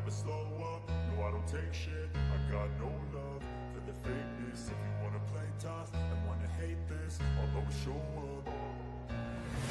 never slow up, no I don't take shit. I got no love for the fakeness. If you wanna play tough and wanna hate this, I'll always show up.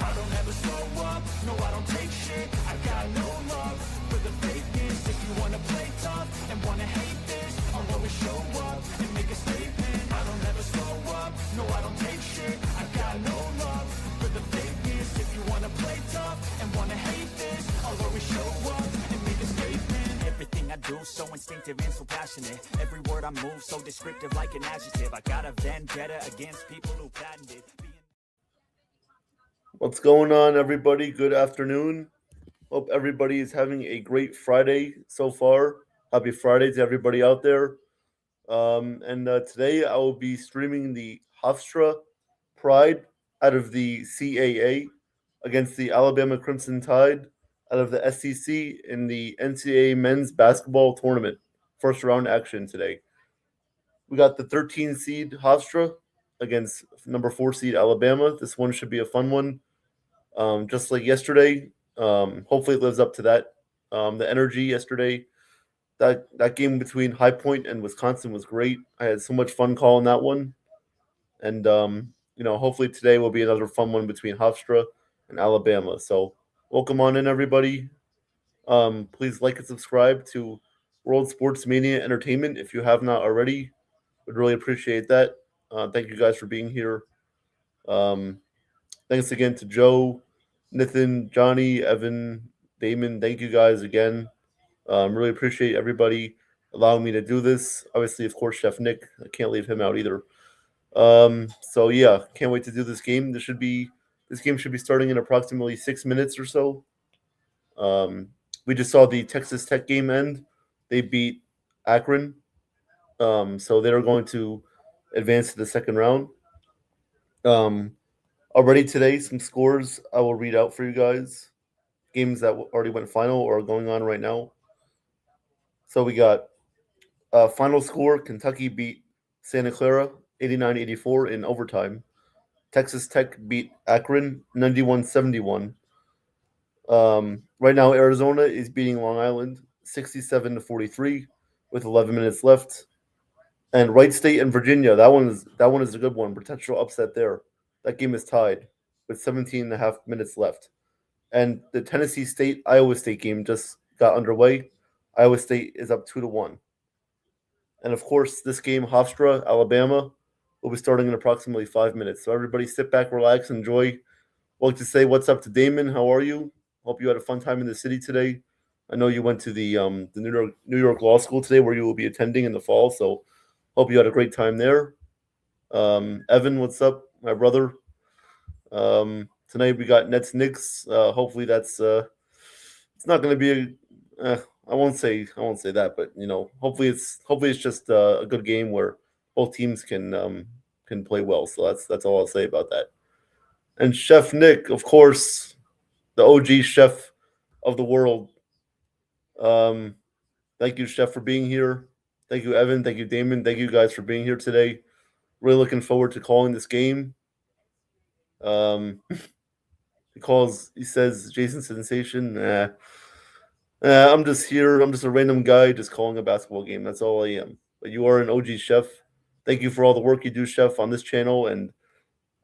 I don't ever slow up, no I don't take shit. I got no love for the fakeness. If you wanna play tough and wanna hate this, I'll always show up and make a statement. I don't ever slow up, no I don't take shit. I got no love for the fakeness. If you wanna play tough and wanna hate this, I'll always show up and make a statement. Everything I do so instinctive and so passionate. Every word I move so descriptive like an adjective. I got a vendetta against people who patented What's going on, everybody? Good afternoon. Hope everybody is having a great Friday so far. Happy Friday to everybody out there. And today I will be streaming the Hofstra Pride out of the CAA against the Alabama Crimson Tide out of the SEC in the NCAA men's basketball tournament. First round action today. We got the 13 seed Hofstra against number 4 seed Alabama. This one should be a fun one. Just like yesterday. Hopefully, it lives up to that. The energy yesterday, that game between High Point and Wisconsin was great. I had so much fun calling that one, and hopefully today will be another fun one between Hofstra and Alabama. So, welcome on in, everybody. Please like and subscribe to World Sports Mania Entertainment if you have not already. Would really appreciate that. Thank you guys for being here. Um, Thanks again to Joe, Nathan, Johnny, Evan, Damon. Thank you guys again. Really appreciate everybody allowing me to do this. Obviously, of course, Chef Nick. I can't leave him out either. So yeah, can't wait to do this game. This game should be starting in approximately 6 minutes or so. We just saw the Texas Tech game end. They beat Akron, so they're going to advance to the second round. Um, Already today, some scores I will read out for you guys. Games that already went final or are going on right now. So we got final score Kentucky beat Santa Clara 89-84 in overtime. Texas Tech beat Akron 91-71. Right now, Arizona is beating Long Island 67-43 with 11 minutes left. And Wright State and Virginia, that one is a good one. Potential upset there. That game is tied with 17 and a half minutes left. And the Tennessee State Iowa State game just got underway. Iowa State is up 2-1. And of course, this game, Hofstra, Alabama, will be starting in approximately 5 minutes. So everybody sit back, relax, enjoy. I'd like to say what's up to Damon. How are you? Hope you had a fun time in the city today. I know you went to the New York Law School today, where you will be attending in the fall. So hope you had a great time there. Evan, what's up, my brother? Tonight we got Nets Knicks. Hopefully that's it's not going to be I won't say that, but hopefully it's just a good game where both teams can play well. So that's all I'll say about that. And Chef Nick, of course, the OG chef of the world. Um, Thank you, Chef, for being here. Thank you, Evan. Thank you, Damon. Thank you guys for being here today. Really looking forward to calling this game. Um, he says Jason Sensation. I'm just here. I'm just a random guy just calling a basketball game. That's all I am. But you are an OG chef. Thank you for all the work you do, chef, on this channel and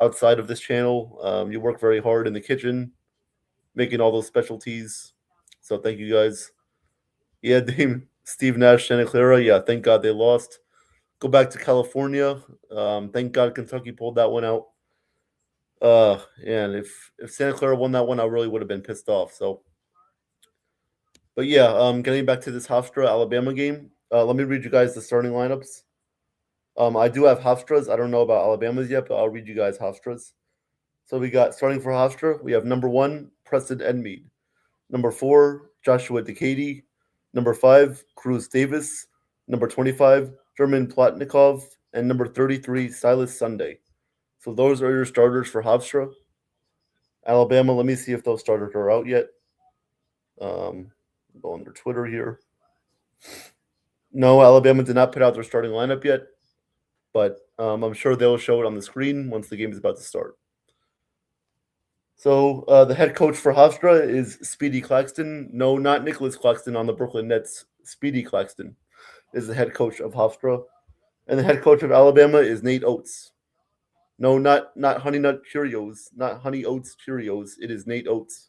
outside of this channel. You work very hard in the kitchen, making all those specialties. So thank you guys. Yeah, Dame, Steve Nash, Santa Clara. Yeah, thank God they lost. Go back to California. Thank God Kentucky pulled that one out. And if Santa Clara won that one, I really would have been pissed off. So, but yeah, getting back to this Hofstra Alabama game. Let me read you guys the starting lineups. I do have Hofstra's. I don't know about Alabama's yet, but I'll read you guys Hofstra's. So we got starting for Hofstra. We have number 1, Preston Edmead. Number 4, Joshua Decady. Number 5, Cruz Davis. Number 25, German Plotnikov. And number 33, Silas Sunday. So those are your starters for Hofstra. Alabama, let me see if those starters are out yet. Go under Twitter here. No, Alabama did not put out their starting lineup yet, but I'm sure they'll show it on the screen once the game is about to start. So the head coach for Hofstra is Speedy Claxton. No, not Nicholas Claxton on the Brooklyn Nets Speedy Claxton is the head coach of Hofstra, and the head coach of Alabama is Nate Oates. No, not Honey Nut Cheerios, not Honey Oats Cheerios. It is Nate Oates.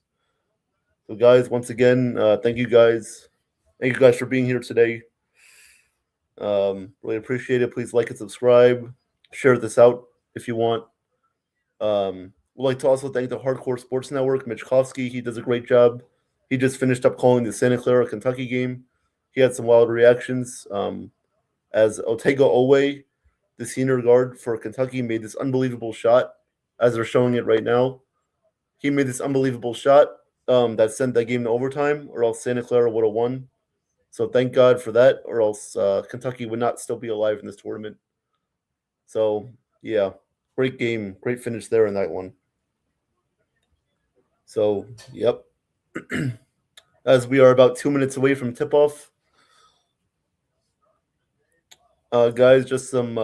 So, guys, once again, thank you guys. Thank you guys for being here today. Really appreciate it. Please like and subscribe. Share this out if you want. We'd like to also thank the Hardcore Sports Network, Mitch Kofsky. He does a great job. He just finished up calling the Santa Clara, Kentucky game. He had some wild reactions. As Otega Owe, the senior guard for Kentucky, made this unbelievable shot, as they're showing it right now. He made this unbelievable shot that sent that game to overtime, or else Santa Clara would have won. So thank God for that, or else Kentucky would not still be alive in this tournament. So, yeah, great game. Great finish there in that one. So, yep. As we are about 2 minutes away from tip-off, guys, just some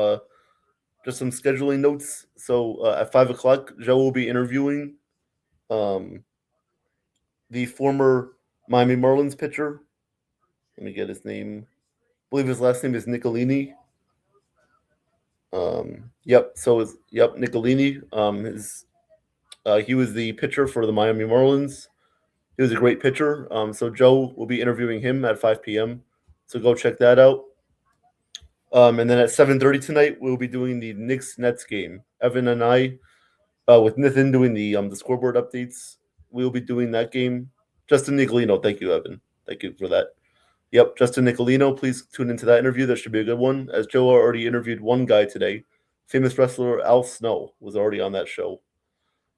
scheduling notes. So at 5 o'clock, Joe will be interviewing the former Miami Marlins pitcher. Let me get his name. I believe his last name is Nicolini. Nicolini. He was the pitcher for the Miami Marlins. He was a great pitcher. So Joe will be interviewing him at 5 p.m. So go check that out. And then at 7:30 tonight, we'll be doing the Knicks Nets game. Evan and I, with Nathan doing the scoreboard updates, we'll be doing that game. Justin Nicolino, thank you, Evan. Thank you for that. Yep, Justin Nicolino, please tune into that interview. That should be a good one. As Joe already interviewed one guy today, famous wrestler Al Snow was already on that show.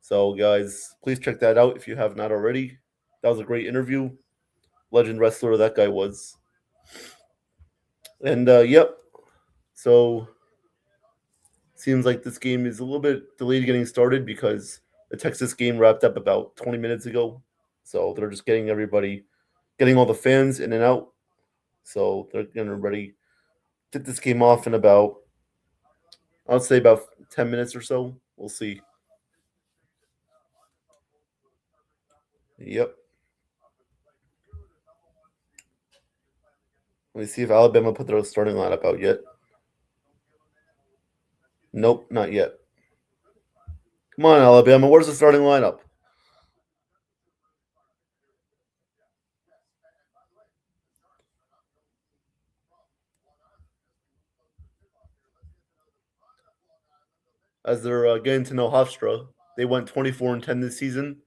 So, guys, please check that out if you have not already. That was a great interview. Legend wrestler that guy was. And, yep. So, seems like this game is a little bit delayed getting started because the Texas game wrapped up about 20 minutes ago. So, they're just getting all the fans in and out. So, they're going to ready get this game off in about, I'll say about 10 minutes or so. We'll see. Yep. Let me see if Alabama put their starting lineup out yet. Nope, not yet. Come on, Alabama. Where's the starting lineup? As they're getting to know Hofstra, they went 24-10 this season.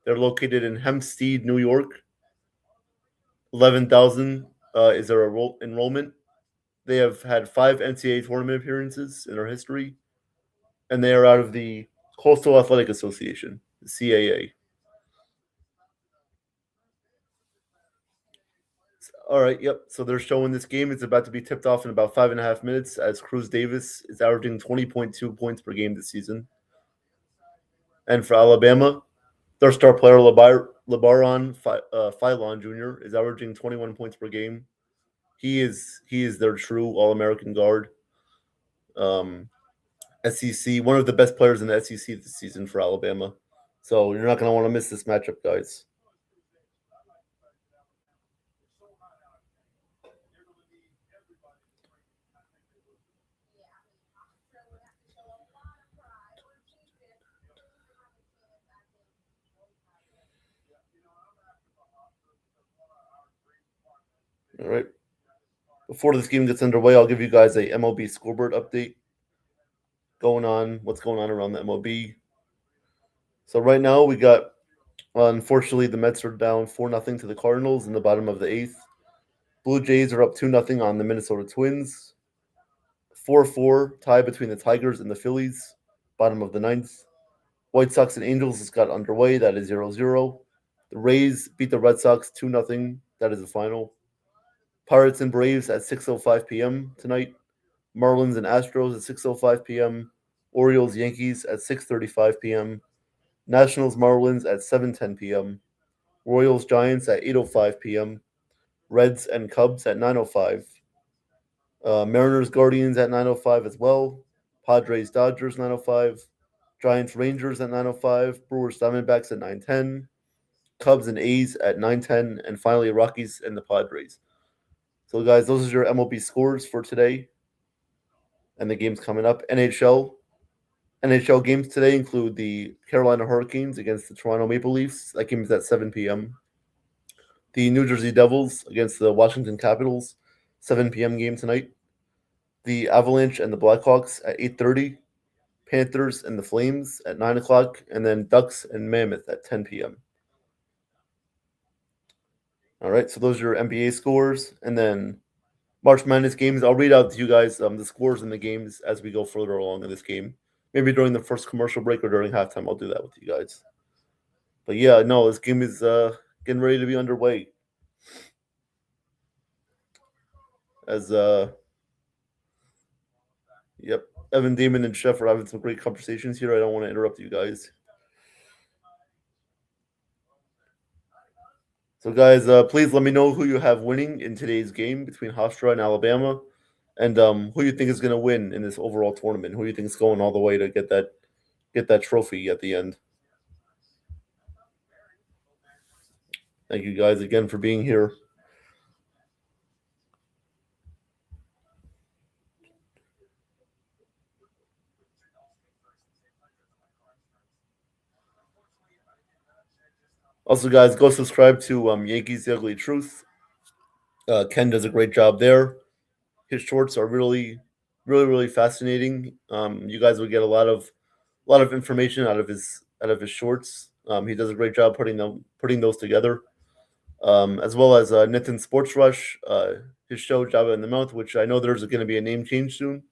They're located in Hempstead, New York. 11,000 is their enrollment. They have had 5 NCAA tournament appearances in their history, and they are out of the Coastal Athletic Association, the CAA. All right, yep. So they're showing this game. It's about to be tipped off in about 5.5 minutes as Cruz Davis is averaging 20.2 points per game this season. And for Alabama, their star player LeBaron Philon Jr. is averaging 21 points per game. He is their true All-American guard. SEC, one of the best players in the SEC this season for Alabama. So you're not going to want to miss this matchup, guys. All right. Before this game gets underway, I'll give you guys a MLB scoreboard update what's going on around the MLB. So right now we got, unfortunately, the Mets are down 4-0 to the Cardinals in the bottom of the 8th. Blue Jays are up 2-0 on the Minnesota Twins. 4-4 tie between the Tigers and the Phillies, bottom of the 9th. White Sox and Angels just got underway. That is 0-0. The Rays beat the Red Sox 2-0. That is the final. Pirates and Braves at 6:05 p.m. tonight. Marlins and Astros at 6:05 p.m. Orioles Yankees at 6:35 p.m. Nationals Marlins at 7:10 p.m. Royals Giants at 8:05 p.m. Reds and Cubs at 9:05. Mariners Guardians at 9:05 as well. Padres Dodgers 9:05. Giants Rangers at 9:05. Brewers Diamondbacks at 9:10. Cubs and A's at 9:10, and finally Rockies and the Padres. So, guys, those are your MLB scores for today and the games coming up. NHL games today include the Carolina Hurricanes against the Toronto Maple Leafs. That game is at 7 p.m. The New Jersey Devils against the Washington Capitals, 7 p.m. game tonight. The Avalanche and the Blackhawks at 8:30. Panthers and the Flames at 9 o'clock, and then Ducks and Mammoth at 10 p.m. All right, so those are your NBA scores, and then March Madness games. I'll read out to you guys the scores in the games as we go further along in this game. Maybe during the first commercial break or during halftime, I'll do that with you guys. But yeah, no, this game is getting ready to be underway. As yep, Evan Damon and Chef are having some great conversations here. I don't want to interrupt you guys. So, guys, please let me know who you have winning in today's game between Hofstra and Alabama, and who you think is going to win in this overall tournament. Who you think is going all the way to get that trophy at the end. Thank you guys again for being here. Also, guys, go subscribe to Yankees The Ugly Truth. Ken does a great job there. His shorts are really fascinating. You guys will get a lot of information out of his shorts. He does a great job putting those together, as well as Nathan Sports Rush, his show Java in the Mouth, which I know there's going to be a name change soon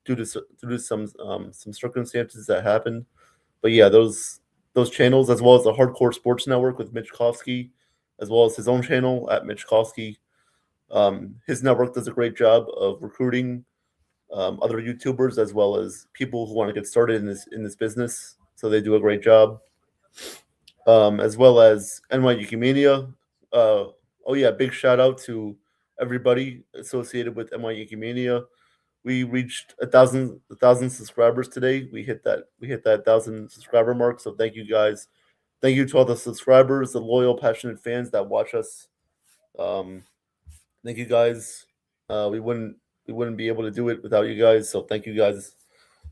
due to some circumstances that happened. But yeah, those channels, as well as the Hardcore Sports Network with Mitch Kofsky, as well as his own channel at Mitch Kofsky. His network does a great job of recruiting other YouTubers as well as people who want to get started in this business. So they do a great job, as well as NYU Mania. Oh yeah, big shout out to everybody associated with NYU Mania. We reached a thousand subscribers today. We hit that 1,000 subscriber mark. So thank you guys. Thank you to all the subscribers, the loyal, passionate fans that watch us. Um, thank you guys. We wouldn't be able to do it without you guys. So thank you guys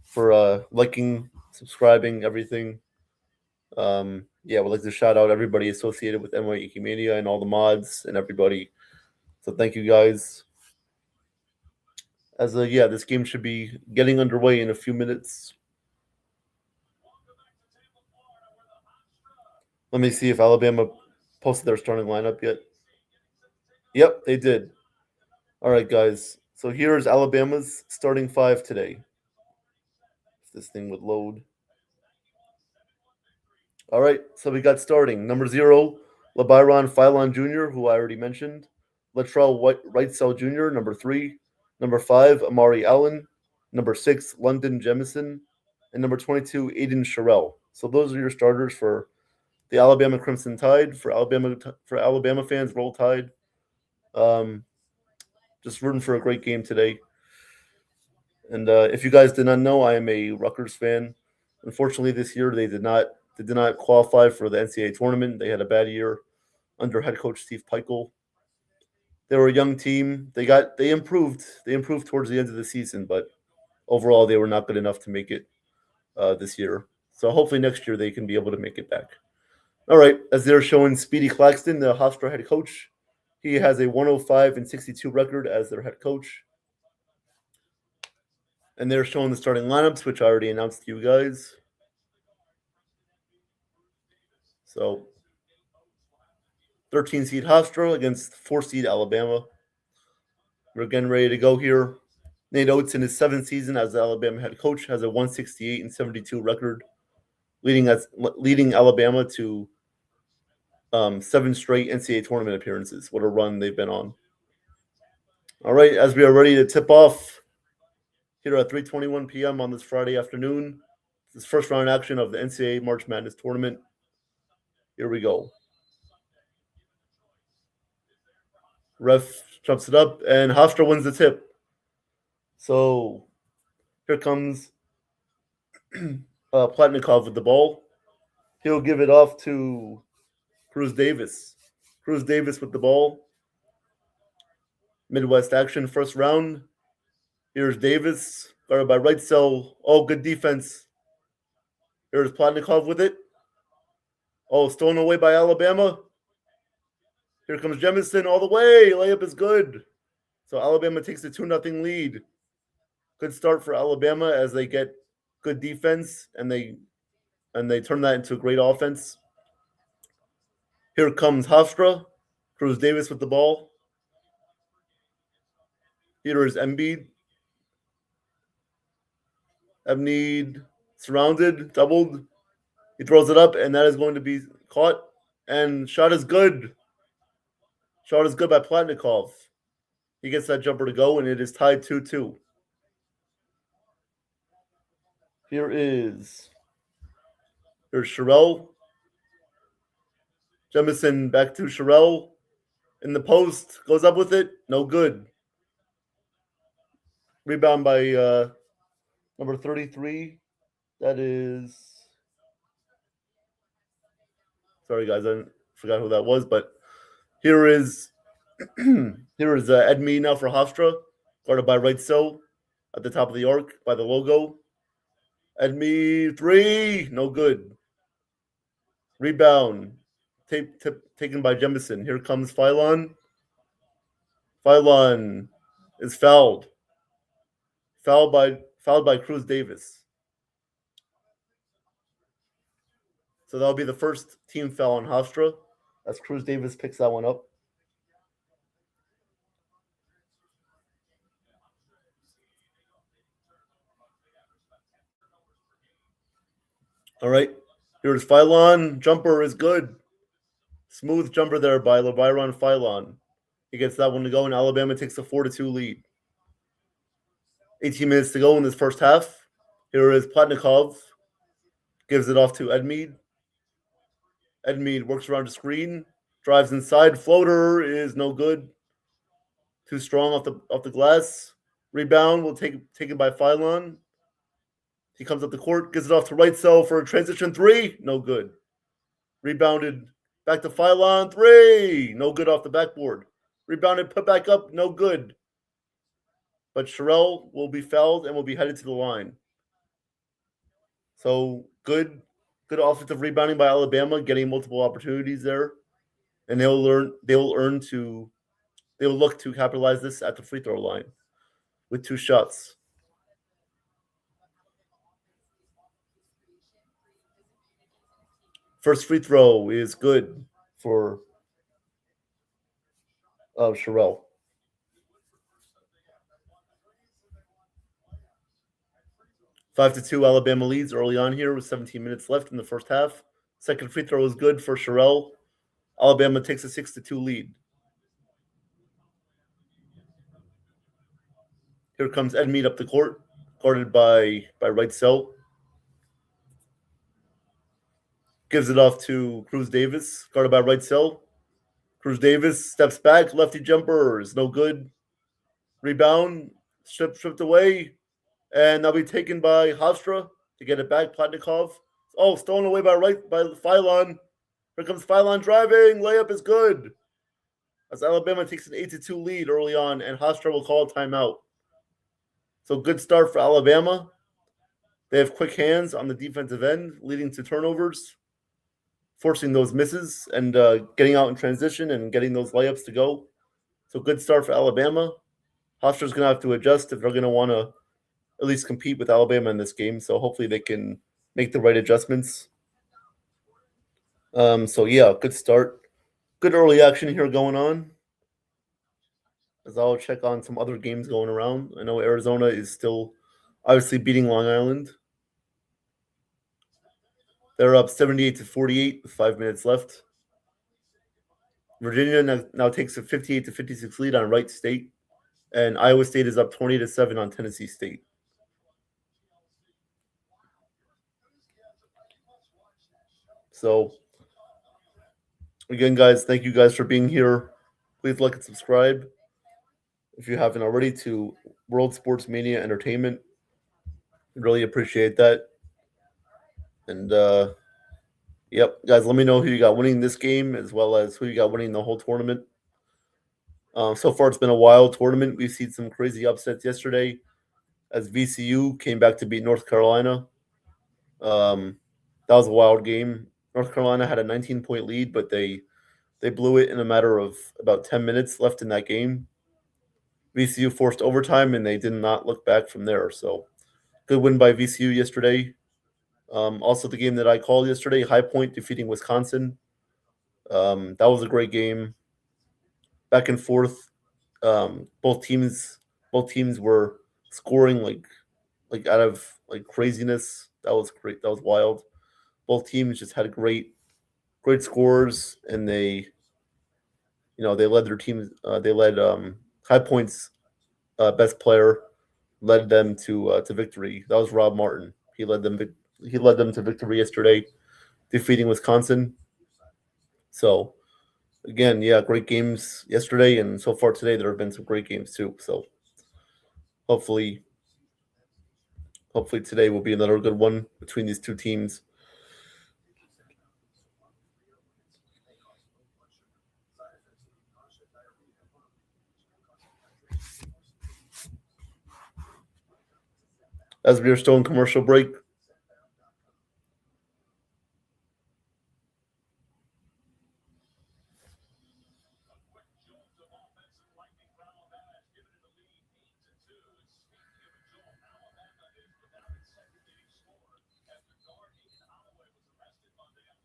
for liking, subscribing, everything. Yeah, we'd like to shout out everybody associated with NYU Mania and all the mods and everybody. So thank you guys. As yeah, this game should be getting underway in a few minutes. Let me see if Alabama posted their starting lineup yet. Yep, they did. All right, guys. So here's Alabama's starting five today. If this thing would load. All right, so we got starting. Number 0, LeByron Philon Jr., who I already mentioned. Latrell Wrightsell Jr., number 3. Number 5, Amari Allen. Number 6, London Jemison. And number 22, Aiden Sherrill. So those are your starters for the Alabama Crimson Tide. For Alabama fans, roll Tide. Just rooting for a great game today. And if you guys did not know, I am a Rutgers fan. Unfortunately, this year they did not qualify for the NCAA tournament. They had a bad year under head coach Steve Peichel. They were a young team. They improved. They improved towards the end of the season, but overall they were not good enough to make it this year. So hopefully next year they can be able to make it back. All right, as they're showing Speedy Claxton, the Hofstra head coach. He has a 105-62 record as their head coach. And they're showing the starting lineups, which I already announced to you guys. So 13 seed Hofstra against 4 seed Alabama. We're getting ready to go here. Nate Oates in his 7th season as the Alabama head coach has a 168-72 record, leading Alabama to 7 straight NCAA tournament appearances. What a run they've been on. All right, as we are ready to tip off here at 3:21 p.m. on this Friday afternoon, this first round action of the NCAA March Madness tournament. Here we go. Ref jumps it up, and Hofstra wins the tip. So here comes Platnikov with the ball. He'll give it off to Cruz Davis. Cruz Davis with the ball. Midwest action, first round. Here's Davis, guarded by Reitzel. Oh, good defense. Here's Plotnikov with it. Oh, stolen away by Alabama. Here comes Jemison all the way. Layup is good. So Alabama takes a 2-0 lead. Good start for Alabama as they get good defense and they turn that into a great offense. Here comes Hofstra. Cruz Davis with the ball. Here is Embiid. Embiid surrounded, doubled. He throws it up, and that is going to be caught. And shot is good. Shot is good by Platnikov. He gets that jumper to go, and it is tied 2-2. Here's Sherrill. Jemison back to Sherrill. In the post, goes up with it. No good. Rebound by number 33. That is... Sorry, guys, I forgot who that was, but here is Ed Mee now for Hofstra, guarded by Reitzel at the top of the arc by the logo. Ed Mee, 3, no good. Rebound, taken by Jemison. Here comes Phylon. Phylon is fouled. Fouled by Cruz Davis. So that'll be the first team foul on Hofstra as Cruz Davis picks that one up. All right, here's Phylon. Jumper is good. Smooth jumper there by LeByron Phylon. He gets that one to go, and Alabama takes a 4-2 lead. 18 minutes to go in this first half. Here is Platnikov. Gives it off to Edmead. Edmead works around the screen. Drives inside. Floater is no good. Too strong off the glass. Rebound will take it by Phylon. He comes up the court. Gives it off to Reitzel for a transition 3. No good. Rebounded. Back to Phylon. 3. No good off the backboard. Rebounded. Put back up. No good. But Sherrill will be fouled and will be headed to the line. So good offensive rebounding by Alabama, getting multiple opportunities there, and they will look to capitalize this at the free throw line with 2 shots. First free throw is good for Sherrill. 5-2 Alabama leads early on here with 17 minutes left in the first half. Second free throw is good for Sherrill. Alabama takes a 6-2 lead. Here comes Edmead up the court, guarded by Reitzel. Gives it off to Cruz Davis, guarded by Reitzel. Cruz Davis steps back, lefty jumper is no good. Rebound, stripped away, and that'll be taken by Hofstra to get it back. Platnikov. Oh, stolen away by Phylon. Here comes Phylon driving. Layup is good. As Alabama takes an 8-2 lead early on, and Hofstra will call a timeout. So good start for Alabama. They have quick hands on the defensive end, leading to turnovers, forcing those misses, and getting out in transition and getting those layups to go. So good start for Alabama. Hofstra's going to have to adjust if they're going to want to at least compete with Alabama in this game. So hopefully they can make the right adjustments. Good start. Good early action here going on. As I'll check on some other games going around. I know Arizona is still obviously beating Long Island. They're up 78-48 with 5 minutes left. Virginia now takes a 58-56 lead on Wright State. And Iowa State is up 20-7 on Tennessee State. So, again, guys, thank you guys for being here. Please like and subscribe if you haven't already to World Sports Mania Entertainment. Really appreciate that. And, guys, let me know who you got winning this game as well as who you got winning the whole tournament. So far, it's been a wild tournament. We've seen some crazy upsets yesterday as VCU came back to beat North Carolina. Um, that was a wild game. North Carolina had a 19-point lead, but they blew it in a matter of about 10 minutes left in that game. VCU forced overtime, and they did not look back from there. So good win by VCU yesterday. Also, the game that I called yesterday, High Point defeating Wisconsin. That was a great game, back and forth. Both teams were scoring like out of like craziness. That was great. That was wild. Both teams just had great scores, and they led their teams. They led High Point's best player led them to victory. That was Rob Martin. He led them to victory yesterday, defeating Wisconsin. So again, yeah, great games yesterday, and so far today there have been some great games too. So hopefully, hopefully today will be another good one between these two teams. As we are still in commercial break,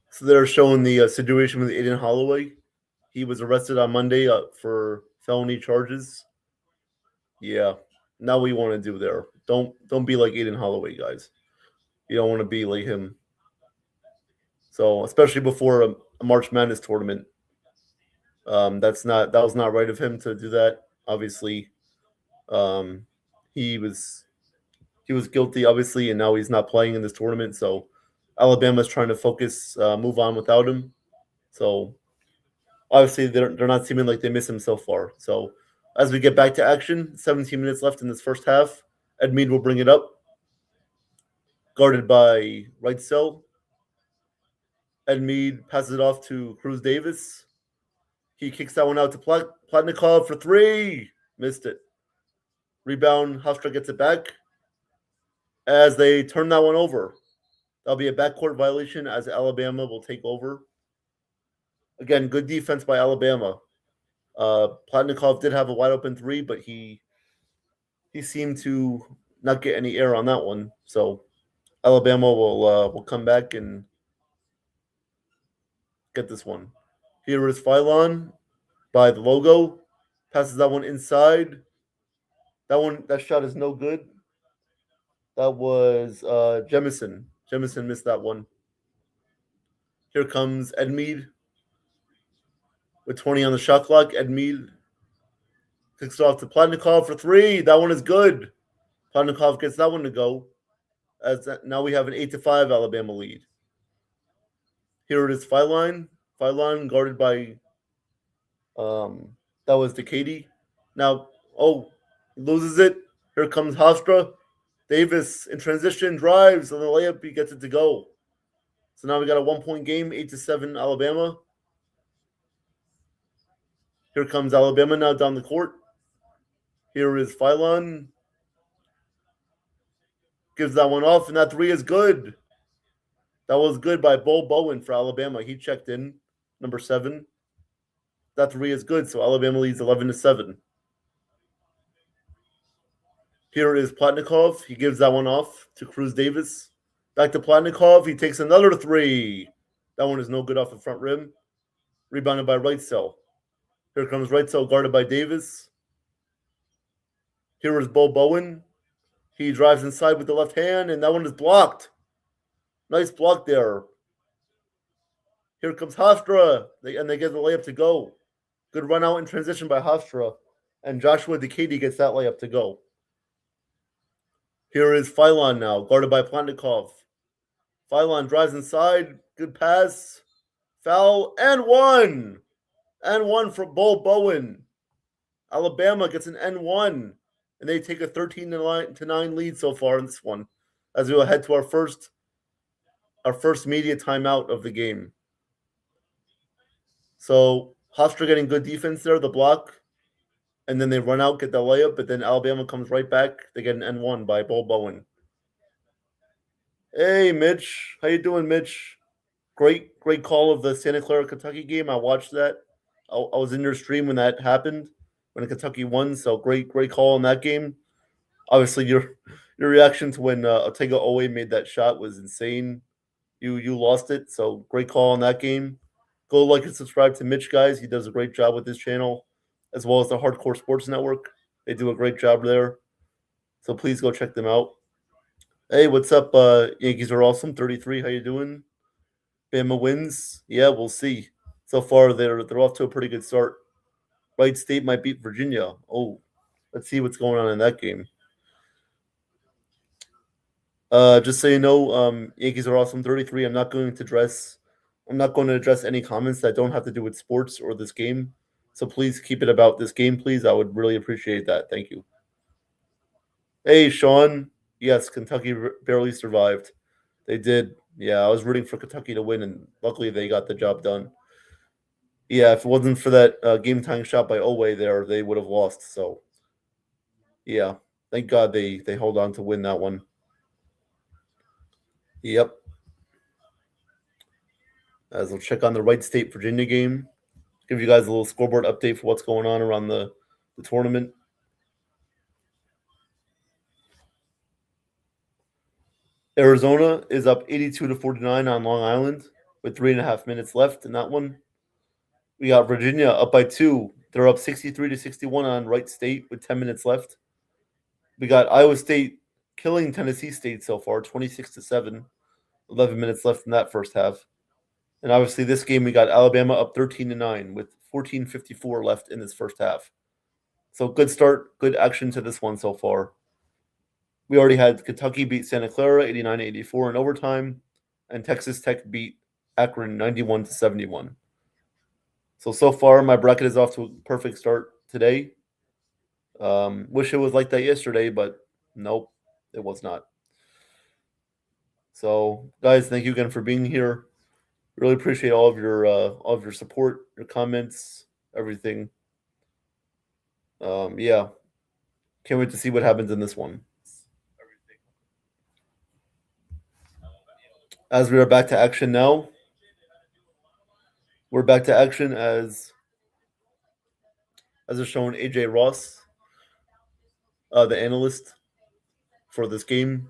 so they're showing the situation with Aiden Holloway. He was arrested on Monday for felony charges. Yeah, now we want to do there. Don't be like Aiden Holloway, guys. You don't want to be like him. So especially before a March Madness tournament, that was not right of him to do that. Obviously, um, he was he was guilty, obviously, and now he's not playing in this tournament. So Alabama's trying to focus, move on without him. So obviously they're not seeming like they miss him so far. So as we get back to action, 17 minutes left in this first half. Ed Mead will bring it up, guarded by Right Cell. Ed Mead passes it off to Cruz Davis. He kicks that one out to Platnikov for three. Missed it. Rebound. Hofstra gets it back as they turn that one over. That'll be a backcourt violation as Alabama will take over. Again, good defense by Alabama. Platnikov did have a wide open three, but he seemed to not get any air on that one. So Alabama will come back and get this one. Here is Phylon by the logo. Passes that one inside. That shot is no good. That was Jemison. Jemison missed that one. Here comes Edmead with 20 on the shot clock. Edmead kicks it off to Platnikov for three. That one is good. Platnikov gets that one to go. Now we have an 8-5 Alabama lead. Here it is, Phylon. Phylon guarded by that was Decady. Now, loses it. Here comes Hofstra. Davis in transition drives on the layup. He gets it to go. So now we got a 1-point game, 8-7 Alabama. Here comes Alabama now down the court. Here is Phylon. Gives that one off, and that three is good. That was good by Bo Bowen for Alabama. He checked in, number 7. That three is good, so Alabama leads 11-7. Here is Platnikov. He gives that one off to Cruz Davis. Back to Platnikov. He takes another three. That one is no good off the front rim. Rebounded by Right Cell. Here comes Right Cell guarded by Davis. Here is Bo Bowen. He drives inside with the left hand, and that one is blocked. Nice block there. Here comes Hofstra, and they get the layup to go. Good run out in transition by Hofstra, and Joshua Decady gets that layup to go. Here is Phylon now, guarded by Platnikov. Phylon drives inside. Good pass. Foul, and one. And one for Bo Bowen. Alabama gets an N1, and they take a 13-9 lead so far in this one as we will head to our first media timeout of the game. So Hofstra getting good defense there, the block. and then they run out, get the layup, but then Alabama comes right back. They get an N1 by Bull Bowen. Hey, Mitch. How you doing, Mitch? Great call of the Santa Clara, Kentucky game. I watched that. I was in your stream when that happened, when Kentucky won, so great call in that game. Obviously, your reaction to when Otega Owe made that shot was insane. You lost it, so great call on that game. Go like and subscribe to Mitch, guys. He does a great job with this channel, as well as the Hardcore Sports Network. They do a great job there, so please go check them out. Hey, what's up? Yankees are awesome. 33. How you doing? Bama wins. Yeah, we'll see. So far, they're off to a pretty good start. Wright State might beat Virginia. Oh, let's see what's going on in that game. Just so you know, Yankees are awesome. 33. I'm not going to address any comments that don't have to do with sports or this game. So please keep it about this game, please. I would really appreciate that. Thank you. Hey, Sean. Yes, Kentucky barely survived. They did. Yeah, I was rooting for Kentucky to win, and luckily they got the job done. Yeah, if it wasn't for that game-tying shot by Oweh there, they would have lost. So, yeah, thank God they hold on to win that one. Yep. As we'll check on the Wright State Virginia game, give you guys a little scoreboard update for what's going on around the tournament. Arizona is up 82-49 on Long Island with 3.5 minutes left in that one. We got Virginia up by 2. They're up 63-61 on Wright State with 10 minutes left. We got Iowa State killing Tennessee State so far, 26-7. 11 minutes left in that first half. And obviously this game we got Alabama up 13-9 with 14:54 left in this first half. So good start, good action to this one so far. We already had Kentucky beat Santa Clara 89-84 in overtime, and Texas Tech beat Akron 91-71. So far my bracket is off to a perfect start today. Wish it was like that yesterday, but nope, it was not. So guys, thank you again for being here. Really appreciate all of your support, your comments, everything. Yeah, can't wait to see what happens in this one. As we are back to action now, we're back to action as is shown AJ Ross, the analyst for this game.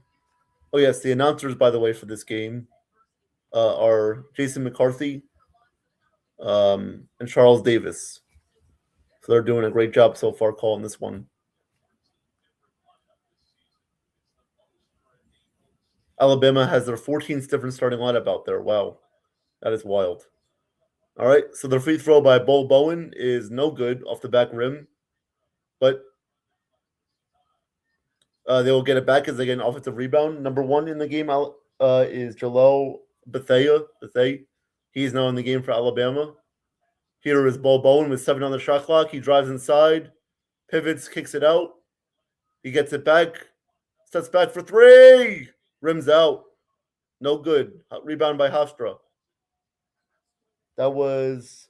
Oh yes, the announcers, by the way, for this game are Jason McCarthy and Charles Davis. So they're doing a great job so far calling this one. Alabama has their 14th different starting lineup out there. Wow, that is wild. All right, so the free throw by Bull Bowen is no good off the back rim, but they will get it back as they get an offensive rebound. Number 1 in the game is Jalel Bethea. He's now in the game for Alabama. Here is Bull Bowen with 7 on the shot clock. He drives inside, pivots, kicks it out. He gets it back, steps back for 3, rims out. No good. Rebound by Hofstra. That was,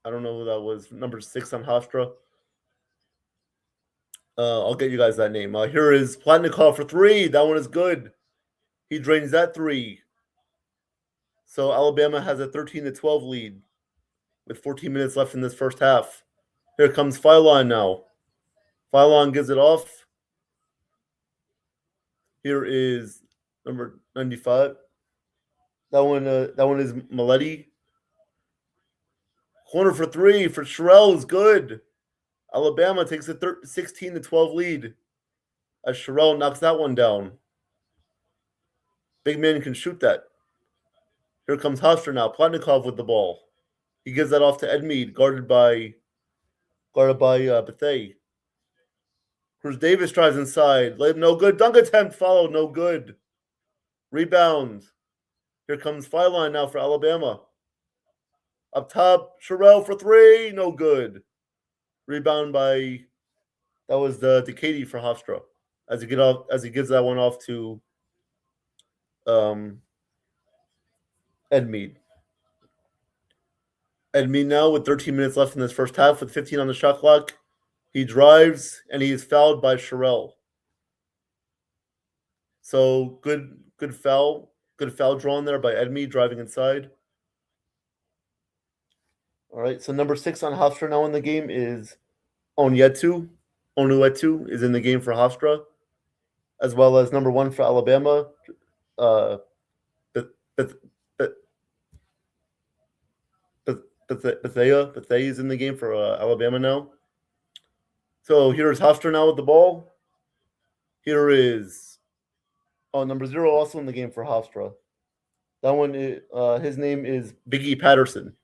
I don't know who that was, number 6 on Hofstra. I'll get you guys that name. Here is Platnikov for 3. That one is good. He drains that 3. So Alabama has a 13-12 lead with 14 minutes left in this first half. Here comes Philon now. Philon gives it off. Here is number 95. That one is Maletti. Corner for 3 for Sherrell is good. Alabama takes a 16-12 lead as Sherrell knocks that one down. Big man can shoot that. Here comes Hofstra now. Platnikov with the ball. He gives that off to Edmead, guarded by Bethea. Cruz Davis drives inside. No good. Dunk attempt followed. No good. Rebound. Here comes Philon now for Alabama. Up top, Sherrell for 3. No good. Rebound by, that was the Katie for Hofstra. As he gives that one off to Edmead. Edme now with 13 minutes left in this first half with 15 on the shot clock. He drives and he is fouled by Sherrill. So good foul drawn there by Edme driving inside. All right, so number 6 on Hofstra now in the game is Onyetu. Onuetu is in the game for Hofstra, as well as number 1 for Alabama. Bethea is in the game for Alabama now. So here's Hofstra now with the ball. Here is number 0 also in the game for Hofstra. That one, his name is Biggie Patterson.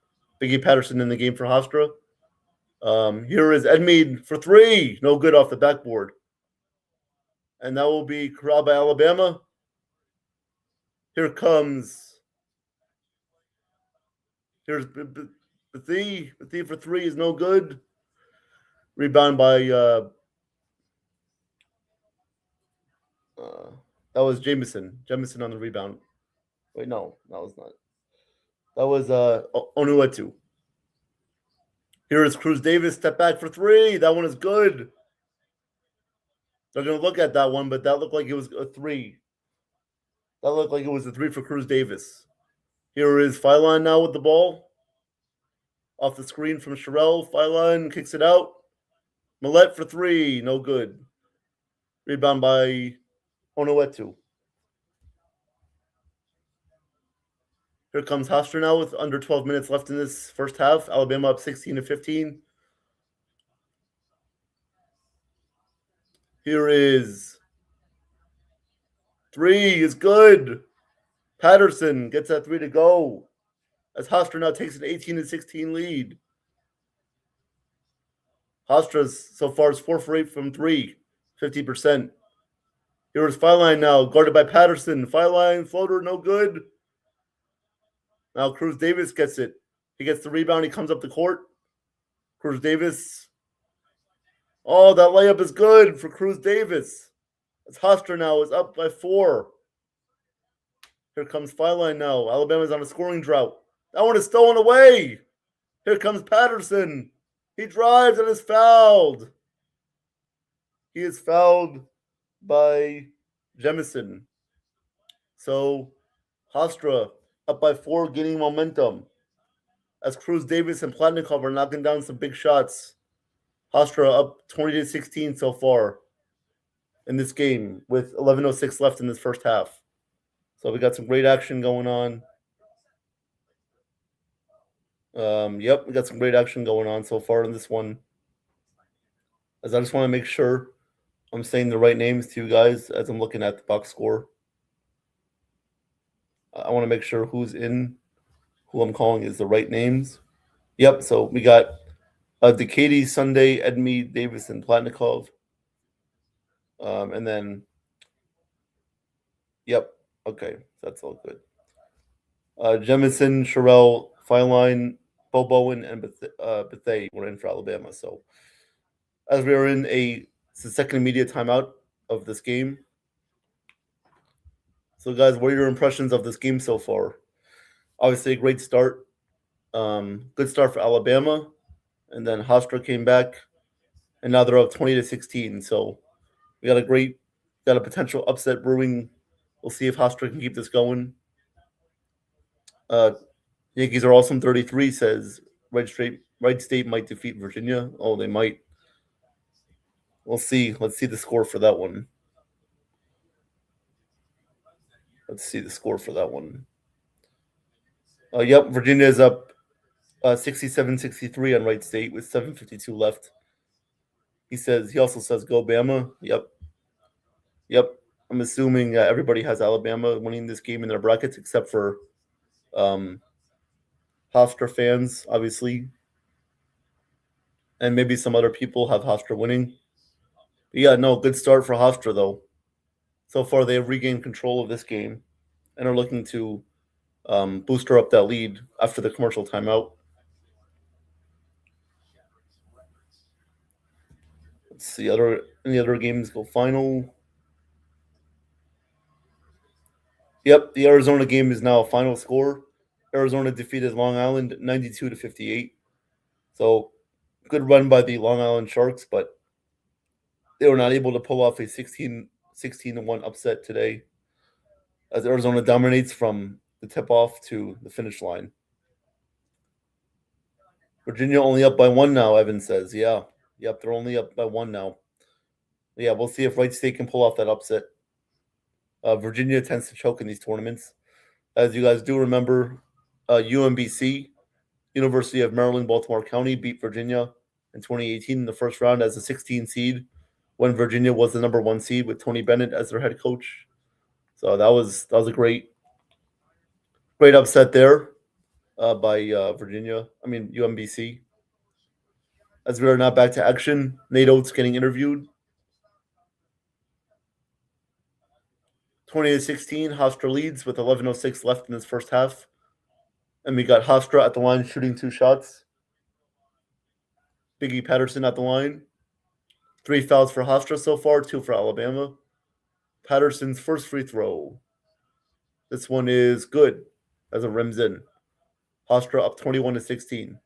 Biggie Patterson in the game for Hofstra. Here is Edmead for 3. No good off the backboard. And that will be corralled by Alabama. Here's Bethea. Bethea for 3 is no good. Rebound by that was Jameson. Jameson on the rebound. Wait, no, that was not. That was Onuetu. Here is Cruz Davis. Step back for 3. That one is good. They're going to look at that one, but that looked like it was a 3. That looked like it was a 3 for Cruz Davis. Here is Filine now with the ball. Off the screen from Sherrill. Filine kicks it out. Millette for 3. No good. Rebound by Onuetu. Here comes Hofstra now with under 12 minutes left in this first half. Alabama up 16-15. Here is 3 is good. Patterson gets that 3 to go. As Hofstra now takes an 18-16 lead. Hofstra's so far is 4 for 8 from 3, 50%. Here is Filine now, guarded by Patterson. Filine floater, no good. Now Cruz Davis gets it. He gets the rebound. He comes up the court. Cruz Davis. Oh, that layup is good for Cruz Davis. As Hofstra now is up by 4. Here comes Filine now. Alabama's on a scoring drought. That one is stolen away. Here comes Patterson. He drives and is fouled. He is fouled by Jemison. So Hofstra up by 4, gaining momentum. As Cruz Davis and Platnikov are knocking down some big shots. Hofstra up 20-16 so far in this game with 11:06 left in this first half. So we got some great action going on. We got some great action going on so far in this one. As I just want to make sure I'm saying the right names to you guys as I'm looking at the box score. I want to make sure who I'm calling is the right names. Yep, so we got Decady, Sunday, Edme, Davis, and Platnikov. And then, yep, okay, that's all good. Jemison, Sherrill, Filine, Bo Bowen, and Bethea were in for Alabama. So as we are in the second immediate timeout of this game. So guys, what are your impressions of this game so far? Obviously a great start. Good start for Alabama. And then Hofstra came back. And now they're up 20-16. So we got a potential upset brewing. We'll see if Hofstra can keep this going. Yankees are awesome 33, says Red State might defeat Virginia. Oh, they might. We'll see. Let's see the score for that one. Yep, Virginia is up 67-63 on Wright State with 7:52 left. He also says go Bama. Yep. I'm assuming everybody has Alabama winning this game in their brackets except for Hofstra fans, obviously. And maybe some other people have Hofstra winning. But yeah, no, good start for Hofstra though. So far, they have regained control of this game and are looking to booster up that lead after the commercial timeout. Let's see, any other games go final? Yep, the Arizona game is now a final score. Arizona defeated Long Island 92-58. So good run by the Long Island Sharks, but they were not able to pull off a 16-1 upset today as Arizona dominates from the tip off to the finish line. Virginia only up by one now, Evan says. Yeah. Yep, they're only up by one now. Yeah, we'll see if Wright State can pull off that upset. Virginia tends to choke in these tournaments. As you guys do remember, UMBC, University of Maryland, Baltimore County, beat Virginia in 2018 in the first round as a 16 seed when Virginia was the number 1 seed with Tony Bennett as their head coach. So that was a great upset there by UMBC. As we are now back to action, Nate Oates getting interviewed. 20-16, Hofstra leads with 11:06 left in this first half. And we got Hofstra at the line shooting 2 shots. Biggie Patterson at the line. 3 fouls for Hofstra so far, 2 for Alabama. Patterson's first free throw. This one is good as it rims in. Hofstra up 21-16.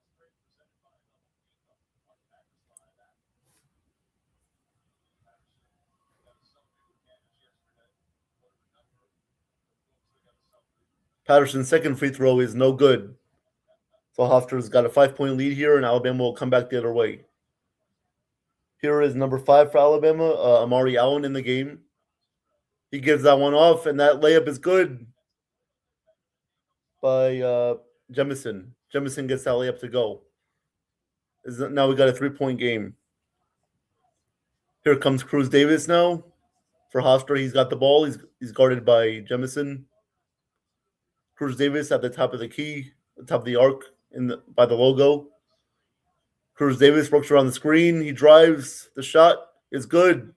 Patterson's second free throw is no good. So Hofstra's got a 5-point lead here, and Alabama will come back the other way. Here is number 5 for Alabama, Amari Allen in the game. He gives that one off, and that layup is good by Jemison. Jemison gets that layup to go. Now we got a 3-point game. Here comes Cruz Davis now for Hofstra. He's got the ball. He's guarded by Jemison. Cruz Davis at the top of the key, the top of the arc by the logo. Cruz Davis works around the screen. He drives. The shot is good.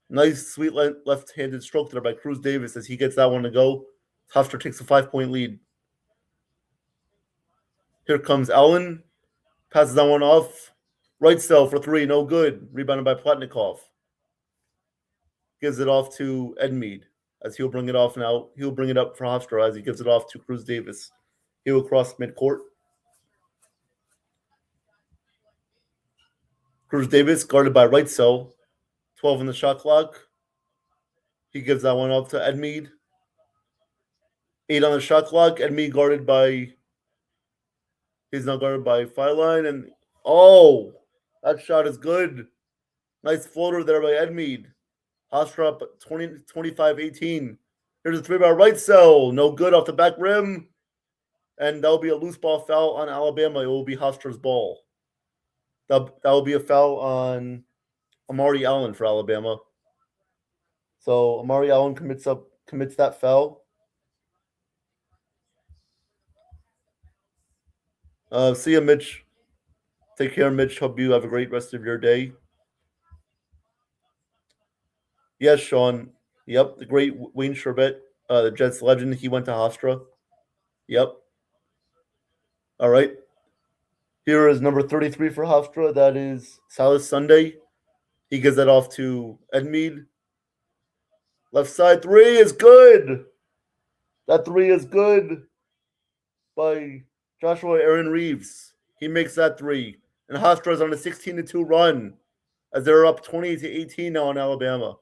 Nice, sweet left-handed stroke there by Cruz Davis as he gets that one to go. Hofstra takes a 5-point lead. Here comes Allen. Passes that one off. Right cell for 3, no good. Rebounded by Platnikov. Gives it off to Edmead as he'll bring it off now. He'll bring it up for Hofstra as he gives it off to Cruz Davis. He will cross midcourt. Cruz Davis guarded by right cell. 12 in the shot clock. He gives that one off to Edmead. 8 on the shot clock. Edmead guarded by... He's not guarded by Fireline. And, that shot is good. Nice floater there by Edmead. Hofstra up 25-18. Here's a 3 by right cell. No good off the back rim. And that'll be a loose ball foul on Alabama. It will be Hofstra's ball. That will be a foul on Amari Allen for Alabama. So Amari Allen commits that foul. See you, Mitch. Take care, Mitch. Hope you have a great rest of your day. Yes, Sean. Yep, the great Wayne Sherbet, the Jets legend. He went to Hofstra. Yep. All right. Here is number 33 for Hofstra. That is Silas Sunday. He gives that off to Edmead. Left side 3 is good. That 3 is good by Joshua Aaron Reeves. He makes that 3. And Hofstra is on a 16-2 run as they're up 20-18 now on Alabama.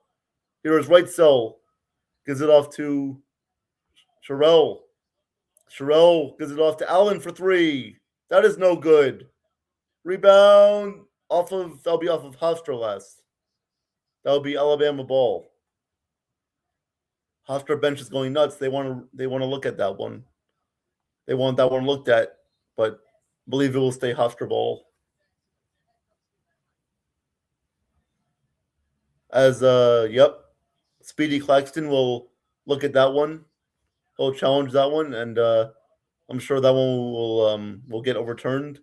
Here is right cell. Gives it off to Sherrell. Sherrell gives it off to Allen for 3. That is no good. Rebound that'll be off of Hofstra last. That'll be Alabama ball. Hofstra bench is going nuts. They want to look at that one. They want that one looked at, but I believe it will stay Hofstra ball. As Speedy Claxton will look at that one. He'll challenge that one, and I'm sure that one will get overturned.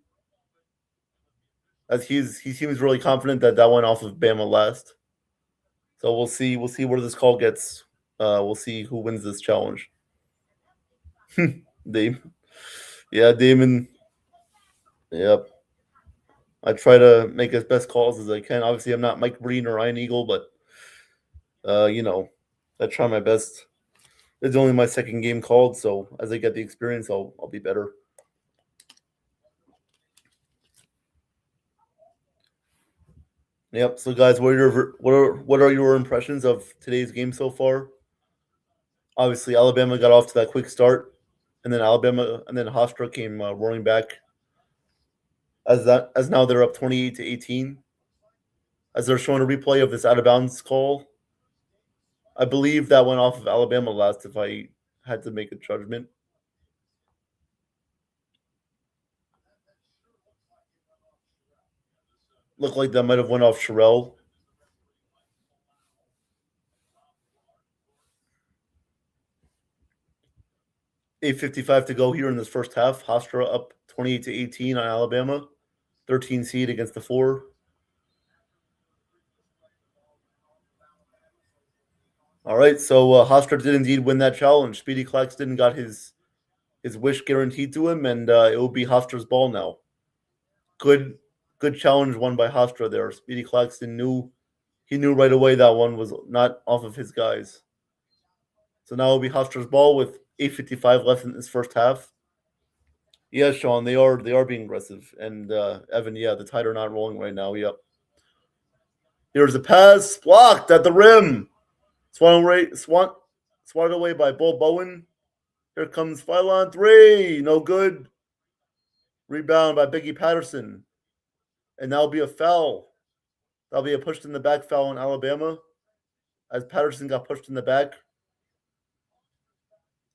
As he seems really confident that went off of Bama last. So we'll see where this call gets. We'll see who wins this challenge. Dave. Yeah, Damon. Yep. I try to make as best calls as I can. Obviously, I'm not Mike Breen or Ryan Eagle, but I try my best. It's only my second game called, so as I get the experience, I'll be better. Yep. So guys, what are your impressions of today's game so far? Obviously, Alabama got off to that quick start, and then Hofstra came roaring back as now they're up 28-18. As they're showing a replay of this out of bounds call, I believe that went off of Alabama last. If I had to make a judgment, looked like that might have went off Sherelle. 8:55 to go here in this first half. Hofstra up 28-18 on Alabama, 13 seed against the 4. All right, so Hofstra did indeed win that challenge. Speedy Claxton got his wish guaranteed to him, and it will be Hofstra's ball now. Good challenge won by Hofstra there. Speedy Claxton knew right away that one was not off of his guys. So now it'll be Hofstra's ball with 8:55 left in this first half. Yeah, Sean, they are being aggressive, and Evan, yeah, the Tide are not rolling right now. Yep. Here's a pass blocked at the rim. Swatted away by Bull Bowen. Here comes Phylon 3. No good. Rebound by Biggie Patterson. And that'll be a foul. That'll be a pushed in the back foul on Alabama as Patterson got pushed in the back.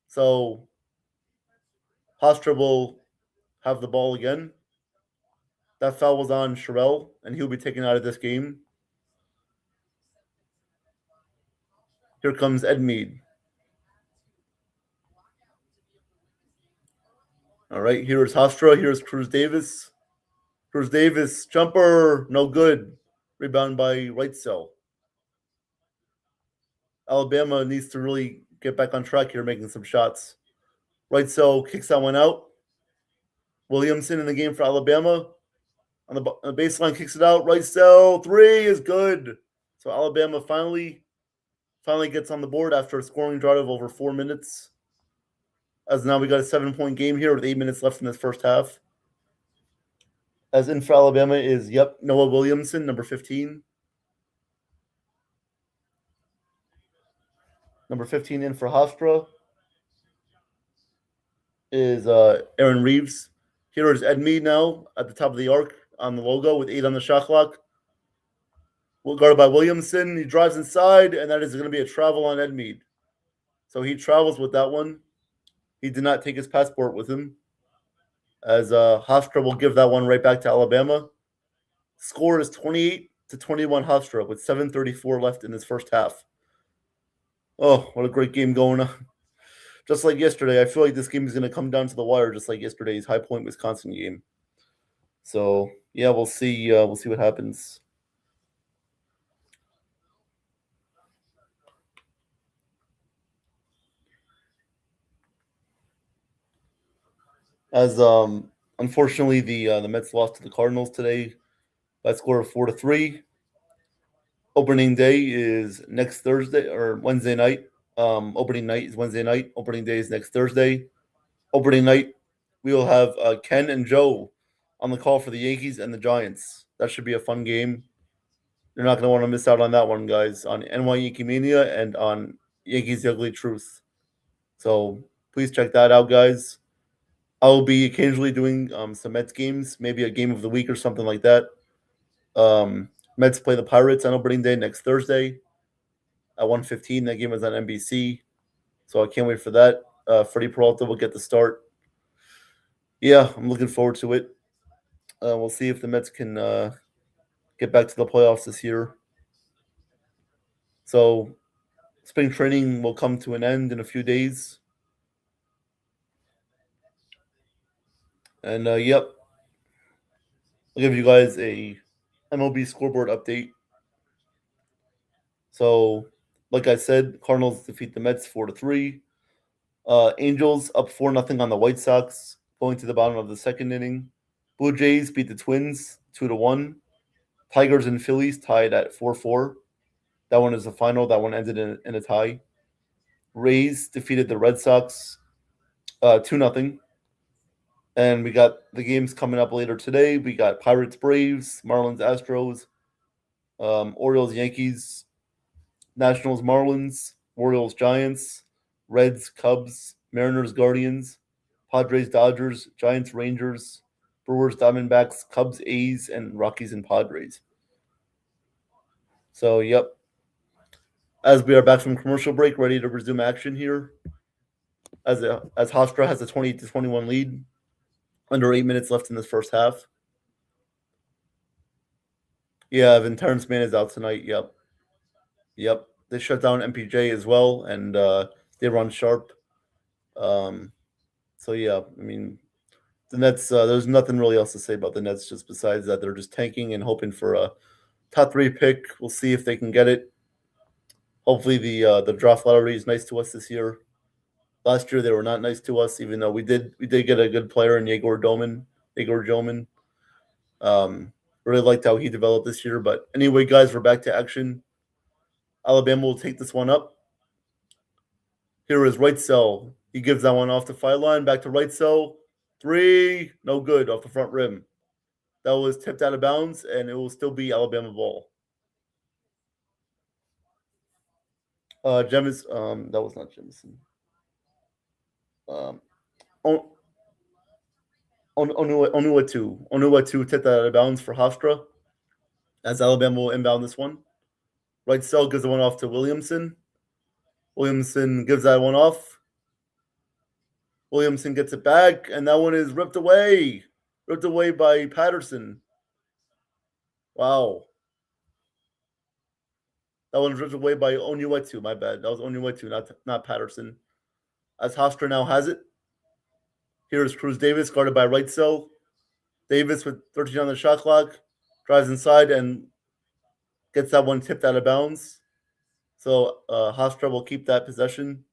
So Hofstra will have the ball again. That foul was on Sherelle, and he'll be taken out of this game. Here comes Edmead. All right, here's Hofstra. Here's Cruz Davis. Cruz Davis, jumper, no good. Rebound by Wrightsell. Alabama needs to really get back on track here, making some shots. Wrightsell kicks that one out. Williamson in the game for Alabama. On the baseline, kicks it out. Wrightsell, 3 is good. So Alabama finally gets on the board after a scoring drought of over 4 minutes. As now we got a 7-point game here with 8 minutes left in this first half. As in for Alabama is, Noah Williamson, number 15. Number 15 in for Hofstra is Aaron Reeves. Here is Edmead now at the top of the arc on the logo with 8 on the shot clock. Guarded by Williamson. He drives inside, and that is going to be a travel on Edmead. So he travels with that one. He did not take his passport with him, as Hofstra will give that one right back to Alabama. Score is 28-21 Hofstra with 7:34 left in this first half. Oh, what a great game going on. Just like yesterday, I feel like this game is going to come down to the wire, just like yesterday's High Point, Wisconsin game. So yeah, we'll see. We'll see what happens. As unfortunately the Mets lost to the Cardinals today by a score of 4-3. Opening day is next Thursday or Wednesday night. Opening night is Wednesday night. Opening day is next Thursday. Opening night, we will have Ken and Joe on the call for the Yankees and the Giants. That should be a fun game. You're not going to want to miss out on that one, guys, on NY Yankee Mania and on Yankees The Ugly Truth. So please check that out, guys. I will be occasionally doing some Mets games, maybe a game of the week or something like that. Mets play the Pirates on opening day next Thursday at 1:15. That game is on NBC, so I can't wait for that. Freddie Peralta will get the start. Yeah, I'm looking forward to it. We'll see if the Mets can get back to the playoffs this year. So spring training will come to an end in a few days. And yep, I'll give you guys a MLB scoreboard update. So, like I said, Cardinals defeat the Mets 4-3. Angels up 4-0 on the White Sox, going to the bottom of the second inning. Blue Jays beat the Twins 2-1. Tigers and Phillies tied at 4-4. That one is the final. That one ended in a tie. Rays defeated the Red Sox 2-0. And we got the games coming up later today. We got Pirates Braves, Marlins Astros, Orioles Yankees, Nationals Marlins, Orioles Giants, Reds Cubs, Mariners Guardians, Padres Dodgers, Giants Rangers, Brewers Diamondbacks, Cubs A's, and Rockies and Padres. So, yep. As we are back from commercial break, ready to resume action here. As Hofstra has a 28-21 lead, under 8 minutes left in this first half. Yeah, Terrence Mann is out tonight. Yep. They shut down MPJ as well, and they run sharp. So yeah, I mean, the Nets. There's nothing really else to say about the Nets, just besides that they're just tanking and hoping for a top 3 pick. We'll see if they can get it. Hopefully, the draft lottery is nice to us this year. Last year they were not nice to us, even though we did get a good player in Yegor Doman. Really liked how he developed this year. But anyway, guys, we're back to action. Alabama will take this one up. Here is right cell. He gives that one off the fly line. Back to right cell. 3. No good off the front rim. That was tipped out of bounds, and it will still be Alabama ball. That was not Jemison. Onuatu tipped that out of bounds for Hofstra, as Alabama will inbound this one. Right cell gives the one off to Williamson. Williamson gives that one off. Williamson gets it back, and that one is ripped away. Ripped away by Patterson. Wow. That one was ripped away by Onuatu. My bad. That was Onuatu, not Patterson. As Hofstra now has it. Here's Cruz Davis, guarded by right cell. Davis with 13 on the shot clock. Drives inside and gets that one tipped out of bounds. So Hofstra will keep that possession.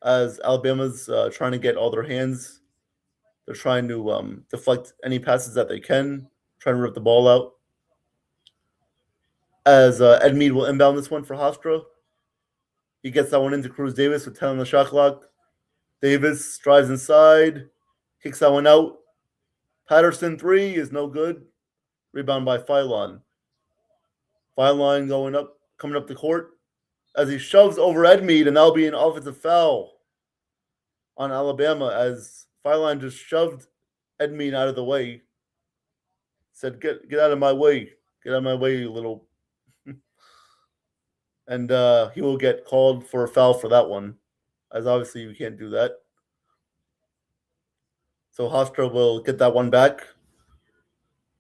As Alabama's trying to get all their hands. They're trying to deflect any passes that they can. Trying to rip the ball out. As Ed Mead will inbound this one for Hofstra. He gets that one into Cruz Davis with 10 on the shot clock. Davis drives inside. Kicks that one out. Patterson 3 is no good. Rebound by Philon. Philon coming up the court. As he shoves over Ed Mead, and that'll be an offensive foul on Alabama as Philon just shoved Ed Mead out of the way. Said, get out of my way. Get out of my way, you little... And he will get called for a foul for that one, as obviously you can't do that. So Hofstra will get that one back.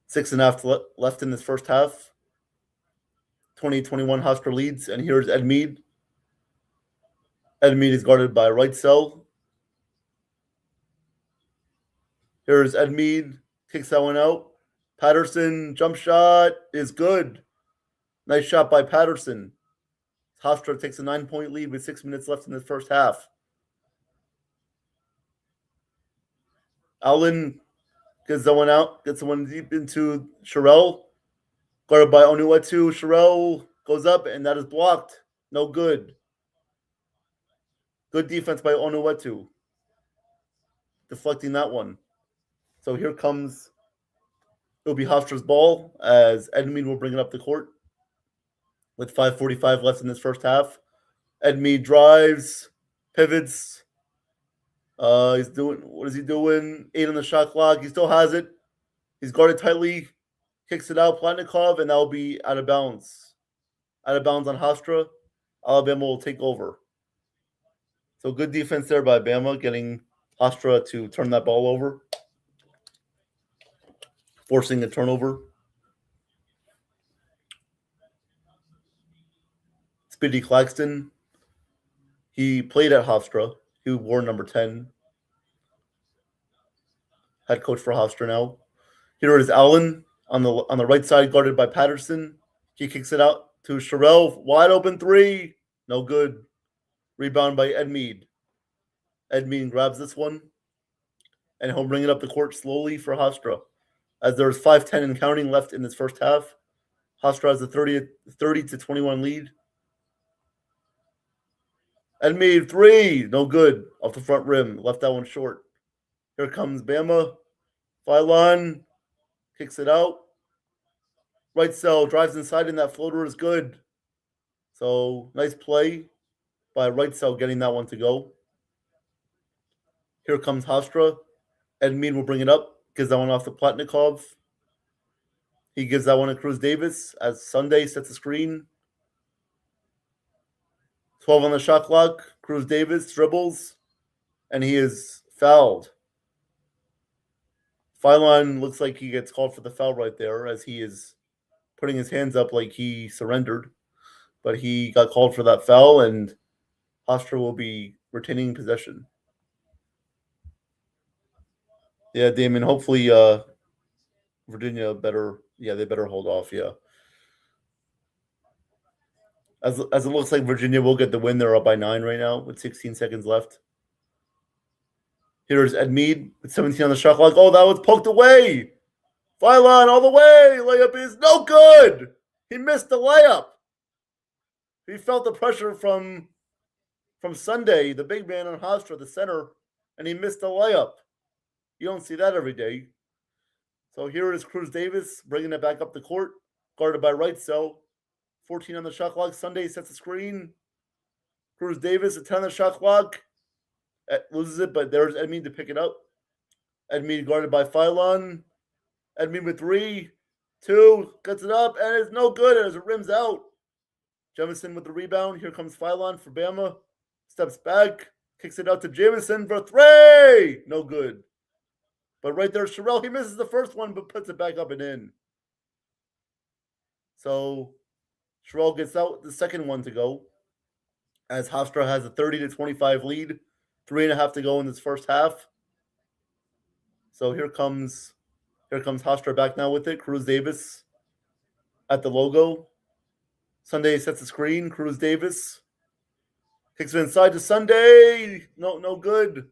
6.5 left in this first half. 20-21 Hofstra leads, and here's Ed Mead. Ed Mead is guarded by right cell. Here's Ed Mead, kicks that one out. Patterson, jump shot is good. Nice shot by Patterson. Hofstra takes a 9-point lead with 6 minutes left in the first half. Allen gets the one out, gets the one deep into Sherrill. Guarded by Onuatu. Sherrill goes up, and that is blocked. No good. Good defense by Onuatu. Deflecting that one. So here comes, it'll be Hofstra's ball as Ed Mead will bring it up the court with 5:45 left in this first half. Ed Mead drives, pivots. What is he doing? 8 on the shot clock. He still has it. He's guarded tightly, kicks it out, Platnikov, and that will be out of bounds. Out of bounds on Hofstra. Alabama will take over. So good defense there by Bama, getting Hofstra to turn that ball over, forcing a turnover. Speedy Claxton, he played at Hofstra. He wore number 10. Head coach for Hofstra now. Here is Allen on the right side, guarded by Patterson. He kicks it out to Sherrill. Wide open 3. No good. Rebound by Ed Mead. Ed Mead grabs this one, and he'll bring it up the court slowly for Hofstra, as there's 5:10 and counting left in this first half. Hofstra has a 30-21 lead. Embiid, three. No good. Off the front rim. Left that one short. Here comes Bama. Phylon kicks it out. Right cell drives inside, and that floater is good. So nice play by right cell getting that one to go. Here comes Hofstra. Embiid will bring it up. Gives that one off to Platnikov. He gives that one to Cruz Davis as Sunday sets the screen. 12 on the shot clock. Cruz Davis dribbles, and he is fouled. Phylon looks like he gets called for the foul right there as he is putting his hands up like he surrendered. But he got called for that foul, and Hofstra will be retaining possession. Yeah, Damon, hopefully Virginia they better hold off, yeah. As it looks like Virginia will get the win, they're up by 9 right now with 16 seconds left. Here's Ed Mead with 17 on the shot clock. Oh, that was poked away. Phylon all the way. Layup is no good. He missed the layup. He felt the pressure from Sunday, the big man on Hofstra, the center, and he missed the layup. You don't see that every day. So here is Cruz Davis bringing it back up the court, guarded by right cell. 14 on the shot clock. Sunday sets the screen. Cruz Davis, a 10 on the shot clock. Loses it, but there's Edmead to pick it up. Edmead guarded by Phylon. Edmead with 3, 2, gets it up, and it's no good as it rims out. Jamison with the rebound. Here comes Phylon for Bama. Steps back, kicks it out to Jamison for 3. No good. But right there, Sherrell, he misses the first one, but puts it back up and in. So Sherrell gets out the second one to go, as Hofstra has a 30-25 lead. 3.5 to go in this first half. So here comes Hofstra back now with it. Cruz Davis at the logo. Sunday sets the screen. Cruz Davis kicks it inside to Sunday. No good.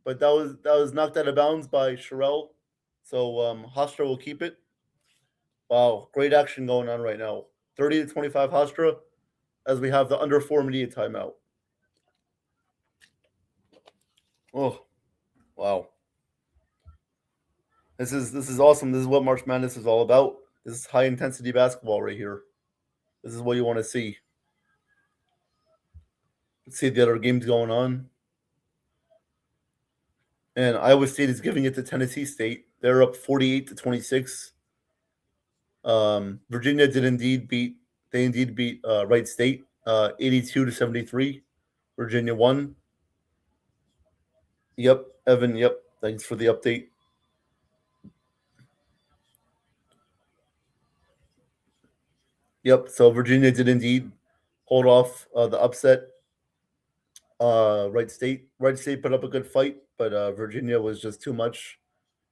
But that was knocked out of bounds by Sherrell. So Hofstra will keep it. Wow, great action going on right now. 30-25 Hofstra as we have the under 4 immediate timeout. Oh, wow. This is awesome. This is what March Madness is all about. This is high intensity basketball right here. This is what you want to see. Let's see the other games going on. And Iowa State is giving it to Tennessee State. They're up 48-26. Virginia did indeed beat Wright State 82-73. Virginia won. Yep, Evan. Yep, thanks for the update. Yep. So Virginia did indeed hold off the upset. Wright State put up a good fight, but Virginia was just too much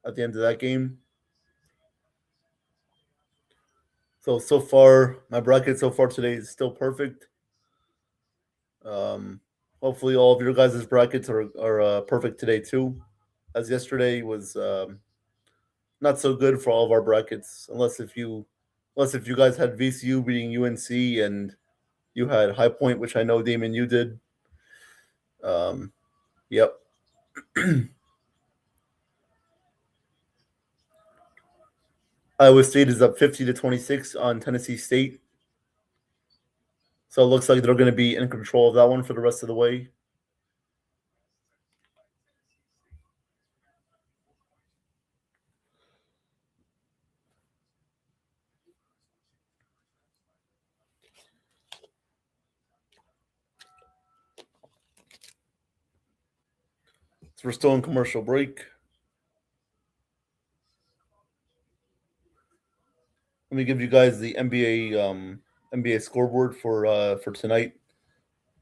at the end of that game. So far, my bracket so far today is still perfect. Hopefully, all of your guys' brackets are perfect today too, as yesterday was not so good for all of our brackets, unless if you guys had VCU beating UNC and you had High Point, which I know Damon you did. Yep. Iowa State is up 50-26 on Tennessee State. So it looks like they're going to be in control of that one for the rest of the way. So we're still in commercial break. Let me give you guys the NBA scoreboard for tonight.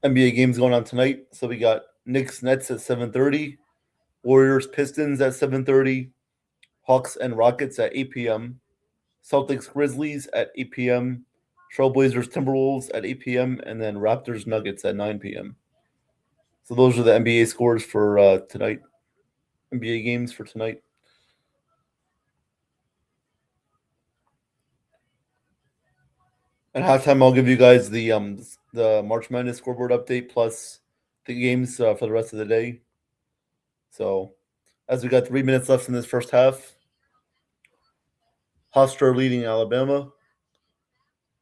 NBA games going on tonight. So we got Knicks Nets at 7:30, Warriors Pistons at 7:30, Hawks and Rockets at 8 p.m., Celtics Grizzlies at 8 p.m., Trailblazers Timberwolves at 8 p.m., and then Raptors Nuggets at 9 p.m. So those are the NBA scores for tonight. NBA games for tonight. At halftime, I'll give you guys the March Madness scoreboard update plus the games for the rest of the day. So, as we got 3 minutes left in this first half, Hofstra leading Alabama.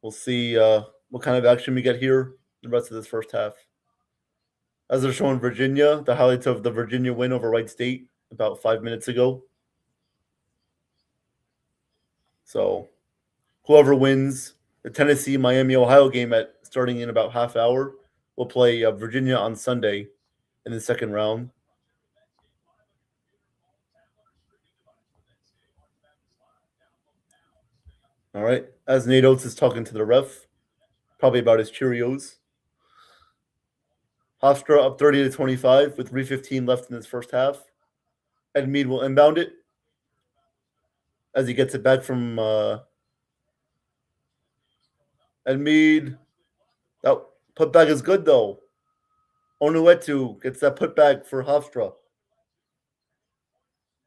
We'll see what kind of action we get here the rest of this first half. As they're showing Virginia, the highlights of the Virginia win over Wright State about 5 minutes ago. So, whoever wins the Tennessee Miami Ohio game starting in about half hour will play Virginia on Sunday in the second round. All right, as Nate Oates is talking to the ref, probably about his Cheerios. Hofstra up 30-25 with 3:15 left in this first half. Ed Mead will inbound it as he gets it back from Ed Mead. That putback is good though. Onuetu gets that putback for Hofstra.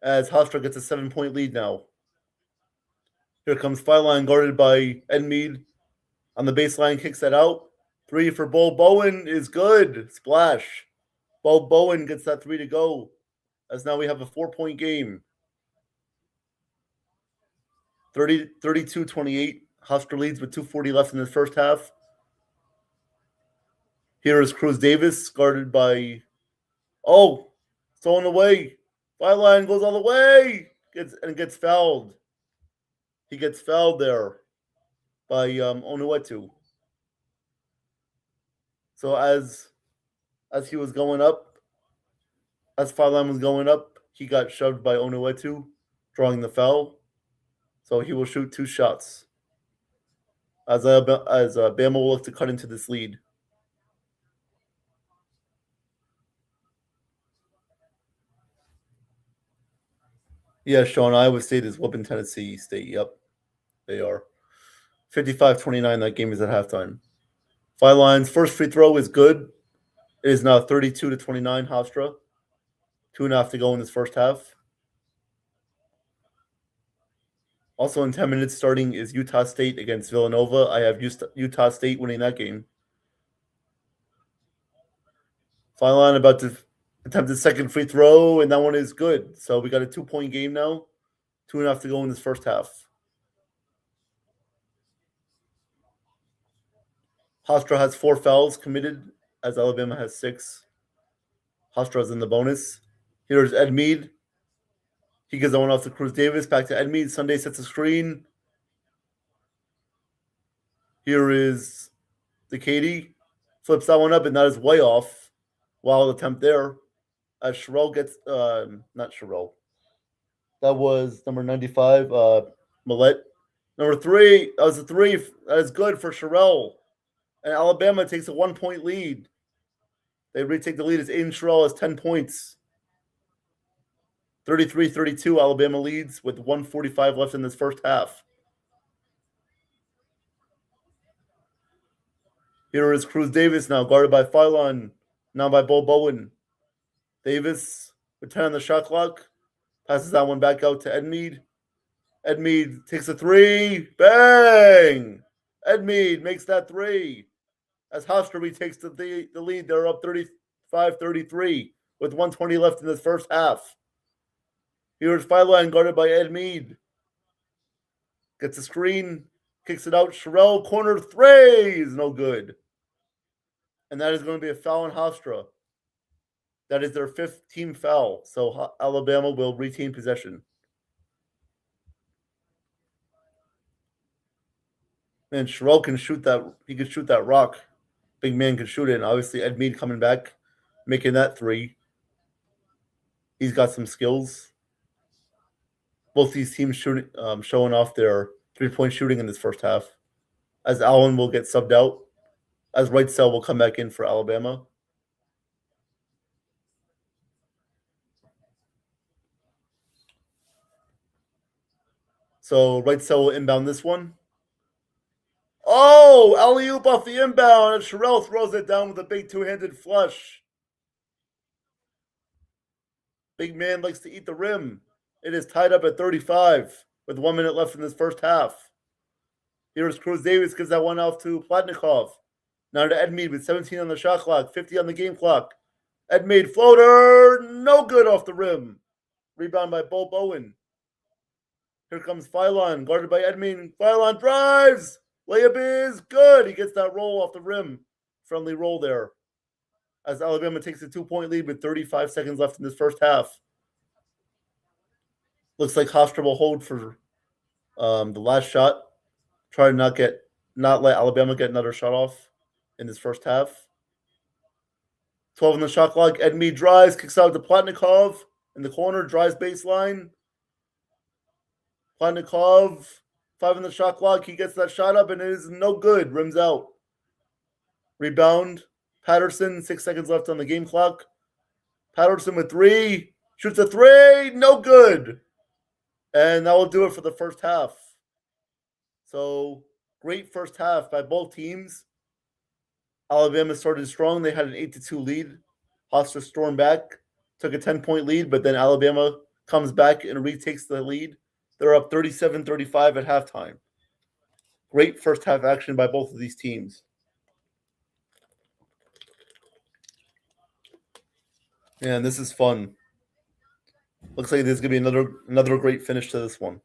As Hofstra gets a 7-point lead now. Here comes Fileline guarded by Ed Mead. On the baseline, kicks that out. 3 for Bo Bowen is good. Splash. Bo Bowen gets that 3 to go. As now we have a 4-point game. 32-28. Hofstra leads with 2:40 left in the first half. Here is Cruz Davis guarded by... Oh, stolen away. Fileline goes all the way. Gets fouled. He gets fouled there by Onuetu. So as he was going up, as Fileline was going up, he got shoved by Onuetu, drawing the foul. So he will shoot 2 shots. As Bama will look to cut into this lead. Yeah, Sean, Iowa State is whooping Tennessee State. Yep, they are. 55-29, that game is at halftime. Fileline's first free throw is good. It is now 32-29, Hofstra. 2.5 to go in this first half. Also in 10 minutes starting is Utah State against Villanova. I have Utah State winning that game. Fileline about to attempt his second free throw, and that one is good. So we got a 2-point game now. 2.5 to go in this first half. Hofstra has 4 fouls committed, as Alabama has 6. Hofstra is in the bonus. Here's Ed Mead. He gives that one off to Cruz Davis. Back to Ed Mead. Sunday sets a screen. Here is the Katie. Flips that one up, and that is way off. Wild attempt there. As Sherrill gets, not Sherrill. That was number 95, Millette. Number 3, that was a 3. That is good for Sherrill. And Alabama takes a 1-point lead. They retake the lead as Aiden Sherrill has 10 points. 33-32, Alabama leads with 1:45 left in this first half. Here is Cruz Davis now, guarded by Filon, now by Bo Bowen. Davis with 10 on the shot clock. Passes that one back out to Ed Mead. Ed Mead takes a 3. Bang! Ed Mead makes that 3. As Hofstra retakes the lead, they're up 35-33 with 1:20 left in this first half. Here's Fileline guarded by Ed Mead. Gets a screen, kicks it out. Sherrill corner 3 is no good. And that is going to be a foul on Hofstra. That is their 5th team foul. So Alabama will retain possession. Man, Sherrill can shoot that. He can shoot that rock. Big man can shoot it. And obviously, Ed Mead coming back, making that 3. He's got some skills. Both these teams showing off their 3-point shooting in this first half. As Allen will get subbed out. As Wrightsell will come back in for Alabama. So Wrightsell will inbound this one. Oh, alley-oop off the inbound, and Sherrill throws it down with a big 2-handed flush. Big man likes to eat the rim. It is tied up at 35 with 1 minute left in this first half. Here's Cruz Davis, gives that one off to Platnikov. Now to Ed Mead with 17 on the shot clock, 50 on the game clock. Ed made floater. No good off the rim. Rebound by Bo Bowen. Here comes Phylon, guarded by Edmund. Phylon drives. Layup is good. He gets that roll off the rim. Friendly roll there. As Alabama takes a 2-point lead with 35 seconds left in this first half. Looks like Hofstra will hold for the last shot. Try to not let Alabama get another shot off in this first half. 12 on the shot clock. Edmund drives, kicks out to Platnikov in the corner, drives baseline. Platnikov, 5 on the shot clock. He gets that shot up and it is no good. Rims out. Rebound. Patterson, 6 seconds left on the game clock. Patterson with 3. Shoots a 3. No good. And that will do it for the first half. So, great first half by both teams. Alabama started strong. They had an 8-2 lead. Hofstra stormed back, took a 10-point lead, but then Alabama comes back and retakes the lead. They're up 37-35 at halftime. Great first half action by both of these teams. And this is fun. Looks like there's going to be another great finish to this one.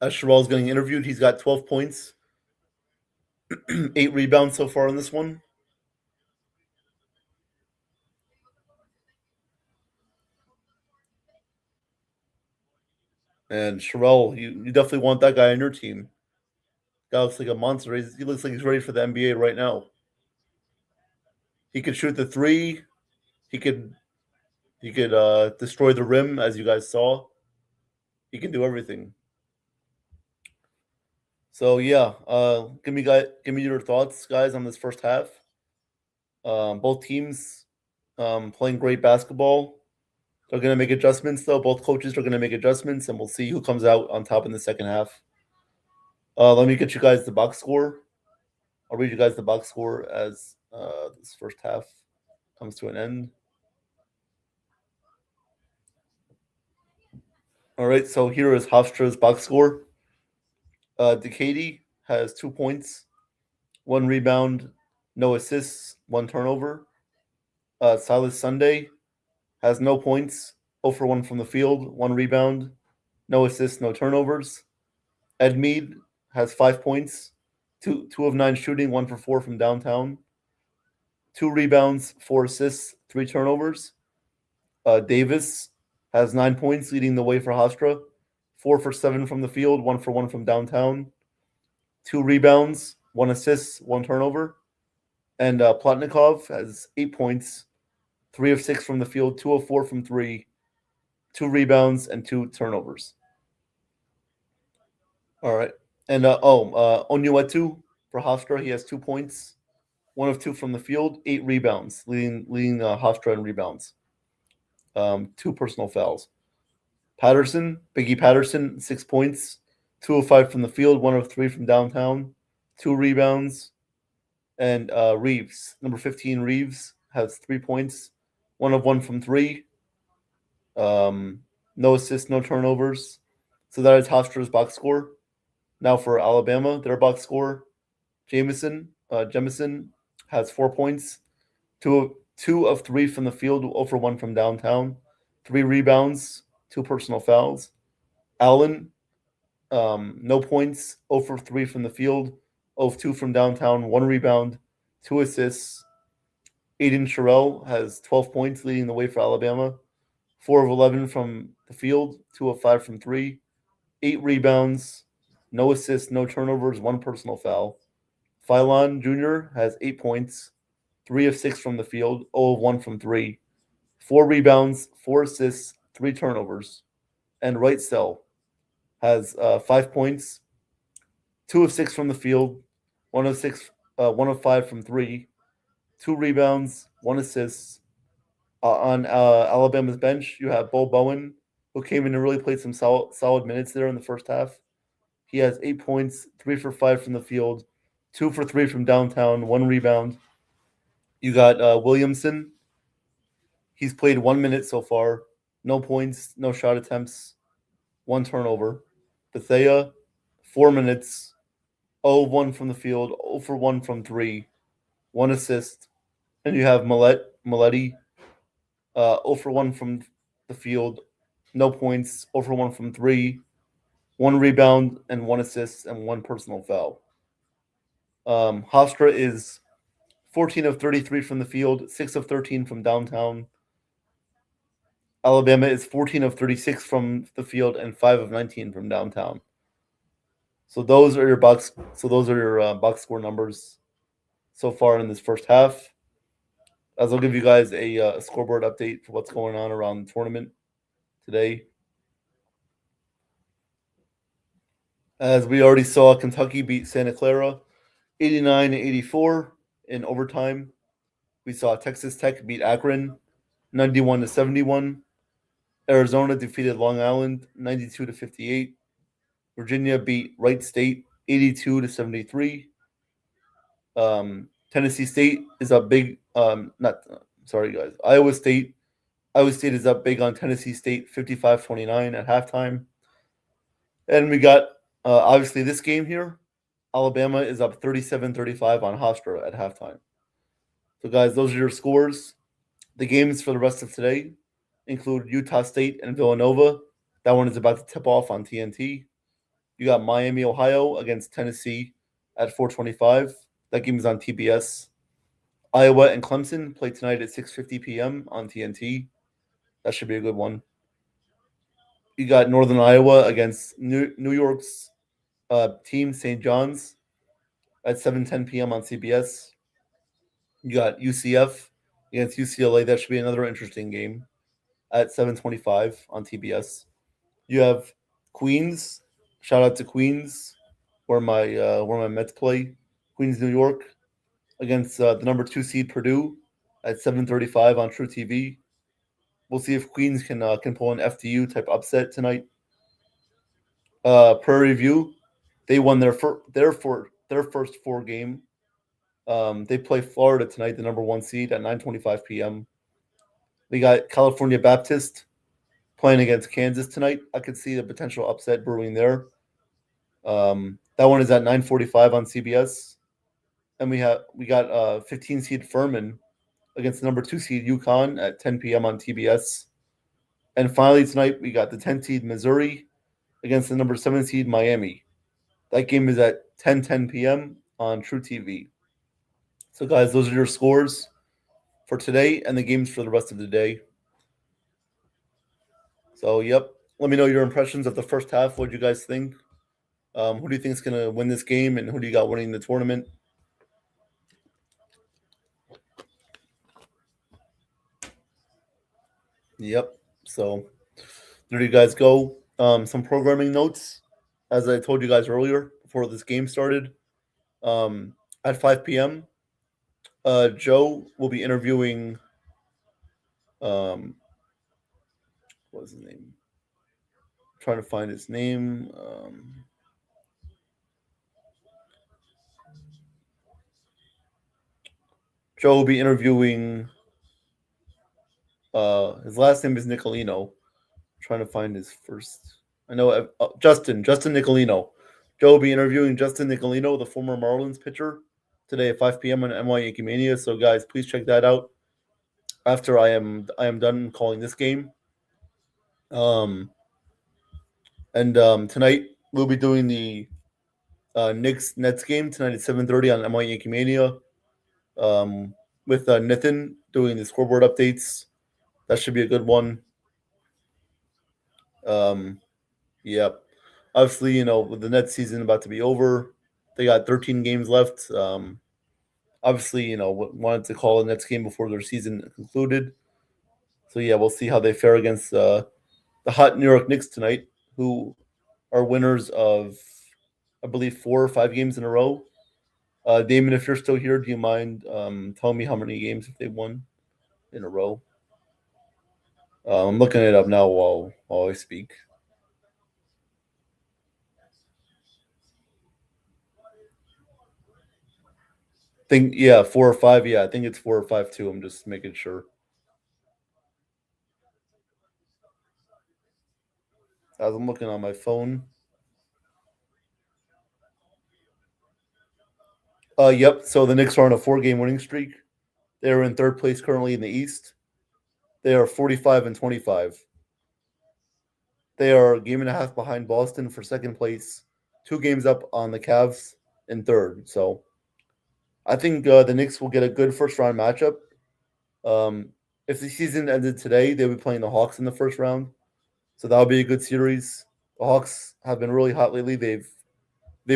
As Sherrell's getting interviewed, he's got 12 points, 8 rebounds so far in this one. And Sherrell, you definitely want that guy on your team. Guy looks like a monster. He looks like he's ready for the NBA right now. He could shoot the 3. He could destroy the rim, as you guys saw. He can do everything. So yeah, give me your thoughts, guys, on this first half. Both teams playing great basketball. They're going to make adjustments, though. Both coaches are going to make adjustments, and we'll see who comes out on top in the second half. Let me get you guys the box score. I'll read you guys the box score as this first half comes to an end. All right, so here is Hofstra's box score. Decady has 2 points, 1 rebound, no assists, 1 turnover. Silas Sunday has no points, 0 for 1 from the field, 1 rebound, no assists, no turnovers. Ed Mead has 5 points, 2 of 9 shooting, 1 for 4 from downtown, 2 rebounds, 4 assists, 3 turnovers. Davis has 9 points, leading the way for Hofstra, 4 for 7 from the field, 1 for 1 from downtown, 2 rebounds, 1 assist, 1 turnover. And Plotnikov has 8 points, 3 of 6 from the field, 2 of 4 from 3, 2 rebounds, and 2 turnovers. All right. And Onyuetu for Hofstra, he has 2 points, 1 of 2 from the field, 8 rebounds, leading Hofstra in rebounds. 2 personal fouls. Biggie Patterson, 6 points, 2 of 5 from the field, 1 of 3 from downtown, 2 rebounds. And Reeves, number 15, Reeves has 3 points, 1 of 1 from 3. No assists, no turnovers. So that is Hofstra's box score. Now for Alabama, their box score: Jemison has 4 points, 2 of 3 from the field, 0 for 1 from downtown, 3 rebounds, 2 personal fouls. Allen, no points, 0 for 3 from the field, 0 of 2 from downtown, 1 rebound, 2 assists. Aiden Sherrell has 12 points, leading the way for Alabama, 4 of 11 from the field, 2 of 5 from 3, 8 rebounds, no assists, no turnovers, 1 personal foul. Phylon Jr. has 8 points, 3 of 6 from the field, 0 of 1 from 3, 4 rebounds, 4 assists, 3 turnovers. And Wrightsell has 5 points, 2 of 6 from the field, 1 of 5 from 3, 2 rebounds, 1 assist. On Alabama's bench, you have Bo Bowen, who came in and really played some solid minutes there in the first half. He has 8 points, 3 for 5 from the field, 2 for 3 from downtown, 1 rebound. You got Williamson. He's played 1 minute so far. No points, no shot attempts, 1 turnover. Bethea, 4 minutes, 0 of 1 from the field, 0 for 1 from 3, one assist. And you have Maletti, 0 for 1 from the field, no points, 0 for 1 from 3, one rebound, and one assist, and one personal foul. Hofstra is 14 of 33 from the field, 6 of 13 from downtown. Alabama is 14 of 36 from the field and 5 of 19 from downtown. So those are your box score numbers so far in this first half. As I'll give you guys a scoreboard update for what's going on around the tournament today. As we already saw, Kentucky beat Santa Clara 89-84 in overtime. We saw Texas Tech beat Akron 91-71. Arizona defeated Long Island 92-58. Virginia beat Wright State 82-73. Tennessee State is up big. Not sorry guys. Iowa State is up big on Tennessee State 55-29 at halftime. And we got obviously this game here. Alabama is up 37-35 on Hofstra at halftime. So guys, those are your scores. The games for the rest of today include Utah State and Villanova. That one is about to tip off on TNT. You got Miami, Ohio against Tennessee at 4:25. That game is on TBS. Iowa and Clemson play tonight at 6:50 p.m. on TNT. That should be a good one. You got Northern Iowa against New York's team, St. John's, at 7:10 p.m. on CBS. You got UCF against UCLA. That should be another interesting game at 7:25 on TBS. You have Queens. Shout out to Queens, where my Mets play. Queens, New York, against the number 2 seed Purdue at 7:35 on True TV. We'll see if Queens can pull an FDU type upset tonight. Prairie View, they won their first 4 game. They play Florida tonight, the number 1 seed at 9:25 p.m. We got California Baptist playing against Kansas tonight. I could see the potential upset brewing there. That one is at 9:45 on CBS, and we got 15 seed Furman against the number 2 seed UConn at 10 p.m. on TBS. And finally tonight we got the 10 seed Missouri against the number 7 seed Miami. That game is at 10:10 p.m. on True TV. So guys, those are your scores for today and the games for the rest of the day. So yep, let me know your impressions of the first half. What do you guys think? Who do you think is going to win this game, and who do you got winning the tournament? Yep. So there you guys go. Some programming notes, as I told you guys earlier before this game started. At 5 p.m., Joe will be interviewing. What was his name? I'm trying to find his name. Joe will be interviewing. His last name is Nicolino. I'm trying to find his first. I know Justin Nicolino. Joe will be interviewing Justin Nicolino, the former Marlins pitcher, today at 5 p.m. on NY Yankee Mania. So guys, please check that out after I am done calling this game. And tonight we'll be doing the Knicks Nets game tonight at 7:30 on NY Yankee Mania. With Nathan doing the scoreboard updates. That should be a good one. Yeah. Obviously, with the Nets season about to be over, they got 13 games left. Obviously, wanted to call the Nets game before their season concluded. So yeah, we'll see how they fare against the hot New York Knicks tonight, who are winners of, I believe, 4 or 5 games in a row. Damon, if you're still here, do you mind telling me how many games if they won in a row? I'm looking it up now while I speak. Think 4 or 5. Yeah, I think it's 4 or 5 too. I'm just making sure. As I'm looking on my phone. Yep. So the Knicks are on a 4 game winning streak. They are in third place currently in the East. They are 45-25. They are a game and a half behind Boston for second place, 2 games up on the Cavs in third. So I think the Knicks will get a good first round matchup. Um, if the season ended today, they'll be playing the Hawks in the first round. So that'll be a good series. The Hawks have been really hot lately. They've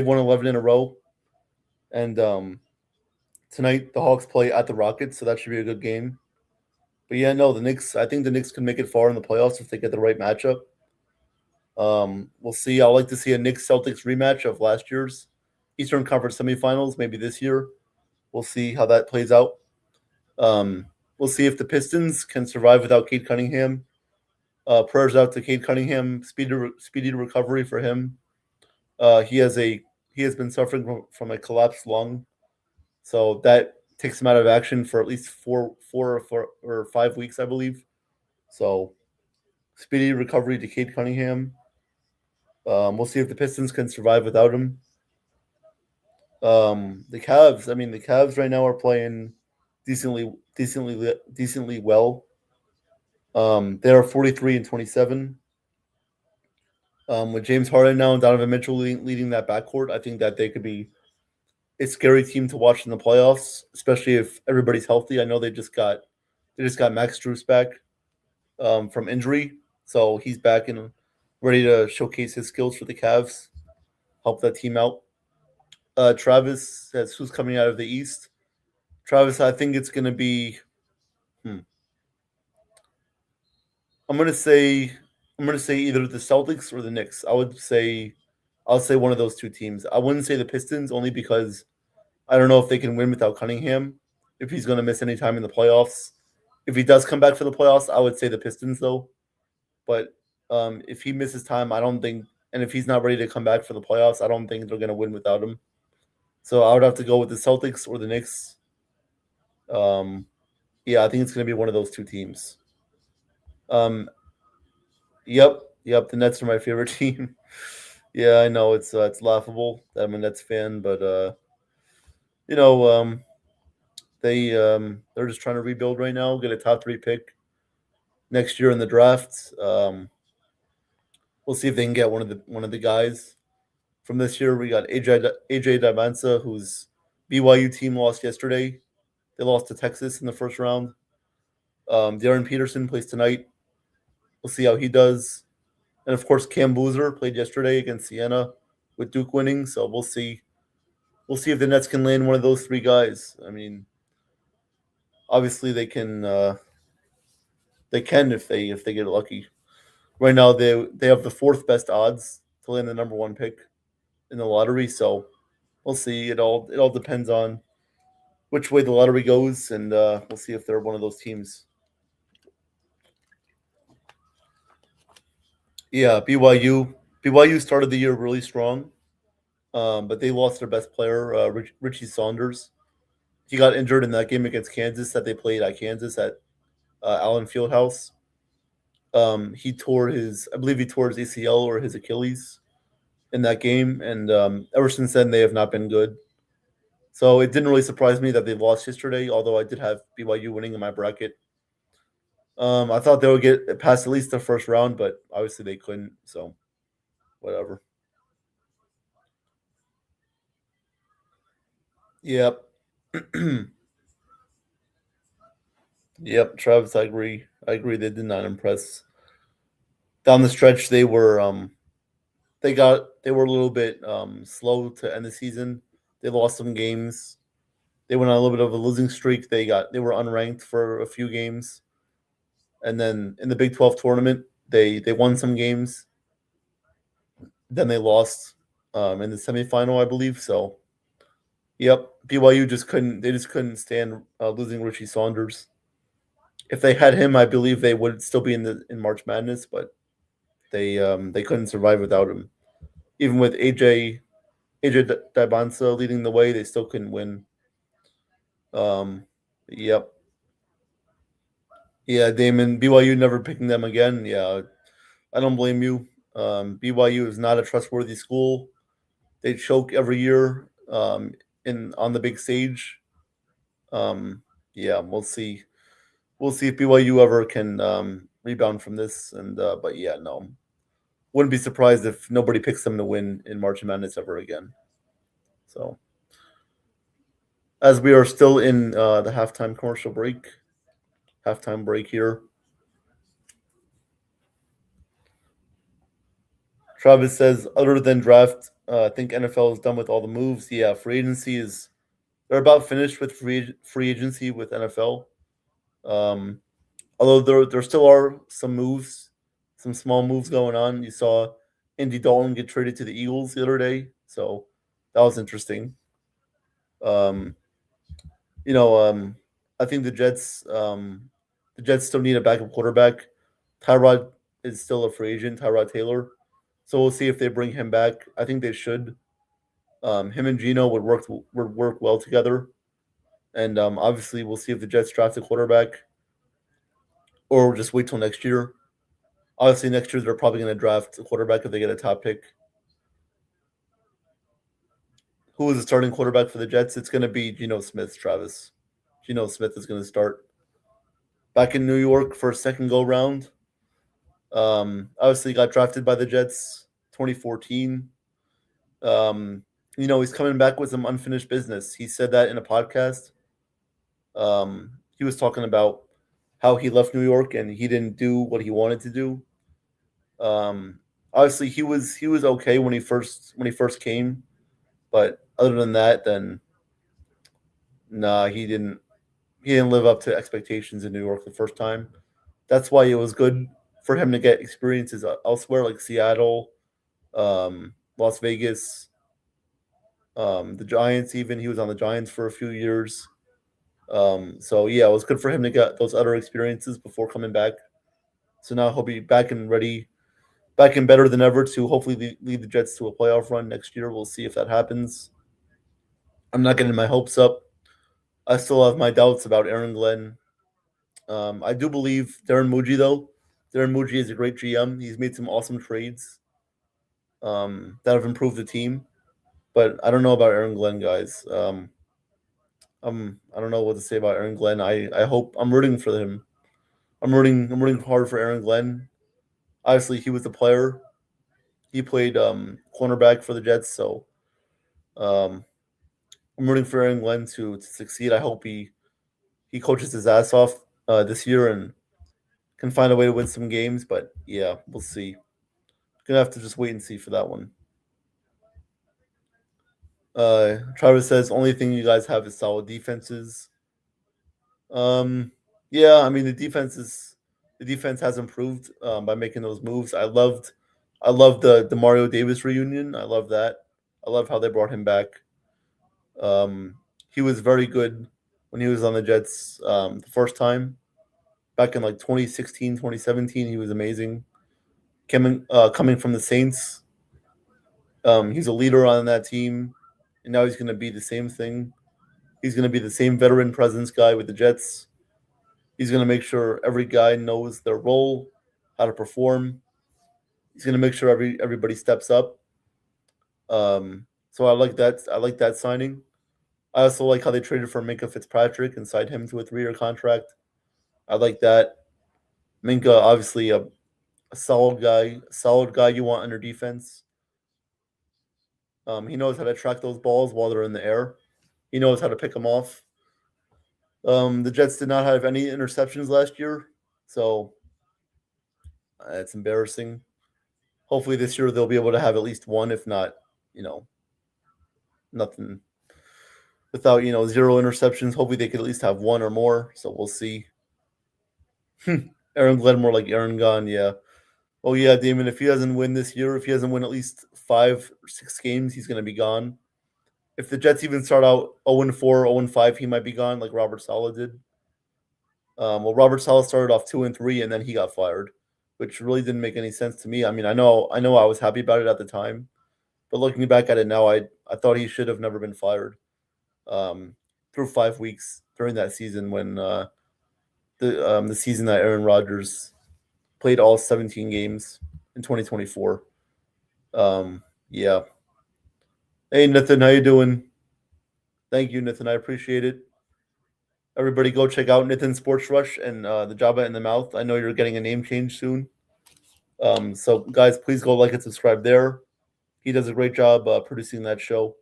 won 11 in a row, and tonight the Hawks play at the Rockets, so that should be a good game. But yeah, no, the Knicks. I think the Knicks can make it far in the playoffs if they get the right matchup. We'll see. I'd like to see a Knicks Celtics rematch of last year's Eastern Conference semifinals, maybe this year. We'll see how that plays out. Um, we'll see if the Pistons can survive without Cade Cunningham. Prayers out to Cade Cunningham. Speedy recovery for him. He has a he has been suffering from a collapsed lung, so that takes him out of action for at least four or 5 weeks, I believe. So speedy recovery to Cade Cunningham. We'll see if the Pistons can survive without him. The Cavs. I mean, the Cavs right now are playing decently well. They are 43-27. With James Harden now and Donovan Mitchell leading that backcourt, I think that they could be a scary team to watch in the playoffs, especially if everybody's healthy. I know they just got Max Struess back from injury, so he's back and ready to showcase his skills for the Cavs, help that team out. Travis says who's coming out of the East. Travis, I think it's going to be. Hmm, I'm going to say. I'm going to say either the Celtics or the Knicks. I'll say one of those two teams. I wouldn't say the Pistons only because I don't know if they can win without Cunningham. If he's going to miss any time in the playoffs, if he does come back for the playoffs, I would say the Pistons though. But if he misses time, I don't think, and if he's not ready to come back for the playoffs, I don't think they're going to win without him. So I would have to go with the Celtics or the Knicks. Um, yeah, I think it's going to be one of those two teams. Um, yep. The Nets are my favorite team. Yeah, I know it's laughable that I'm a Nets fan, but you know they're just trying to rebuild right now, get a top 3 pick next year in the draft. We'll see if they can get one of the guys from this year. We got AJ Damansa, whose BYU team lost yesterday. They lost to Texas in the first round. Darren Peterson plays tonight. We'll see how he does. And of course, Cam Boozer played yesterday against Siena with Duke winning. So we'll see. We'll see if the Nets can land one of those 3 guys. I mean, obviously they can. They can if they get lucky. Right now they have the 4th best odds to land the number 1 pick in the lottery. So we'll see. It all depends on which way the lottery goes, and we'll see if they're one of those teams. Yeah, BYU started the year really strong, but they lost their best player, Richie Saunders. He got injured in that game against Kansas that they played at Kansas at Allen Fieldhouse. I believe he tore his ACL or his Achilles in that game, and ever since then they have not been good. So it didn't really surprise me that they lost yesterday, although I did have BYU winning in my bracket. I thought they would get past at least the first round, but obviously they couldn't. So whatever. Yep. Yep, Travis, I agree. I agree. They did not impress. Down the stretch, they were a little bit slow to end the season. They lost some games. They went on a little bit of a losing streak. They were unranked for a few games, and then in the Big 12 tournament, they won some games. Then they lost in the semifinal, I believe. So, yep, BYU just couldn't stand losing Richie Saunders. If they had him, I believe they would still be in March Madness, but they couldn't survive without him. Even with AJ Dibansa leading the way, they still couldn't win. Um, yep, yeah, Damon, BYU never picking them again. Yeah, I don't blame you. BYU is not a trustworthy school. They choke every year. in on the big stage. Um, yeah, we'll see. We'll see if BYU ever can rebound from this. And but yeah, no, wouldn't be surprised if nobody picks them to win in March Madness ever again. So as we are still in the halftime break here. Travis says, other than draft, I think NFL is done with all the moves. Yeah, free agency is they're about finished with free agency with NFL. Um, although there still are some moves, some small moves going on. You saw Andy Dalton get traded to the Eagles the other day, so that was interesting. Um, you know, I think the Jets still need a backup quarterback. Tyrod is still a free agent, Tyrod Taylor. So we'll see if they bring him back. I think they should. Him and Gino would work well together, and obviously we'll see if the Jets draft a quarterback, or we'll just wait till next year. Obviously, next year they're probably going to draft a quarterback if they get a top pick. Who is the starting quarterback for the Jets? It's going to be Geno Smith, Travis. Geno Smith is going to start back in New York for a second go round. Obviously, got drafted by the Jets 2014. Um, he's coming back with some unfinished business. He said that in a podcast. He was talking about how he left New York and he didn't do what he wanted to do. Obviously, he was okay when he first came, but other than that, then nah, he didn't live up to expectations in New York the first time. That's why it was good for him to get experiences elsewhere, like Seattle, Las Vegas, the Giants. Even he was on the Giants for a few years. So yeah, it was good for him to get those other experiences before coming back. So now he'll be back and ready, back and better than ever to hopefully lead the Jets to a playoff run next year. We'll see if that happens. I'm not getting my hopes up. I still have my doubts about Aaron Glenn. I do believe Darren Muji though. Darren Muji is a great GM. He's made some awesome trades that have improved the team. But I don't know about Aaron Glenn, guys. I don't know what to say about Aaron Glenn. I hope I'm rooting for him. I'm rooting hard for Aaron Glenn. Obviously, he was a player. He played cornerback for the Jets, so um, I'm rooting for Aaron Glenn to succeed. I hope he coaches his ass off this year and can find a way to win some games. But yeah, we'll see. Gonna have to just wait and see for that one. Travis says only thing you guys have is solid defenses. Um, yeah, I mean the defense has improved by making those moves. I loved the Mario Davis reunion. I love that. I love how they brought him back. He was very good when he was on the Jets the first time back in like 2016, 2017. He was amazing. Coming from the Saints, he's a leader on that team, and now he's going to be the same thing. He's going to be the same veteran presence guy with the Jets. He's going to make sure every guy knows their role, how to perform. He's going to make sure everybody steps up. So I like that. I like that signing. I also like how they traded for Minka Fitzpatrick and signed him to a 3-year contract. I like that. Minka, obviously a solid guy you want under defense. He knows how to track those balls while they're in the air. He knows how to pick them off. The Jets did not have any interceptions last year, so it's embarrassing. Hopefully this year they'll be able to have at least one, if not, you know, nothing without zero interceptions. Hopefully they could at least have one or more. So we'll see. Aaron Glenn more like Aaron Gone, yeah. Oh yeah, Damon. If he doesn't win this year, if he doesn't win at least 5 or 6 games, he's gonna be gone. If the Jets even start out 0-4, 0-5, he might be gone, like Robert Saleh did. Well, Robert Saleh started off 2-3, and then he got fired, which really didn't make any sense to me. I mean, I know, I was happy about it at the time, but looking back at it now, I thought he should have never been fired. Um, through 5 weeks during that season when the season that Aaron Rodgers played all 17 games in 2024. Yeah. Hey, Nathan, how you doing? Thank you, Nathan. I appreciate it. Everybody, go check out Nathan Sports Rush and the Java in the Mouth. I know you're getting a name change soon. So, guys, please go like and subscribe there. He does a great job producing that show.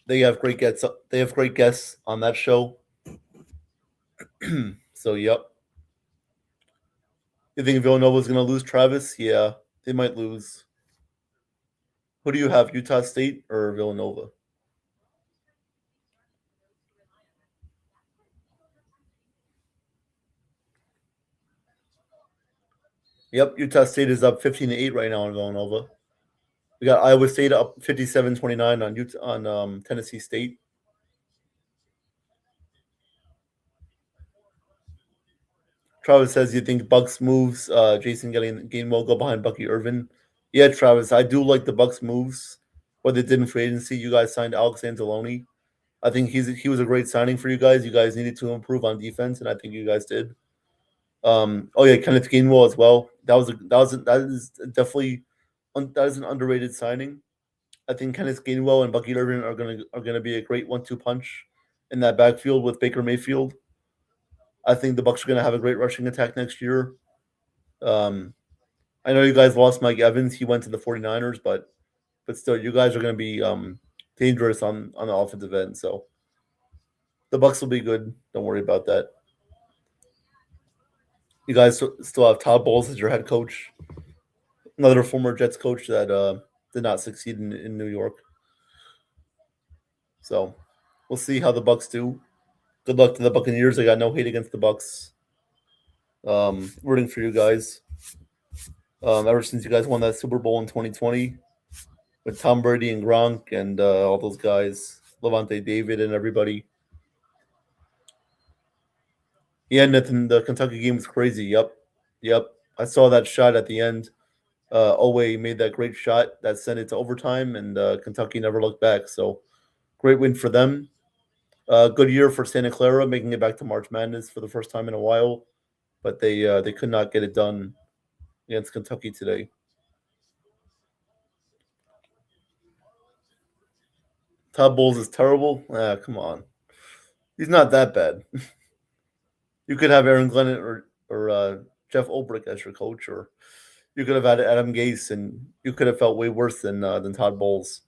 They have great guests. They have great guests on that show. So, yep. You think Villanova's going to lose Travis? Yeah, they might lose. Who do you have, Utah State or Villanova? Yep, Utah State is up 15-8 right now on Villanova. We got Iowa State up 57-29 on Tennessee State. Travis says you think Bucks moves Jason getting Gainwell go behind Bucky Irvin. Yeah, Travis, I do like the Bucks moves. What they did in free agency, you guys signed Alex Anzalone. I think he was a great signing for you guys. You guys needed to improve on defense, and I think you guys did. Oh yeah, Kenneth Gainwell as well. That is definitely that is an underrated signing. I think Kenneth Gainwell and Bucky Irvin are gonna be a great 1-2 punch in that backfield with Baker Mayfield. I think the Bucks are gonna have a great rushing attack next year. Um, I know you guys lost Mike Evans. He went to the 49ers, but still, you guys are gonna be dangerous on the offensive end. So the Bucks will be good. Don't worry about that. You guys still have Todd Bowles as your head coach, another former Jets coach that did not succeed in New York. So we'll see how the Bucks do. Good luck to the Buccaneers. I got no hate against the Bucks. Rooting for you guys. Ever since you guys won that Super Bowl in 2020 with Tom Brady and Gronk and all those guys, Levante David and everybody. Yeah, Nathan, the Kentucky game was crazy. Yep. I saw that shot at the end. Owe made that great shot that sent it to overtime, and Kentucky never looked back. So great win for them. Good year for Santa Clara, making it back to March Madness for the first time in a while, but they could not get it done against Kentucky today. Todd Bowles is terrible. Come on, he's not that bad. You could have Aaron Glenn or Jeff Ulbrich as your coach, or you could have had Adam Gase, and you could have felt way worse than Todd Bowles.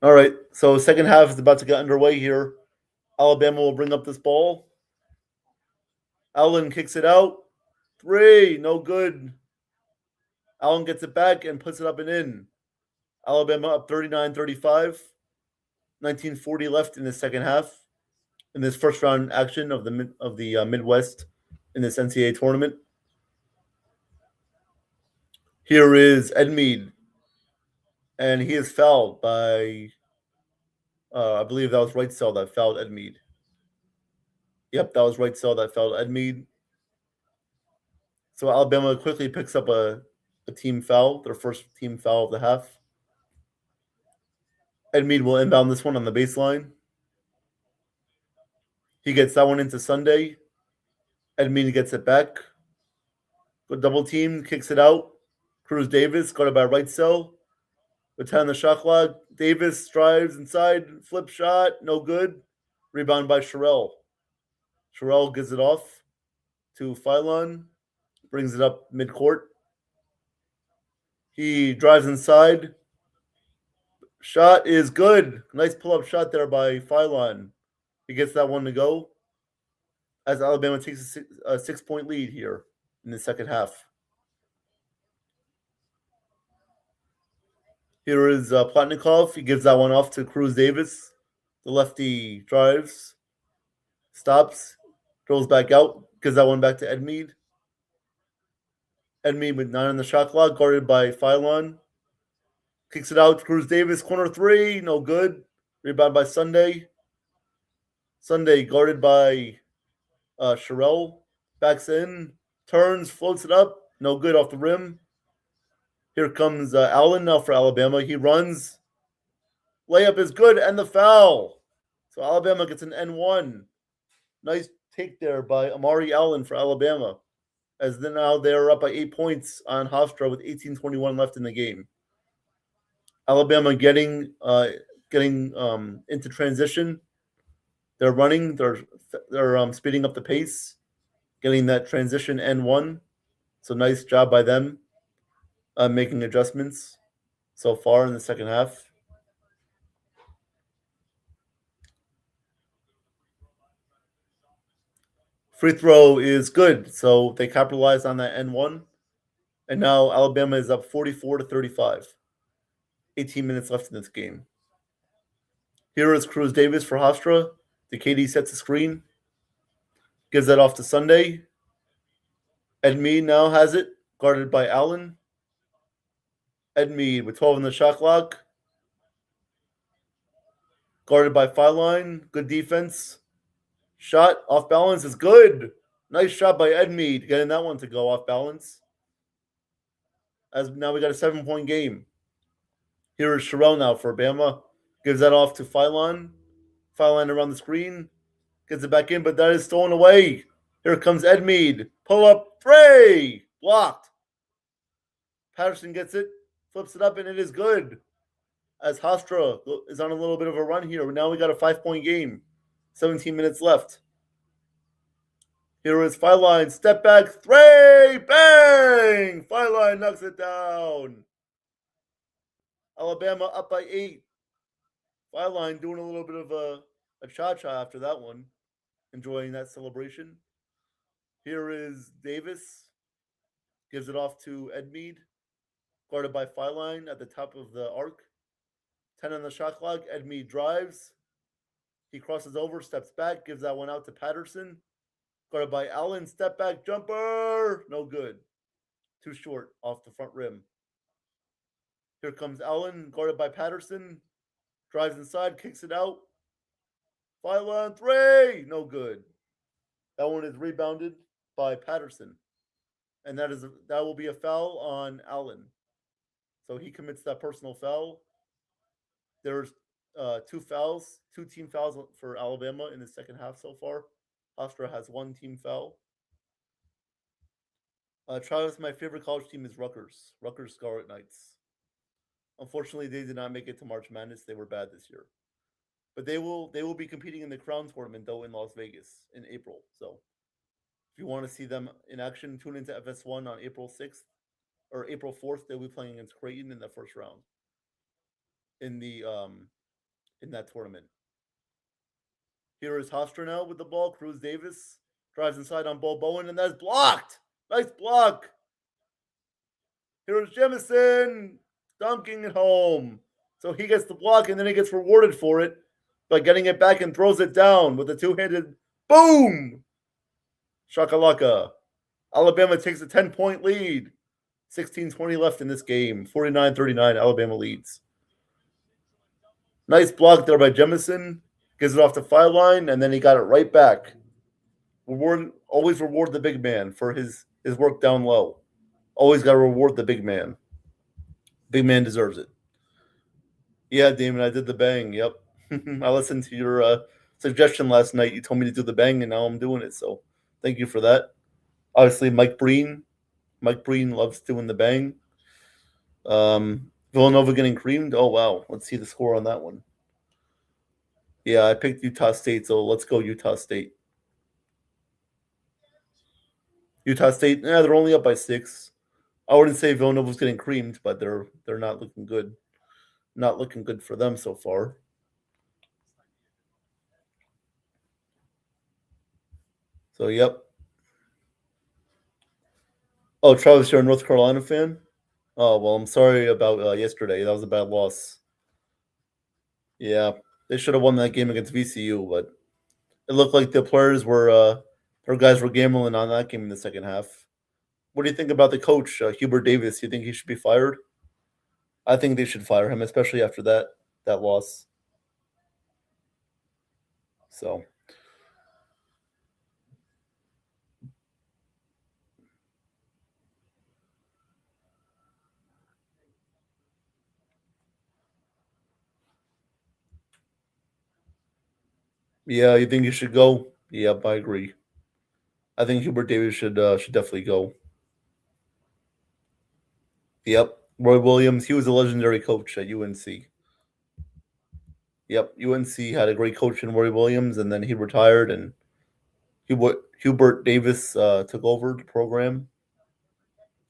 All right, so second half is about to get underway here. Alabama will bring up this ball. Allen kicks it out. 3, no good. Allen gets it back and puts it up and in. Alabama up 39-35. 19:40 left in the second half in this first round action of the Midwest in this NCAA tournament. Here is Ed Mead, and he is fouled by, I believe that was Right Cell that fouled Ed Mead. Yep, that was Right Cell that fouled Ed Mead. So Alabama quickly picks up a team foul, their first team foul of the half. Ed Mead will inbound this one on the baseline. He gets that one into Sunday. Ed Mead gets it back. Good double team, kicks it out. Cruz Davis, guarded by Right Cell. With 10 on the shot clock. Davis drives inside, flip shot, no good. Rebound by Sherrell. Sherrell gives it off to Philon, brings it up midcourt. He drives inside. Shot is good. Nice pull-up shot there by Philon. He gets that one to go as Alabama takes a 6-point lead here in the second half. Here is Plotnikov. He gives that one off to Cruz Davis. The lefty drives, stops, throws back out, gives that one back to Ed Mead. Ed Mead with 9 on the shot clock, guarded by Philon. Kicks it out to Cruz Davis, corner 3, no good. Rebound by Sunday. Sunday guarded by Sherrell. Backs in, turns, floats it up, no good off the rim. Here comes Allen now for Alabama. He runs. Layup is good, and the foul. So Alabama gets an N1. Nice take there by Amari Allen for Alabama. As now they're up by 8 points on Hofstra with 18:21 left in the game. Alabama getting into transition. They're running. They're speeding up the pace, getting that transition N1. So nice job by them making adjustments so far in the second half. Free throw is good, so they capitalized on that N1, and now Alabama is up 44-35. 18 minutes left in this game. Here is Cruz Davis for Hofstra. The KD sets the screen, gives that off to Sunday. Ed Mead now has it, guarded by Allen. Ed Mead with 12 in the shot clock, guarded by Filine. Good defense. Shot off balance is good. Nice shot by Ed Mead, getting that one to go off balance. As now we got a 7-point game. Here is Sherrell now for Bama. Gives that off to Filine. Filine around the screen. Gets it back in, but that is stolen away. Here comes Ed Mead. Pull up three. Blocked. Patterson gets it. Flips it up, and it is good. As Hofstra is on a little bit of a run here. Now we got a 5-point game. 17 minutes left. Here is Filine. Step back. Three. Bang. Filine knocks it down. Alabama up by 8. Filine doing a little bit of a cha-cha after that one. Enjoying that celebration. Here is Davis. Gives it off to Ed Mead. Guarded by Filine at the top of the arc. 10 on the shot clock. Ed Mead drives. He crosses over, steps back, gives that one out to Patterson. Guarded by Allen. Step back jumper. No good. Too short off the front rim. Here comes Allen, guarded by Patterson. Drives inside, kicks it out. Filine three. No good. That one is rebounded by Patterson. And that will be a foul on Allen. So he commits that personal foul. There's 2 team fouls for Alabama in the second half so far. Hofstra has 1 team foul. Travis, my favorite college team is Rutgers. Rutgers Scarlet Knights. Unfortunately, they did not make it to March Madness. They were bad this year. But they will be competing in the Crown Tournament, though, in Las Vegas in April. So if you want to see them in action, tune into FS1 on April 6th or April 4th. They'll be playing against Creighton in the first round in that tournament. Here is Hofstra now with the ball. Cruz Davis drives inside on Bo Bowen, and that's blocked. Nice block. Here is Jemison dunking it home. So he gets the block, and then he gets rewarded for it by getting it back and throws it down with a two-handed boom. Shakalaka. Alabama takes a 10-point lead. 16-20 left in this game. 49-39, Alabama leads. Nice block there by Jemison. Gives it off to Filine, and then he got it right back. Always reward the big man for his work down low. Always got to reward the big man. Big man deserves it. Yeah, Damon, I did the bang. Yep. I listened to your suggestion last night. You told me to do the bang, and now I'm doing it. So thank you for that. Obviously, Mike Breen loves doing the bang. Villanova getting creamed. Oh, wow. Let's see the score on that one. Yeah, I picked Utah State, so let's go Utah State. Utah State, they're only up by 6. I wouldn't say Villanova's getting creamed, but they're not looking good. Not looking good for them so far. So, yep. Oh, Travis, you're a North Carolina fan? Oh, well, I'm sorry about yesterday. That was a bad loss. Yeah, they should have won that game against VCU, but it looked like the players their guys were gambling on that game in the second half. What do you think about the coach, Hubert Davis? You think he should be fired? I think they should fire him, especially after that loss. So, yeah, you think he should go? Yep, I agree. I think Hubert Davis should definitely go. Yep. Roy Williams, he was a legendary coach at UNC. Yep, UNC had a great coach in Roy Williams, and then he retired, and Hubert Davis took over the program.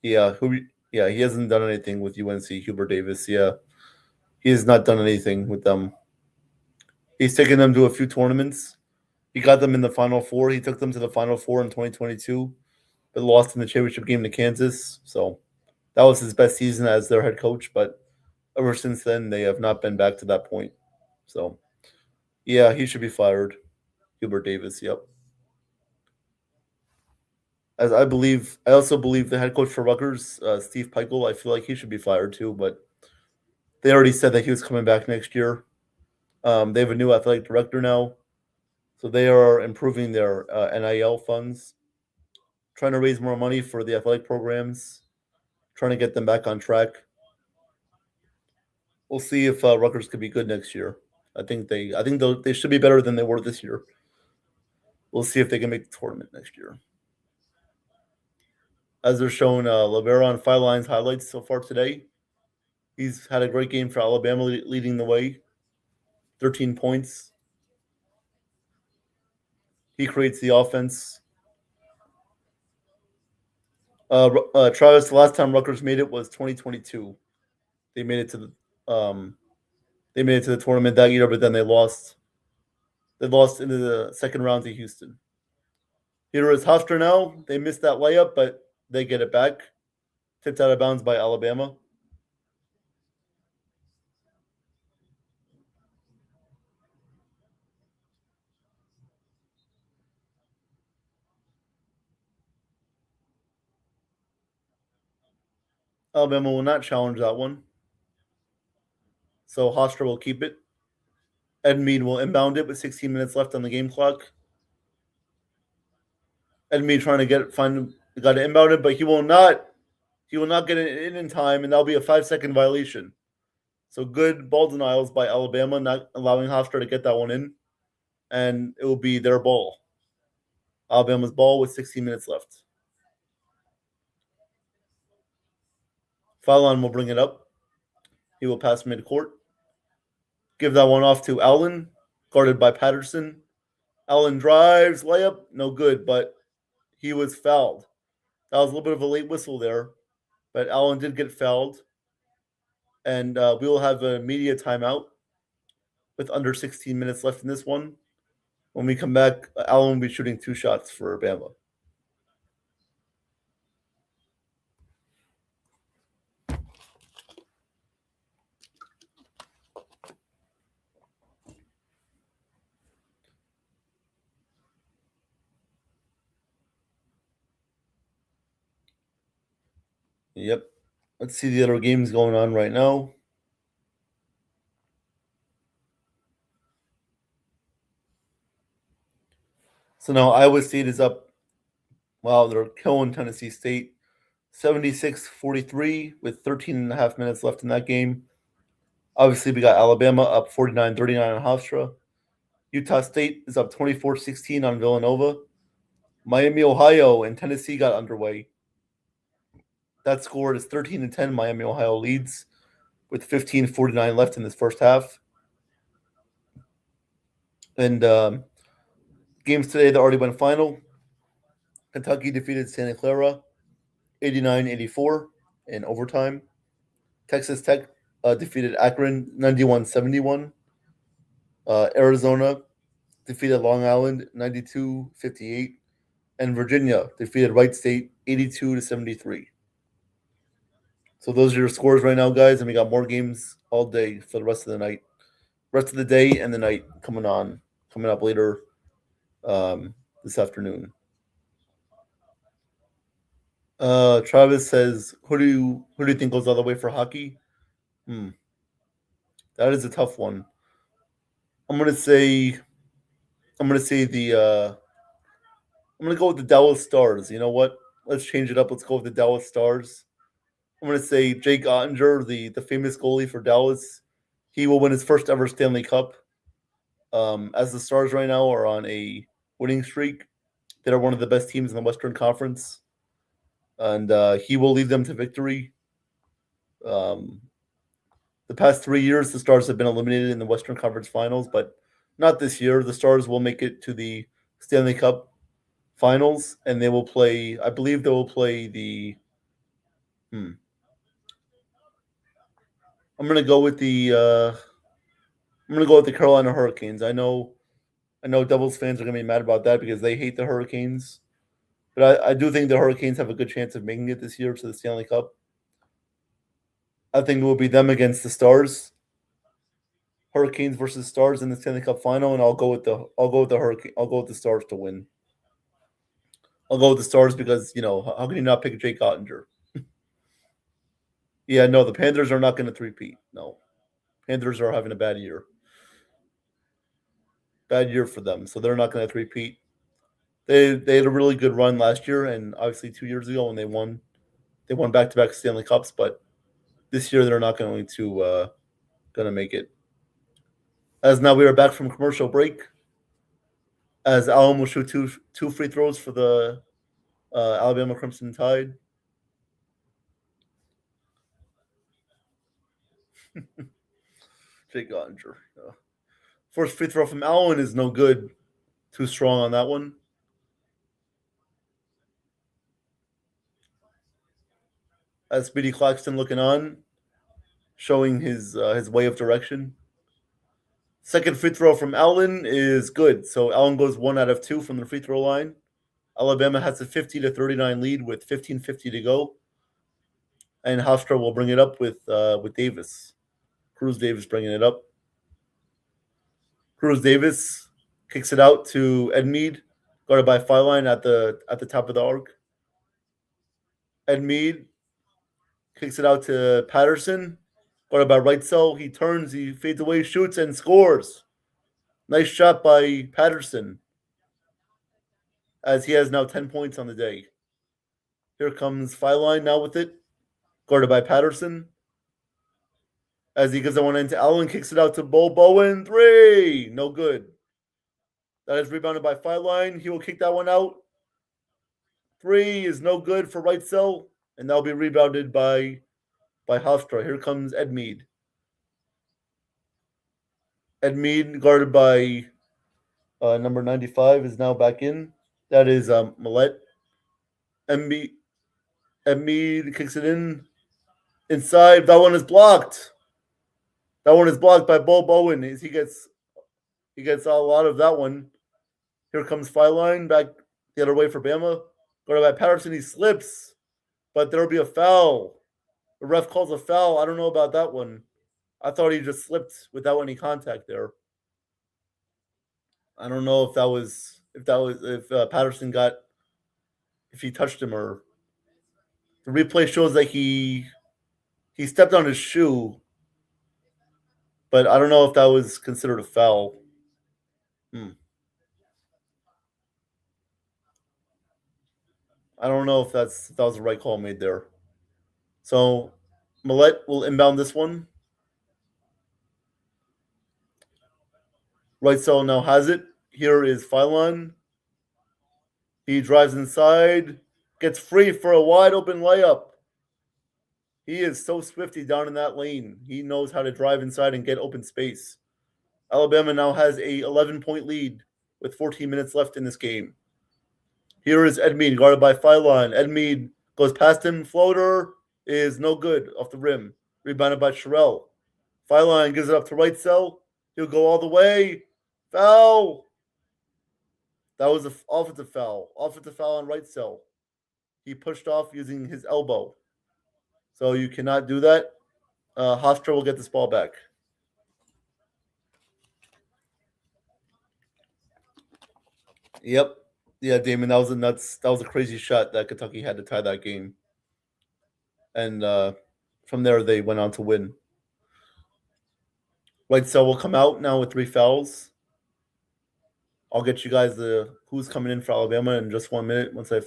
Yeah, yeah, he hasn't done anything with UNC. Hubert Davis, yeah, he has not done anything with them. He's taken them to a few tournaments. He got them in the Final Four. He took them to the Final Four in 2022, but lost in the championship game to Kansas. So that was his best season as their head coach. But ever since then, they have not been back to that point. So yeah, he should be fired. Hubert Davis. Yep. As I also believe the head coach for Rutgers, Steve Peichel. I feel like he should be fired too. But they already said that he was coming back next year. They have a new athletic director now, so they are improving their NIL funds, trying to raise more money for the athletic programs, trying to get them back on track. We'll see if Rutgers could be good next year. I think they should be better than they were this year. We'll see if they can make the tournament next year. As they're showing Libero on Five Lines highlights so far today, he's had a great game for Alabama, leading the way, 13 points. He creates the offense. Travis, the last time Rutgers made it was 2022. They made it to the they made it to the tournament that year, but then they lost. They lost into the second round to Houston. Here is Hofstra now. They missed that layup, but they get it back. Tipped out of bounds by Alabama. Alabama will not challenge that one. So Hofstra will keep it. Edmead will inbound it with 16 minutes left on the game clock. Edmead trying to got to inbound it, but he will not. He will not get it in time, and that'll be a 5-second violation. So good ball denials by Alabama, not allowing Hofstra to get that one in, and it will be their ball. Alabama's ball with 16 minutes left. Fallon will bring it up. He will pass midcourt. Give that one off to Allen, guarded by Patterson. Allen drives, layup, no good, but he was fouled. That was a little bit of a late whistle there, but Allen did get fouled. And we will have a media timeout with under 16 minutes left in this one. When we come back, Allen will be shooting 2 shots for Bama. Yep. Let's see the other games going on right now. So now Iowa State is up. Wow, they're killing Tennessee State. 76-43 with 13 and a half minutes left in that game. Obviously, we got Alabama up 49-39 on Hofstra. Utah State is up 24-16 on Villanova. Miami, Ohio, and Tennessee got underway. That score is 13-10. Miami, Ohio leads with 15:49 left in this first half. And games today that already went final. Kentucky defeated Santa Clara 89-84 in overtime. Texas Tech defeated Akron 91-71. Arizona defeated Long Island 92-58. And Virginia defeated Wright State 82-73. So those are your scores right now, guys, and we got more games all day for the rest of the night, rest of the day and the night coming up later this afternoon. Travis says, "Who do you think goes all the way for hockey?" That is a tough one. I'm gonna say I'm gonna go with the Dallas Stars. You know what? Let's change it up. Let's go with the Dallas Stars. I'm gonna say Jake Ottinger, the famous goalie for Dallas. He will win his first ever Stanley Cup. As the Stars right now are on a winning streak, they're one of the best teams in the Western Conference, and he will lead them to victory. The past 3 years, the Stars have been eliminated in the Western Conference Finals, but not this year. The Stars will make it to the Stanley Cup Finals, and they will play. I believe they will play the. I'm gonna go with the. I'm gonna go with the Carolina Hurricanes. I know Devils fans are gonna be mad about that because they hate the Hurricanes, but I do think the Hurricanes have a good chance of making it this year to the Stanley Cup. I think it will be them against the Stars. Hurricanes versus Stars in the Stanley Cup final, and I'll go with the Hurricane. I'll go with the Stars to win. I'll go with the Stars because how can you not pick Jake Ottinger? Yeah, no, the Panthers are not going to three-peat. No, Panthers are having a bad year for them, so they're not going to three-peat. They had a really good run last year, and obviously 2 years ago when they won back-to-back Stanley Cups, but this year they're not going to make it. As now we are back from commercial break, as Allen will shoot two free throws for the Alabama Crimson Tide. Jake Ottinger. First free throw from Allen is no good. Too strong on that one. As Speedy Claxton looking on, showing his way of direction. Second free throw from Allen is good. So Allen goes 1 out of 2 from the free throw line. Alabama has a 50-39 lead with 15:50 to go. And Hofstra will bring it up with Davis. Cruz Davis bringing it up. Cruz Davis kicks it out to Edmead, guarded by Feiline at the top of the arc. Edmead kicks it out to Patterson, guarded by Reitzel. He turns, he fades away, shoots, and scores. Nice shot by Patterson, as he has now 10 points on the day. Here comes Feiline now with it, guarded by Patterson. As he gives that one into Allen, kicks it out to Bo Bowen. 3, no good. That is rebounded by Feiline. He will kick that one out. 3 is no good for Reitzel, and that'll be rebounded by Hofstra. Here comes Edmead. Edmead, guarded by number 95, is now back in. That is Millette. Edmead kicks it in. Inside. That one is blocked. That one is blocked by Bo Bowen. He gets a lot of that one. Here comes Feiline back the other way for Bama. Guarded by Patterson. He slips, but there will be a foul. The ref calls a foul. I don't know about that one. I thought he just slipped without any contact there. I don't know if Patterson got, if he touched him, or the replay shows that he stepped on his shoe, but I don't know if that was considered a foul. I don't know if that was the right call made there. So Millette will inbound this one. Reitzel now has it. Here is Feiline. He drives inside, gets free for a wide open layup. He is so swifty down in that lane. He knows how to drive inside and get open space. Alabama now has a 11-point lead with 14 minutes left in this game. Here is Edmead, guarded by Feiline. Edmead goes past him. Floater is no good off the rim. Rebounded by Sherrill. Feiline gives it up to Reitzel. He'll go all the way. Foul. That was an offensive foul. Offensive foul on Reitzel. He pushed off using his elbow. So you cannot do that. Hofstra will get this ball back. Yep. Yeah, Damon, that was a crazy shot that Kentucky had to tie that game. And from there, they went on to win. Reitzel will come out now with 3 fouls. I'll get you guys who's coming in for Alabama in just 1 minute once I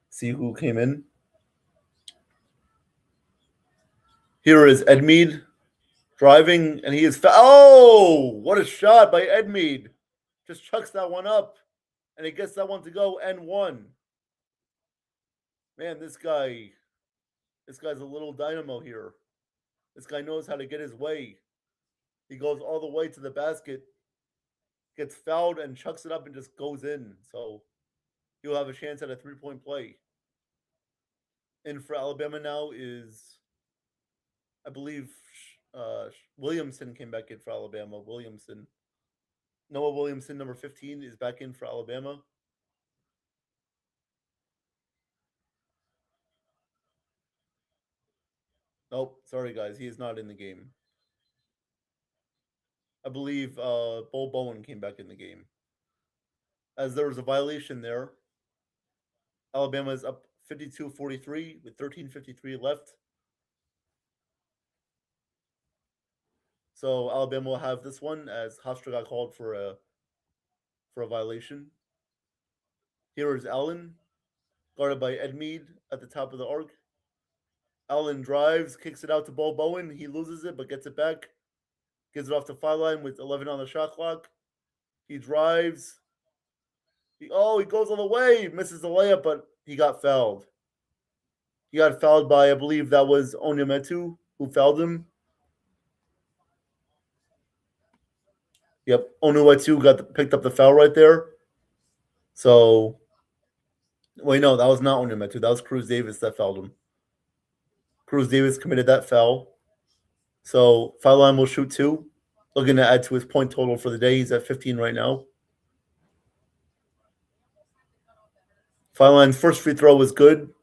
see who came in. Here is Edmead driving, and he is what a shot by Edmead. Just chucks that one up, and he gets that one to go and 1. Man, this guy This guy's a little dynamo here. This guy knows how to get his way. He goes all the way to the basket, gets fouled, and chucks it up and just goes in. So he'll have a chance at a 3-point play. In for Alabama now is, I believe, Williamson came back in for Alabama. Noah Williamson, number 15, is back in for Alabama. Nope, sorry guys, he is not in the game. I believe Bo Bowen came back in the game. As there was a violation there. Alabama is up 52-43 with 13:53 left. So Alabama will have this one as Hofstra got called for a violation. Here is Allen, guarded by Edmead at the top of the arc. Allen drives, kicks it out to Bo Bowen. He loses it, but gets it back. Gives it off to foul line with 11 on the shot clock. He drives. He goes all the way. Misses the layup, but he got fouled. He got fouled by, I believe that was Onyemetu who fouled him. Yep, Onuetu picked up the foul right there. So, wait, no, that was not Onyemetu. That was Cruz Davis that fouled him. Cruz Davis committed that foul. So, foul line will shoot 2. Looking to add to his point total for the day. He's at 15 right now. Foul line's first free throw was good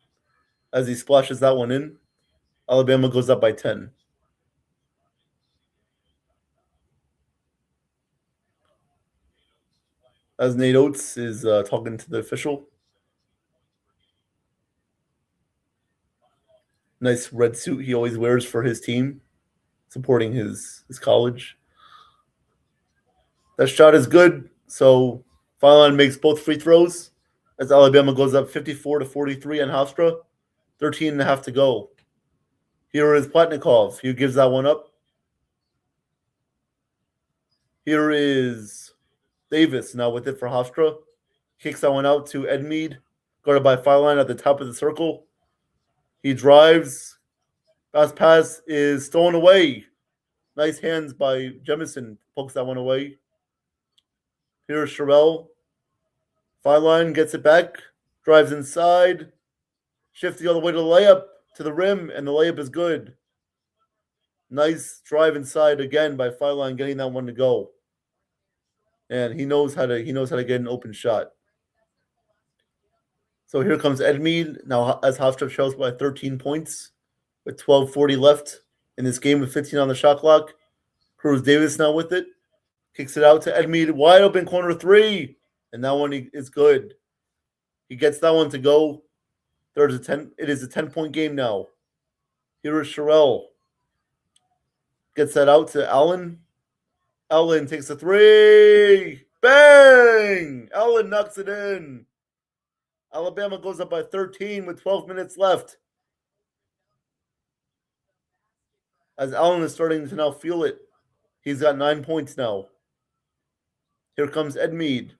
as he splashes that one in. Alabama goes up by 10. As Nate Oates is talking to the official. Nice red suit he always wears for his team, supporting his college. That shot is good, so foul line makes both free throws as Alabama goes up 54-43 on Hofstra. 13 and a half to go. Here is Platnikov. He gives that one up. Here is Davis now with it for Hofstra. Kicks that one out to Edmead, guarded by foul line at the top of the circle. He drives. Fast pass is stolen away. Nice hands by Jemison. Pokes that one away. Here's Sherrell. Foul line gets it back. Drives inside. Shifts the other way to the layup to the rim, and the layup is good. Nice drive inside again by foul line, getting that one to go. And he knows how to get an open shot. So here comes Edmead now as Hofstra trails by 13 points with 12:40 left in this game with 15 on the shot clock. Cruz Davis now with it. Kicks it out to Edmead, wide open corner 3. And that one is good. He gets that one to go. It is a 10-point game now. Here is Sherrell. Gets that out to Allen. Allen takes a 3. Bang! Allen knocks it in. Alabama goes up by 13 with 12 minutes left. As Allen is starting to now feel it. He's got 9 points now. Here comes Edmead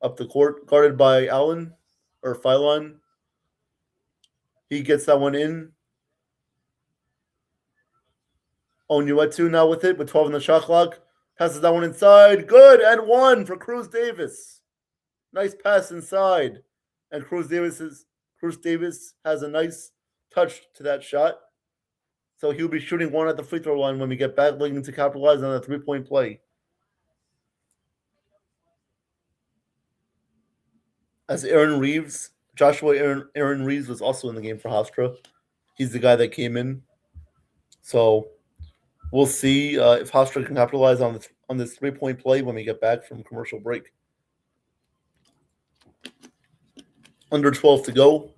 up the court, guarded by Allen or Phylon. He gets that one in. Onuetu now with it with 12 on the shot clock. Passes that one inside. Good, and 1 for Cruz Davis. Nice pass inside. And Cruz Davis has a nice touch to that shot. So he'll be shooting 1 at the free throw line when we get back, looking to capitalize on a 3-point play. As Joshua Aaron Reeves was also in the game for Hofstra. He's the guy that came in. So we'll see if Hofstra can capitalize on this 3-point play when we get back from commercial break. Under 12 to go.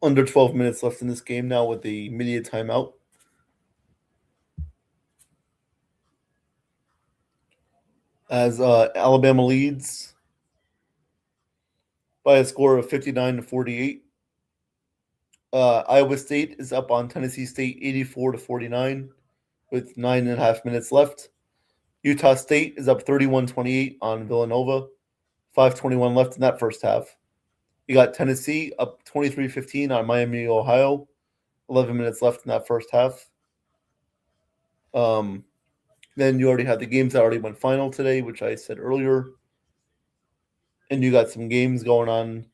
Under 12 minutes left in this game now with the media timeout. As Alabama leads by a score of 59-48. Iowa State is up on Tennessee State 84-49. with 9.5 minutes left. Utah State is up 31-28 on Villanova. 5:21 left in that first half. You got Tennessee up 23-15 on Miami, Ohio. 11 minutes left in that first half. Um, then you already had the games that already went final today, which I said earlier. And you got some games going on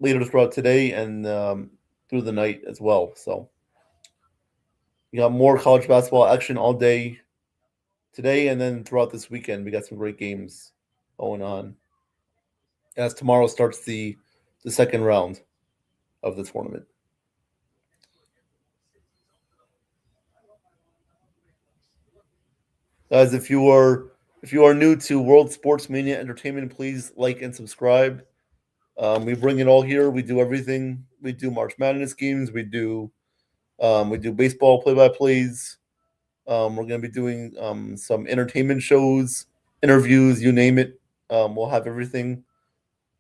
later throughout today and through the night as well. So you got more college basketball action all day today, and then throughout this weekend, we got some great games going on. As tomorrow starts the second round of the tournament. Guys, if you are new to World Sports Mania Entertainment, please like and subscribe. We bring it all here. We do everything. We do March Madness games. We do baseball play by plays. We're going to be doing some entertainment shows, interviews, you name it. We'll have everything.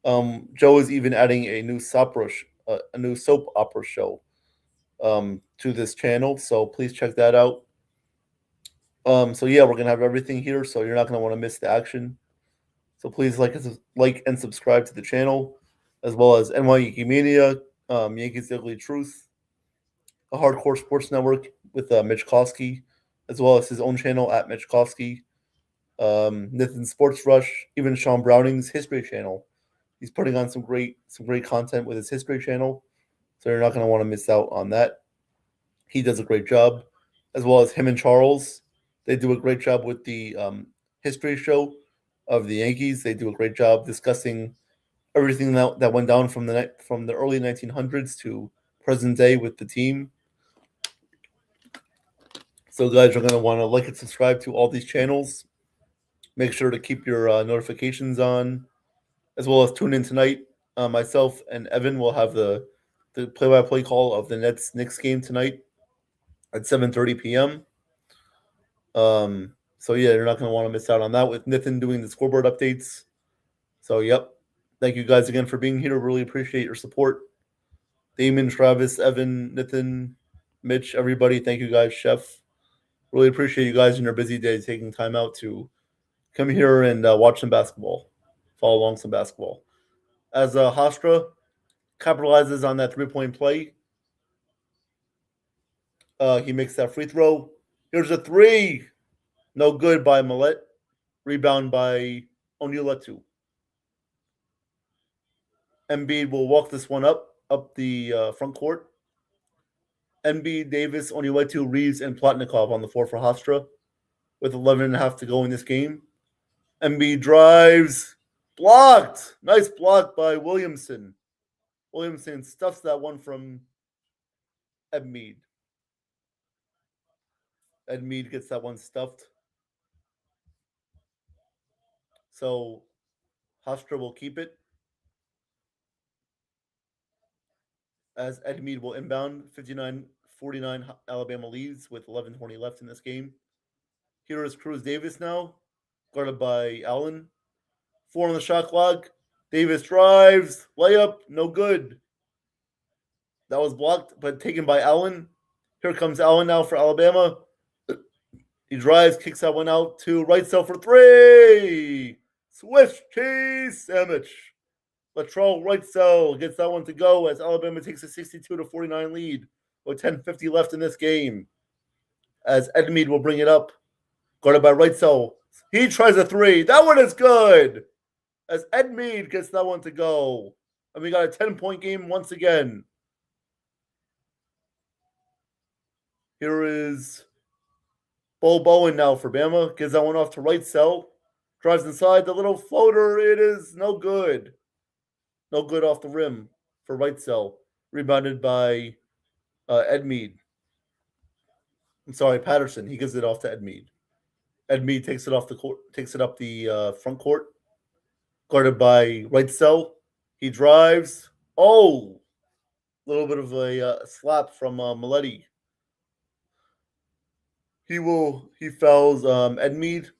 Joe is even adding a new soap opera show to this channel. So please check that out. So yeah, we're gonna have everything here, so you're not gonna want to miss the action. So please like and subscribe to the channel, as well as NY Yankee Mania, Yankees Daily Truth, a Hardcore Sports Network with Mitch Kosky, as well as his own channel at Mitch Kosky, Nathan Sports Rush, even Sean Browning's History Channel. He's putting on some great content with his History Channel, so you're not gonna want to miss out on that. He does a great job, as well as him and Charles. They do a great job with the history show of the Yankees. They do a great job discussing everything that went down from the early 1900s to present day with the team. So, guys, you're going to want to like and subscribe to all these channels. Make sure to keep your notifications on, as well as tune in tonight. Myself and Evan will have the play-by-play call of the Nets Knicks game tonight at 7:30 p.m. So yeah, you're not going to want to miss out on that with Nathan doing the scoreboard updates. So yep, thank you guys again for being here. Really appreciate your support. Damon, Travis, Evan, Nathan, Mitch, everybody. Thank you guys, Chef. Really appreciate you guys in your busy day taking time out to come here and watch some basketball, follow along some basketball. As Hofstra capitalizes on that 3-point play, he makes that free throw. Here's a three. No good by Millette. Rebound by Onyeletu. Embiid will walk this one up the front court. Embiid, Davis, Onyeletu, Reeves, and Plotnikov on the floor for Hofstra with 11.5 to go in this game. Embiid drives. Blocked. Nice block by Williamson. Williamson stuffs that one from Embiid. Embiid gets that one stuffed. So Hofstra will keep it. As Embiid will inbound, 59-49 Alabama leads with 11:20 left in this game. Here is Cruz Davis now, guarded by Allen. 4 on the shot clock. Davis drives, layup, no good. That was blocked, but taken by Allen. Here comes Allen now for Alabama. He drives, kicks that one out to right side for three. Swiss cheese sandwich. Latrell right side gets that one to go as Alabama takes a 62-49 lead with 10:50 left in this game. As Edmead will bring it up, guarded by right side. He tries a three. That one is good. As Edmead gets that one to go. And we got a 10-point game once again. Here is Bo Bowen now for Bama. Gives that one off to right cell. Drives inside the little floater. It is no good. No good off the rim for right cell. Rebounded by Edmead. I'm sorry, Patterson. He gives it off to Edmead. Edmead takes it off the court, takes it up the front court. Guarded by right cell. He drives. Oh, a little bit of a slap from Maletti. He fouls Edmead,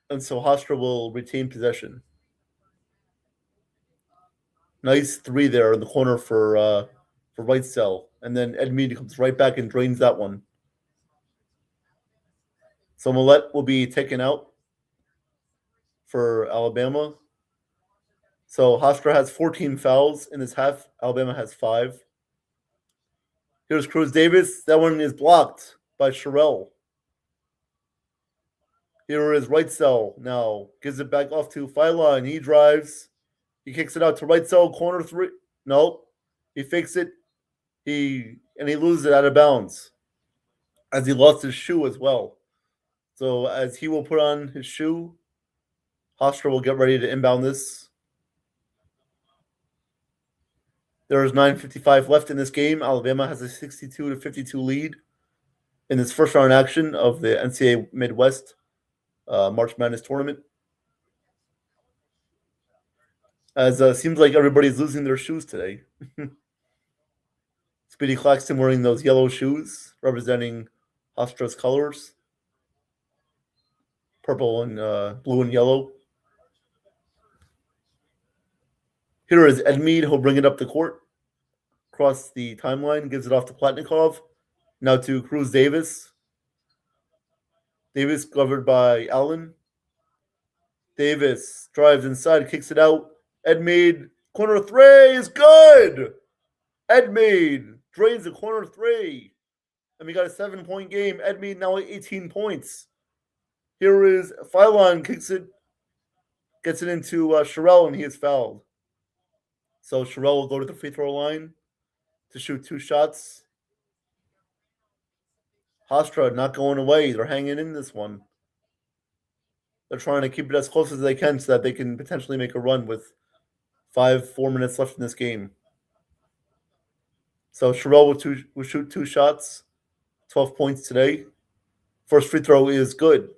and so Hofstra will retain possession. Nice three there in the corner for right cell, and then Edmead comes right back and drains that one. So Millette will be taken out for Alabama. So Hofstra has 14 fouls in this half. Alabama has 5. Here's Cruz Davis. That one is blocked by Sherrill. Here is right cell now. Gives it back off to Phylon. He drives. He kicks it out to right cell, corner 3. Nope. He fakes it. He loses it out of bounds. As he lost his shoe as well. So as he will put on his shoe, Hofstra will get ready to inbound this. There is 9:55 left in this game. Alabama has a 62-52 lead in this first round action of the NCAA Midwest March Madness tournament. As seems like everybody's losing their shoes today. Speedy Claxton wearing those yellow shoes representing Hofstra's colors, purple and blue and yellow. Here is Edmead. He'll bring it up the court, across the timeline, gives it off to Platnikov. Now to Cruz Davis. Davis covered by Allen. Davis drives inside, kicks it out. Edmead, corner 3 is good. Edmead drains the corner 3. And we got a 7-point game. Edmead now at 18 points. Here is Phylon, kicks it, gets it into Sherrill, and he is fouled. So Sherrill will go to the free throw line to shoot 2 shots. Hofstra not going away. They're hanging in this one. They're trying to keep it as close as they can so that they can potentially make a run with 4 minutes left in this game. So Sherrill will shoot 2 shots, 12 points today. First free throw is good.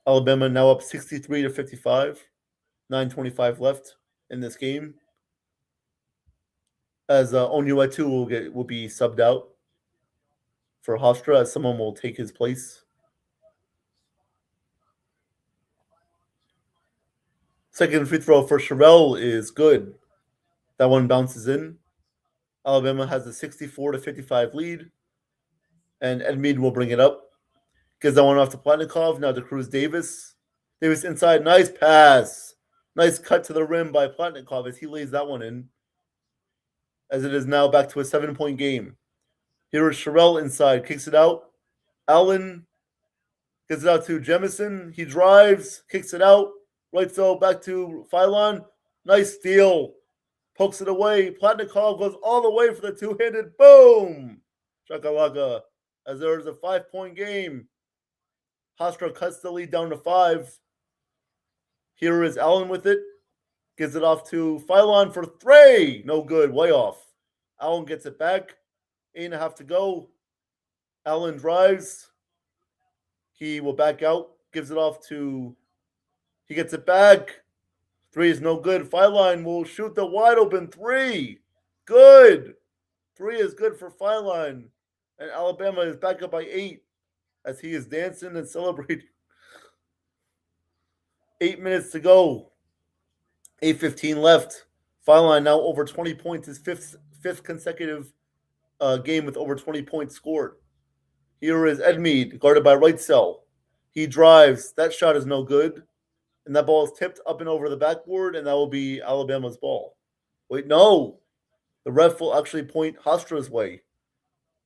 Alabama now up 63-55. 9:25 left in this game. As Onyuetu will be subbed out for Hofstra, as someone will take his place. Second free throw for Sherrill is good. That one bounces in. Alabama has a 64-55 lead. And Edmead will bring it up. Gives that one off to Platnikov. Now to Cruz Davis. Davis inside. Nice pass. Nice cut to the rim by Platnikov as he lays that one in. As it is now back to a 7-point game. Here is Sherrill inside. Kicks it out. Allen gets it out to Jemison. He drives. Kicks it out. Right so back to Phylon. Nice steal. Pokes it away. Platnikov goes all the way for the two-handed. Boom! Chakalaka. As there is a 5-point game. Hofstra cuts the lead down to 5. Here is Allen with it. Gives it off to Phylon for 3. No good. Way off. Allen gets it back. 8.5 to go. Allen drives. He will back out. Gives it off to... He gets it back. 3 is no good. Phylon will shoot the wide open 3. Good. 3 is good for Phylon. And Alabama is back up by 8 as he is dancing and celebrating. 8 minutes to go. 8:15 left. Phylon now over 20 points. His fifth consecutive game with over 20 points scored. Here is Edmead, guarded by right cell. He drives. That shot is no good. And that ball is tipped up and over the backboard, and that will be Alabama's ball. Wait, no. The ref will actually point Hofstra's way.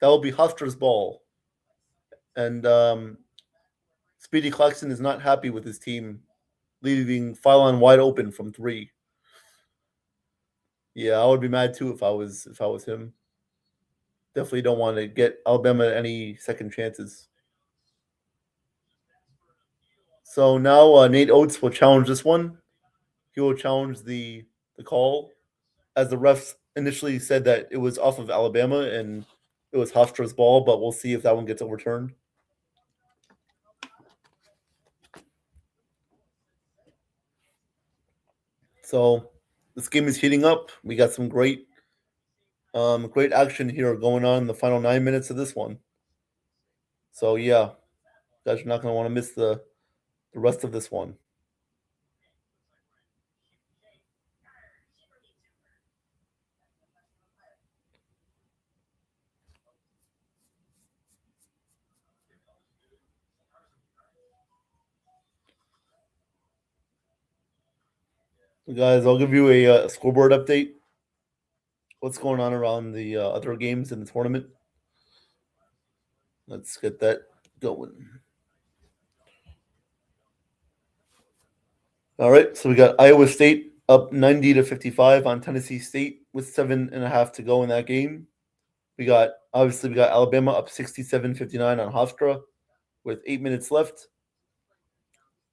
That will be Hofstra's ball. And Speedy Claxton is not happy with his team, leaving Phylon wide open from 3. Yeah, I would be mad too if I was him. Definitely don't want to get Alabama any second chances. So now Nate Oates will challenge this one. He will challenge the call, as the refs initially said that it was off of Alabama and it was Hofstra's ball, but we'll see if that one gets overturned. So this game is heating up. We got some great action here going on in the final 9 minutes of this one. So yeah, guys, you're not going to want to miss the rest of this one. Guys, I'll give you a scoreboard update. What's going on around the other games in the tournament? Let's get that going. All right, so we got Iowa State up 90-55 on Tennessee State with 7.5 to go in that game. We got Alabama up 67-59 on Hofstra with 8 minutes left.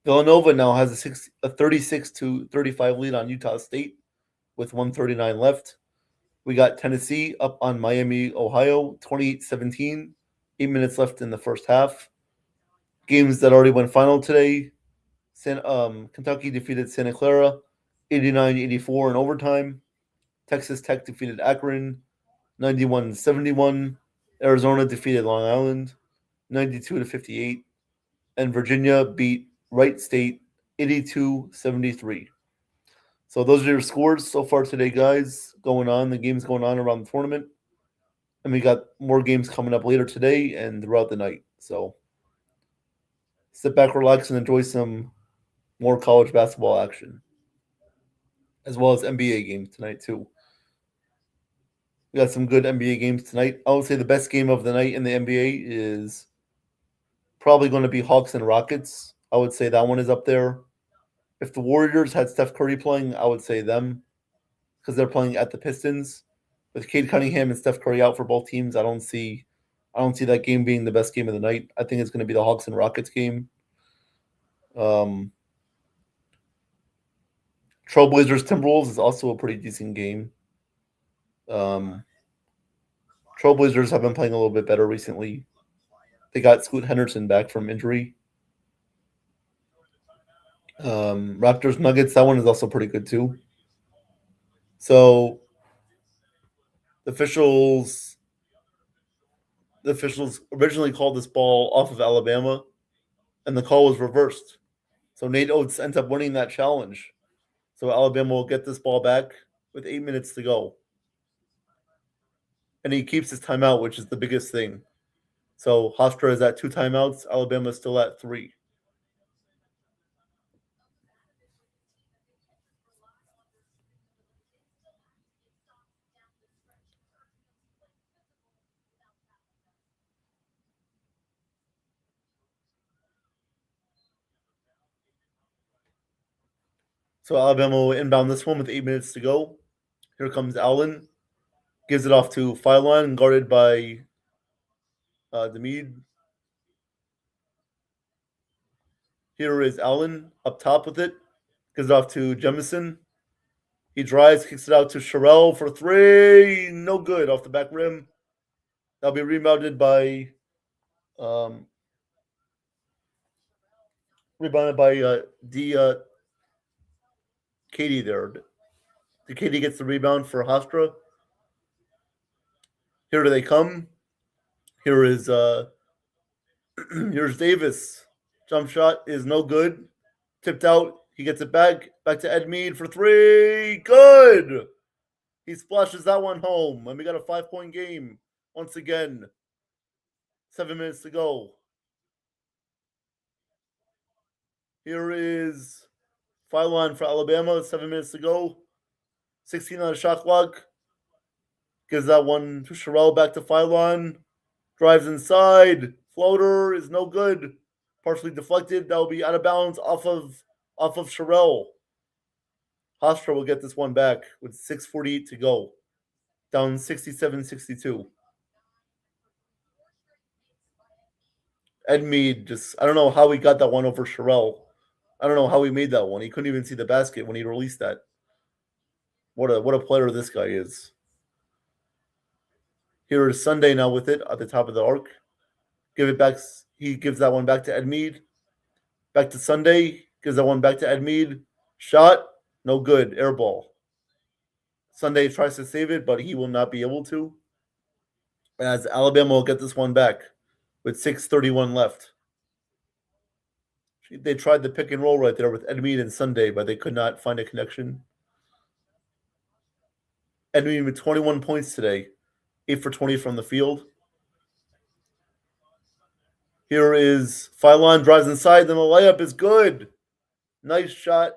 Villanova now has a 36-35 lead on Utah State with 139 left. We got Tennessee up on Miami, Ohio, 28-17. 8 minutes left in the first half. Games that already went final today. Kentucky defeated Santa Clara 89-84 in overtime. Texas Tech defeated Akron 91-71. Arizona defeated Long Island 92-58. And Virginia beat Wright State 82-73. So those are your scores so far today, guys. The games going on around the tournament. And we got more games coming up later today and throughout the night. So sit back, relax, and enjoy some more college basketball action, as well as NBA games tonight, too. We got some good NBA games tonight. I would say the best game of the night in the NBA is probably going to be Hawks and Rockets. I would say that one is up there. If the Warriors had Steph Curry playing, I would say them because they're playing at the Pistons. With Cade Cunningham and Steph Curry out for both teams, I don't see that game being the best game of the night. I think it's going to be the Hawks and Rockets game. Trailblazers Timberwolves is also a pretty decent game. Trailblazers have been playing a little bit better recently. They got Scoot Henderson back from injury. Raptors Nuggets, that one is also pretty good too. So the officials originally called this ball off of Alabama, and the call was reversed. So Nate Oates ends up winning that challenge. So Alabama will get this ball back with 8 minutes to go. And he keeps his timeout, which is the biggest thing. So Hofstra is at 2 timeouts. Alabama is still at 3. So Alabama will inbound this one with 8 minutes to go. Here comes Allen. Gives it off to Phylon, guarded by Demid. Here is Allen up top with it. Gives it off to Jemison. He drives, kicks it out to Sherrell for 3. No good off the back rim. That'll be rebounded by Katie there. Katie gets the rebound for Hofstra. Here do they come. Here is here's Davis. Jump shot is no good. Tipped out. He gets it back to Ed Mead for 3. Good. He splashes that one home. And we got a 5-point game once again. 7 minutes to go. Here is Phylon for Alabama. 7 minutes to go. 16 on a shot clock. Gives that one to Sherrell, back to Phylon. Drives inside. Floater is no good. Partially deflected. That will be out of bounds off of Sherrell. Hofstra will get this one back with 6:48 to go. Down 67-62. Ed Mead I don't know how he got that one over Sherrell. I don't know how he made that one. He couldn't even see the basket when he released that. What a player this guy is. Here is Sunday now with it at the top of the arc. Give it back. He gives that one back to Ed Mead. Back to Sunday. Gives that one back to Ed Mead. Shot. No good. Air ball. Sunday tries to save it, but he will not be able to. As Alabama will get this one back with 6:31 left. They tried the pick and roll right there with Ed Mead and Sunday, but they could not find a connection. Ed Mead with 21 points today. 8 for 20 from the field. Here is Phylon, drives inside, then the layup is good. Nice shot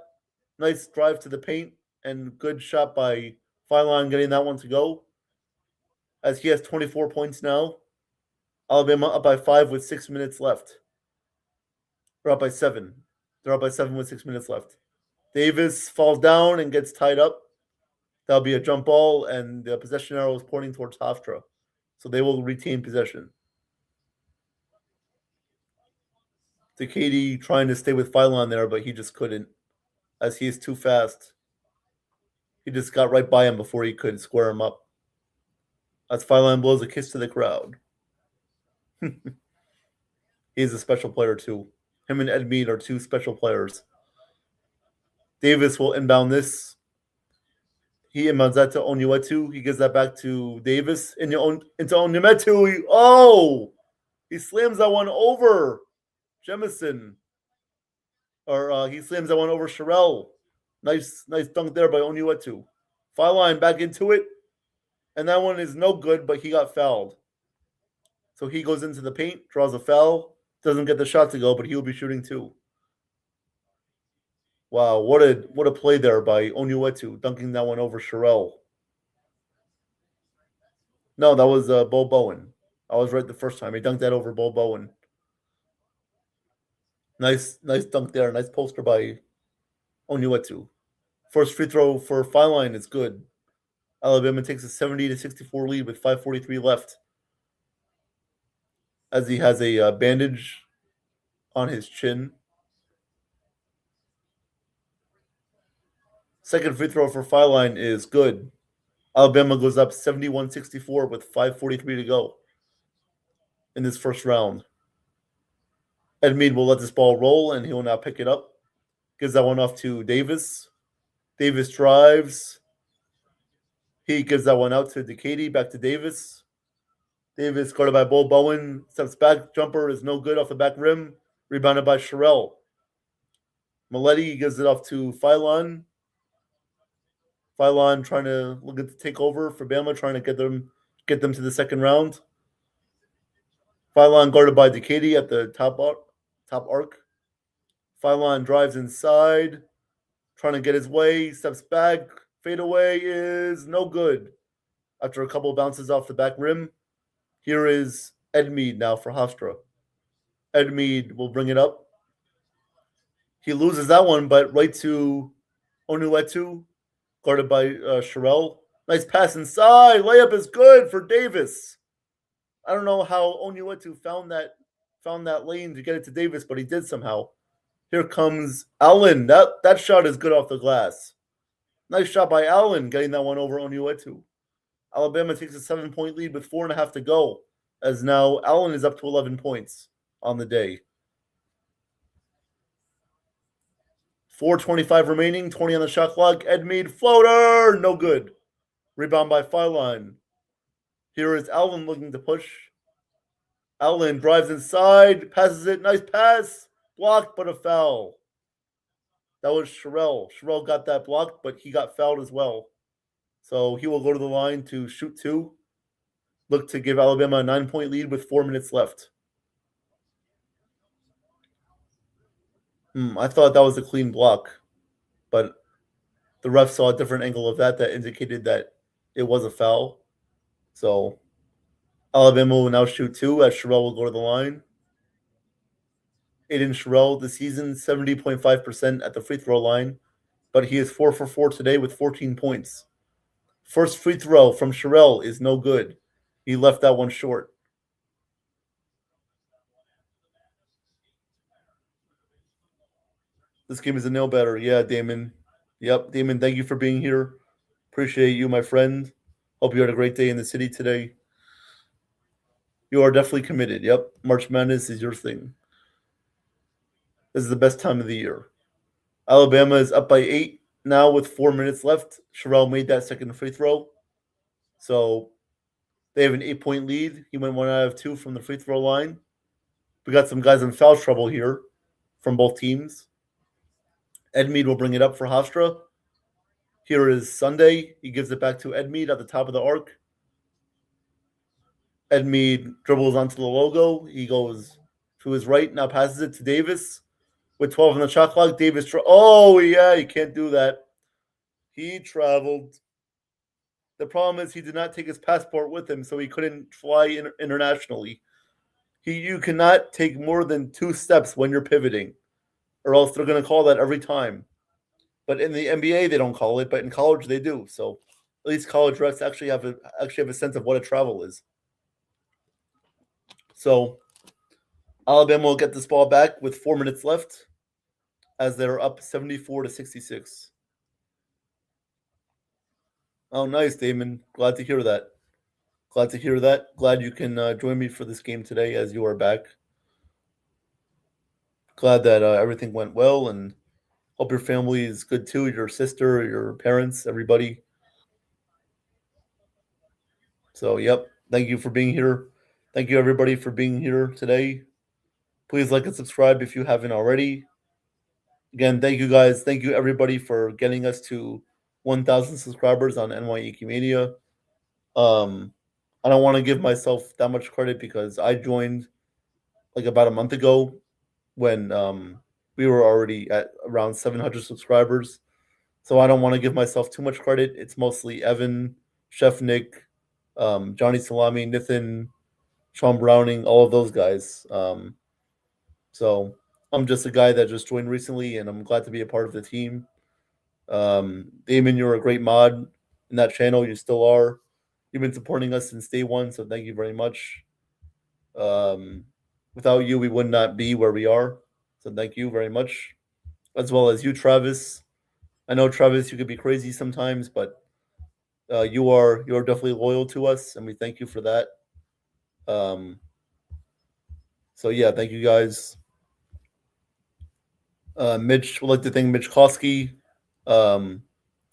Nice drive to the paint and good shot by Phylon getting that one to go. As he has 24 points now. Alabama up by 5 with 6 minutes left. They're up by 7. They're up by 7 with 6 minutes left. Davis falls down and gets tied up. That'll be a jump ball, and the possession arrow is pointing towards Hofstra. So they will retain possession. Katie trying to stay with Phylon there, but he just couldn't, as he is too fast. He just got right by him before he could square him up. As Phylon blows a kiss to the crowd. He's a special player too. Him and Ed Mead are two special players. Davis will inbound this. He inbounds that to Onyuetu. He gives that back to Davis. Into Onyuetu. He slams that one over Jemison. Or he slams that one over Sherelle. Nice dunk there by Onyuetu. Phylon back into it. And that one is no good, but he got fouled. So he goes into the paint, draws a foul. Doesn't get the shot to go, but he will be shooting too. Wow, what a play there by Onyuetu, dunking that one over Sherelle. No, that was Bo Bowen. I was right the first time. He dunked that over Bo Bowen. Nice dunk there. Nice poster by Onyuetu. First free throw for Phylon is good. Alabama takes a 70-64 lead with 5:43 left. As he has a bandage on his chin. Second free throw for Phylon is good. Alabama goes up 71-64 with 5:43 to go in this first round. Ed Mead will let this ball roll, and he will now pick it up. Gives that one off to Davis. Davis drives. He gives that one out to DeCady, back to Davis. Davis guarded by Bo Bowen. Steps back. Jumper is no good off the back rim. Rebounded by Sherelle. Maletti gives it off to Phylon. Phylon trying to look at the takeover for Bama, trying to get them to the second round. Phylon guarded by DeCady at the top arc. Phylon drives inside, trying to get his way. Steps back. Fadeaway is no good. After a couple of bounces off the back rim. Here is Ed Mead now for Hofstra. Ed Mead will bring it up. He loses that one, but right to Onyuetu, guarded by Sherelle. Nice pass inside. Layup is good for Davis. I don't know how Onyuetu found that lane to get it to Davis, but he did somehow. Here comes Allen. That shot is good off the glass. Nice shot by Allen, getting that one over Onyuetu. Alabama takes a 7-point lead with 4.5 to go, as now Allen is up to 11 points on the day. 4:25 remaining, 20 on the shot clock. Ed Mead, floater, no good. Rebound by Phylon. Here is Allen looking to push. Allen drives inside, passes it, nice pass. Blocked, but a foul. That was Sherelle. Sherelle got that blocked, but he got fouled as well. So he will go to the line to shoot two. Look to give Alabama a 9-point lead with 4 minutes left. I thought that was a clean block, but the ref saw a different angle of that indicated that it was a foul. So Alabama will now shoot two as Sherelle will go to the line. Aiden Sherelle this season, 70.5% at the free throw line, but he is 4 for 4 today with 14 points. First free throw from Sherelle is no good. He left that one short. This game is a nail biter. Yeah, Damon. Yep, Damon, thank you for being here. Appreciate you, my friend. Hope you had a great day in the city today. You are definitely committed. Yep, March Madness is your thing. This is the best time of the year. Alabama is up by 8 now with 4 minutes left. Sherelle made that second free throw. So they have an 8-point lead. He went 1 out of 2 from the free throw line. We got some guys in foul trouble here from both teams. Ed Mead will bring it up for Hofstra. Here is Sunday. He gives it back to Ed Mead at the top of the arc. Ed Mead dribbles onto the logo. He goes to his right, now passes it to Davis. with 12 on the shot clock. Davis. Oh, yeah, you can't do that. He traveled. The problem is he did not take his passport with him, so he couldn't fly internationally. You cannot take more than 2 steps when you're pivoting, or else they're going to call that every time. But in the NBA, they don't call it, but in college they do. So at least college refs actually have a sense of what a travel is. So Alabama will get this ball back with 4 minutes left, as they're up 74-66. Oh, nice, Damon. Glad to hear that. Glad to hear that. Glad you can join me for this game today as you are back. Glad that everything went well, and hope your family is good too. Your sister, your parents, everybody. So, yep. Thank you for being here. Thank you, everybody, for being here today. Please like and subscribe if you haven't already. Again, thank you guys. Thank you, everybody, for getting us to 1,000 subscribers on NYE Media. I don't want to give myself that much credit because I joined like about a month ago when we were already at around 700 subscribers. So I don't want to give myself too much credit. It's mostly Evan, Chef Nick, Johnny Salami, Nathan, Sean Browning, all of those guys. So I'm just a guy that just joined recently, and I'm glad to be a part of the team. Damon, you're a great mod in that channel. You still are. You've been supporting us since day one, so thank you very much. Without you, we would not be where we are. So thank you very much, as well as you, Travis. I know, Travis, you could be crazy sometimes, but you are definitely loyal to us, and we thank you for that. So yeah, thank you guys. Mitch would like to thank Mitch Koski from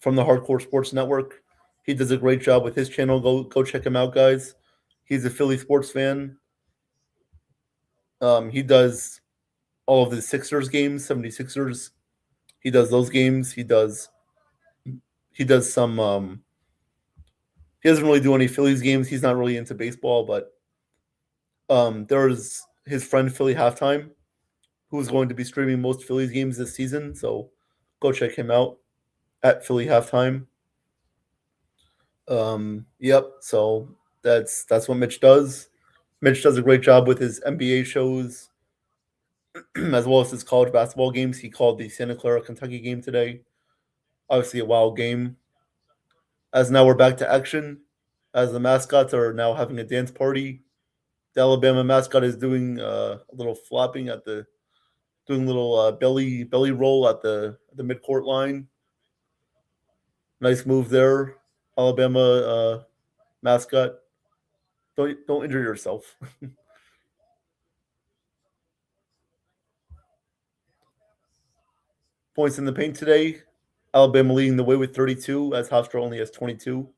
the Hardcore Sports Network. He does a great job with his channel. Go check him out, guys. He's a Philly sports fan. He does all of the Sixers games, 76ers. He does those games. He does some. He doesn't really do any Phillies games. He's not really into baseball, but there's his friend Philly Halftime, who's going to be streaming most Phillies games this season. So go check him out at Philly Halftime. Yep. So that's what Mitch does. Mitch does a great job with his NBA shows, as well as his college basketball games. He called the Santa Clara, Kentucky game today. Obviously, a wild game. As now we're back to action, as the mascots are now having a dance party. The Alabama mascot is doing a little flopping doing a little belly roll at the midcourt line. Nice move there, Alabama mascot. Don't injure yourself. Points in the paint today. Alabama leading the way with 32, as Hofstra only has 22.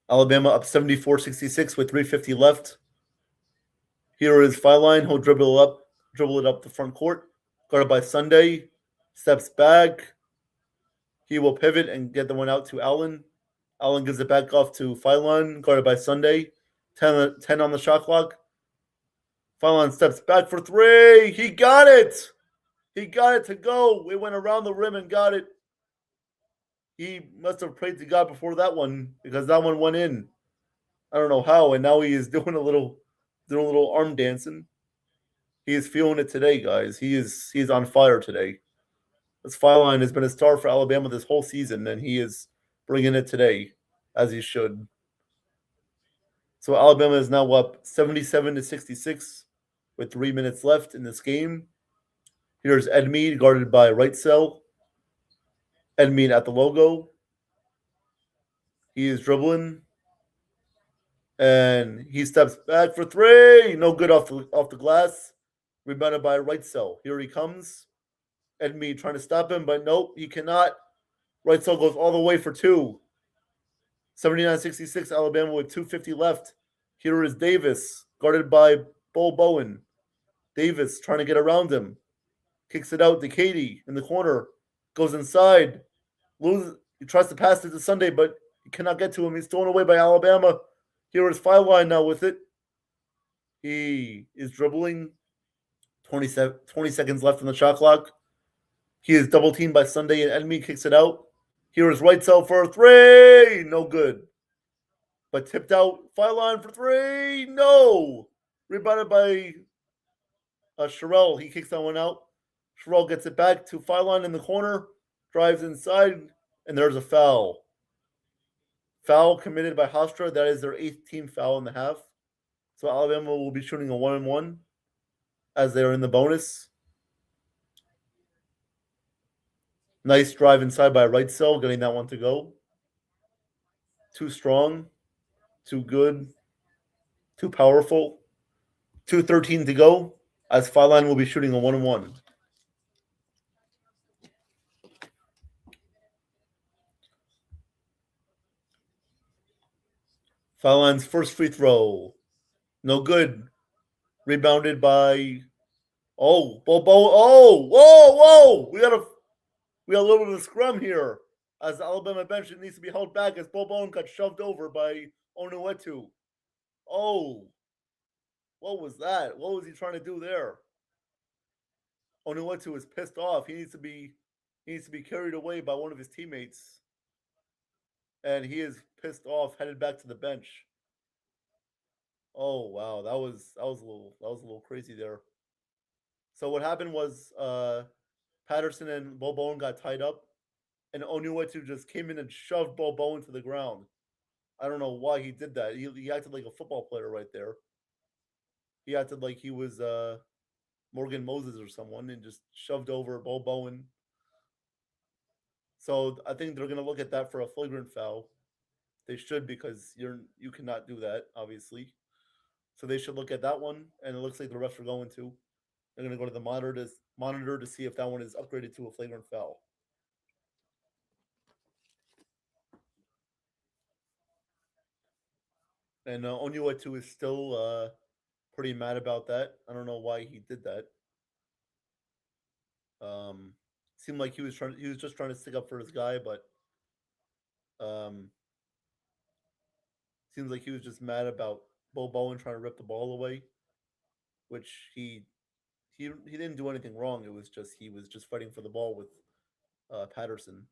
Alabama up 74-66 with 3:50 left. Here is Feiline. He'll dribble it up the front court. Guarded by Sunday. Steps back. He will pivot and get the one out to Allen. Allen gives it back off to Feiline, guarded by Sunday. 10 on the shot clock. Feiline steps back for three. He got it. He got it to go. It went around the rim and got it. He must have prayed to God before that one because that one went in. I don't know how, and now he is doing a little arm dancing. He is feeling it today, guys. He is on fire today. This Feiline has been a star for Alabama this whole season, and he is bringing it today, as he should. So Alabama is now up 77-66 with 3 minutes left in this game. Here's Ed Mead, guarded by Right Cell. Ed Mead at the logo. He is dribbling. And he steps back for three. No good off the glass. Rebounded by Right Cell. Here he comes. Ed Mead trying to stop him, but nope, he cannot. Right Cell goes all the way for two. 79-66, Alabama with 2:50 left. Here is Davis, guarded by Bo Bowen. Davis trying to get around him. Kicks it out to Katie in the corner. Goes inside. He tries to pass it to Sunday, but he cannot get to him. He's thrown away by Alabama. Here is Feiline now with it. He is dribbling. 20 seconds left on the shot clock. He is double teamed by Sunday and enemy kicks it out. Here is right cell for a three. No good. But tipped out. Foul line for three. No. Rebounded by Sherrill. He kicks that one out. Sherrill gets it back to foul line in the corner. Drives inside. And there's a foul. Foul committed by Hofstra. That is their 8th team foul in the half. So Alabama will be shooting a 1-1 as they're in the bonus. Nice drive inside by right cell, getting that one to go. Too strong, too good, too powerful. 2:13 to go, as foul line will be shooting a 1-1. Foul line's first free throw. No good. Rebounded by Bobo. Oh, whoa. We got a little bit of a scrum here. As the Alabama bench, it needs to be held back as Bobo got shoved over by Onuetu. Oh, what was that? What was he trying to do there? Onuetu is pissed off. He needs to be carried away by one of his teammates. And he is pissed off, headed back to the bench. Oh wow, that was a little crazy there. So what happened was Patterson and Bo Bowen got tied up, and Onuetu just came in and shoved Bo Bowen to the ground. I don't know why he did that. He acted like a football player right there. He acted like he was Morgan Moses or someone and just shoved over Bo Bowen. So I think they're going to look at that for a flagrant foul. They should, because you cannot do that, obviously. So they should look at that one, and it looks like the refs are going to. They're going to go to the monitor to see if that one is upgraded to a flagrant foul. And Onuetu is still pretty mad about that. I don't know why he did that. Seemed like he was just trying to stick up for his guy, but seems like he was just mad about Bo Bowen trying to rip the ball away, which he didn't do anything wrong. It was just he was just fighting for the ball with Patterson.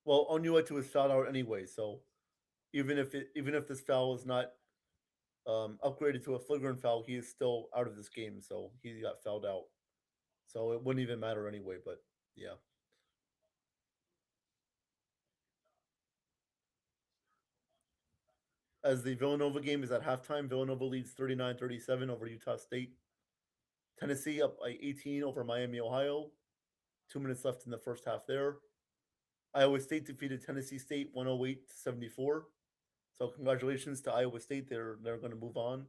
Well, Onuetu was fouled out anyway, so even if this foul is not upgraded to a flagrant foul, he is still out of this game. So he got fouled out. So it wouldn't even matter anyway. But yeah. As the Villanova game is at halftime, Villanova leads 39-37 over Utah State. Tennessee up by 18 over Miami, Ohio. 2 minutes left in the first half there. Iowa State defeated Tennessee State 108-74. So congratulations to Iowa State. They're going to move on.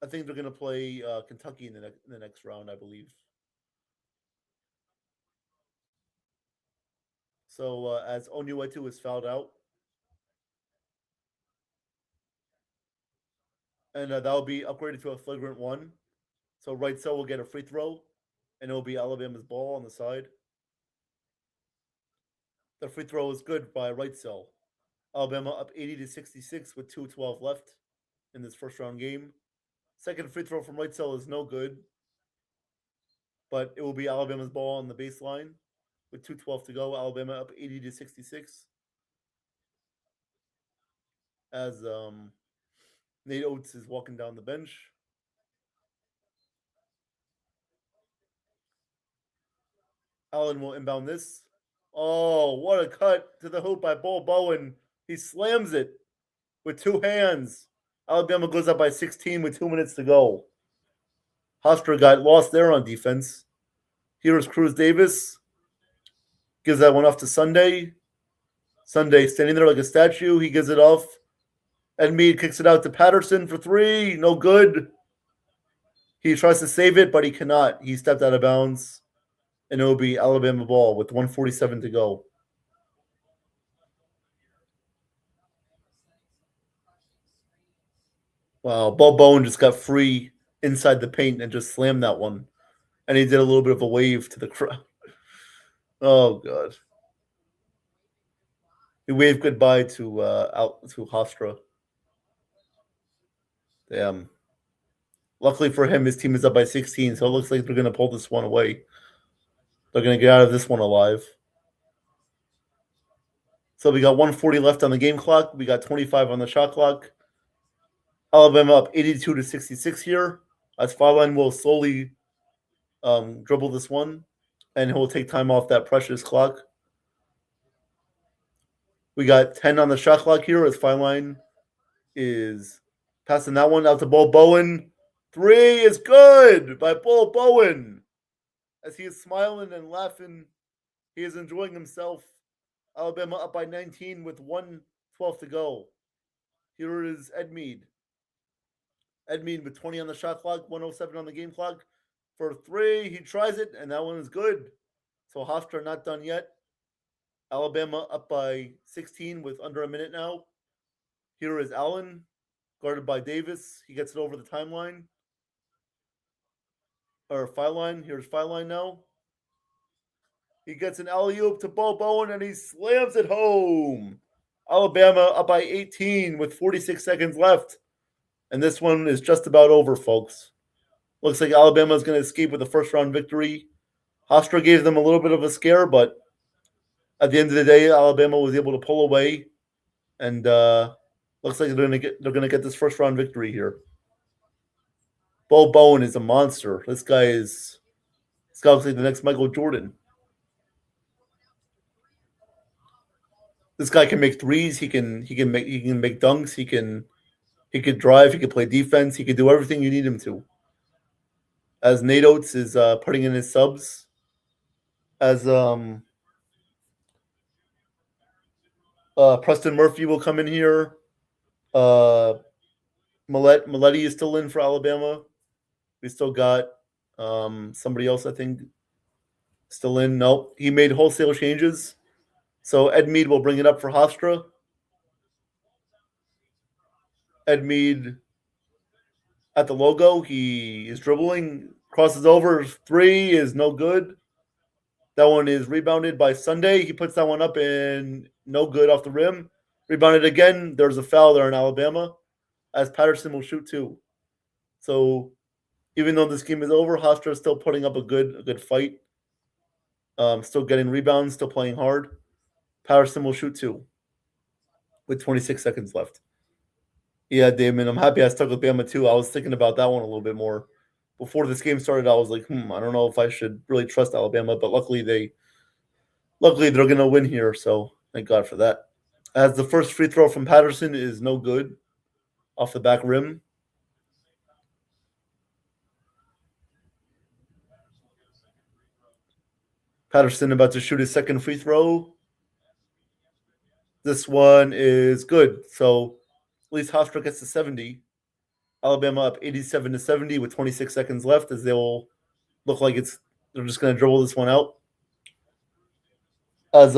I think they're going to play Kentucky in the next round, I believe. So as Onuetu is fouled out, and that will be upgraded to a flagrant one. So right cell will get a free throw, and it will be Alabama's ball on the side. The free throw is good by right cell. Alabama up 80-66 with 2:12 left in this first round game. Second free throw from right cell is no good, but it will be Alabama's ball on the baseline with 2:12 to go. Alabama up 80-66 as Nate Oates is walking down the bench. Allen will inbound this. Oh, what a cut to the hoop by Bo Bowen. He slams it with two hands. Alabama goes up by 16 with 2 minutes to go. Hofstra got lost there on defense. Here's Cruz Davis. Gives that one off to Sunday. Sunday standing there like a statue. He gives it off. Edmead kicks it out to Patterson for three. No good. He tries to save it, but he cannot. He stepped out of bounds. And it will be Alabama ball with 1:47 to go. Wow, Bo Bowen just got free inside the paint and just slammed that one. And he did a little bit of a wave to the crowd. Oh, God. He waved goodbye to Hofstra. Damn. Luckily for him, his team is up by 16, so it looks like they're going to pull this one away. They're going to get out of this one alive. So we got 140 left on the game clock. We got 25 on the shot clock. Alabama up 82 to 66 here. As Farline will slowly dribble this one, and he'll take time off that precious clock. We got 10 on the shot clock here as Farline is passing that one out to Bull Bowen. 3 is good by Bull Bowen. As he is smiling and laughing, he is enjoying himself. Alabama up by 19 with 1:12 to go. Here is Ed Mead. Ed Mead with 20 on the shot clock, 107 on the game clock. For 3, he tries it, and that one is good. So Hofstra not done yet. Alabama up by 16 with under a minute now. Here is Allen, guarded by Davis. He gets it over the timeline. Or Filine. Here's Filine now. He gets an alley-oop to Bo Bowen, and he slams it home. Alabama up by 18 with 46 seconds left. And this one is just about over, folks. Looks like Alabama is going to escape with a first-round victory. Hofstra gave them a little bit of a scare, but at the end of the day, Alabama was able to pull away, and looks like they're going to get this first-round victory here. Bo Bowen is a monster. This guy looks like the next Michael Jordan. This guy can make threes. He can make dunks. He could drive. He could play defense. He could do everything you need him to. As Nate Oates is putting in his subs, as Preston Murphy will come in here. Maletti is still in for Alabama. We still got somebody else, I think, still in. Nope, he made wholesale changes. So Ed Mead will bring it up for Hofstra. Ed Mead at the logo. He is dribbling, crosses over. 3 is no good. That one is rebounded by Sunday. He puts that one up and no good off the rim. Rebounded again. There's a foul there in Alabama, as Patterson will shoot 2. So even though this game is over, Hofstra is still putting up a good fight. Still getting rebounds, still playing hard. Patterson will shoot 2 with 26 seconds left. Yeah, Damon, I'm happy I stuck with Bama too. I was thinking about that one a little bit more. Before this game started, I was like, I don't know if I should really trust Alabama, but luckily they're going to win here, so thank God for that. As the first free throw from Patterson is no good off the back rim. Patterson about to shoot his second free throw. This one is good. So at least Hofstra gets to 70. Alabama up 87 to 70 with 26 seconds left, as they will look like they're just going to dribble this one out. As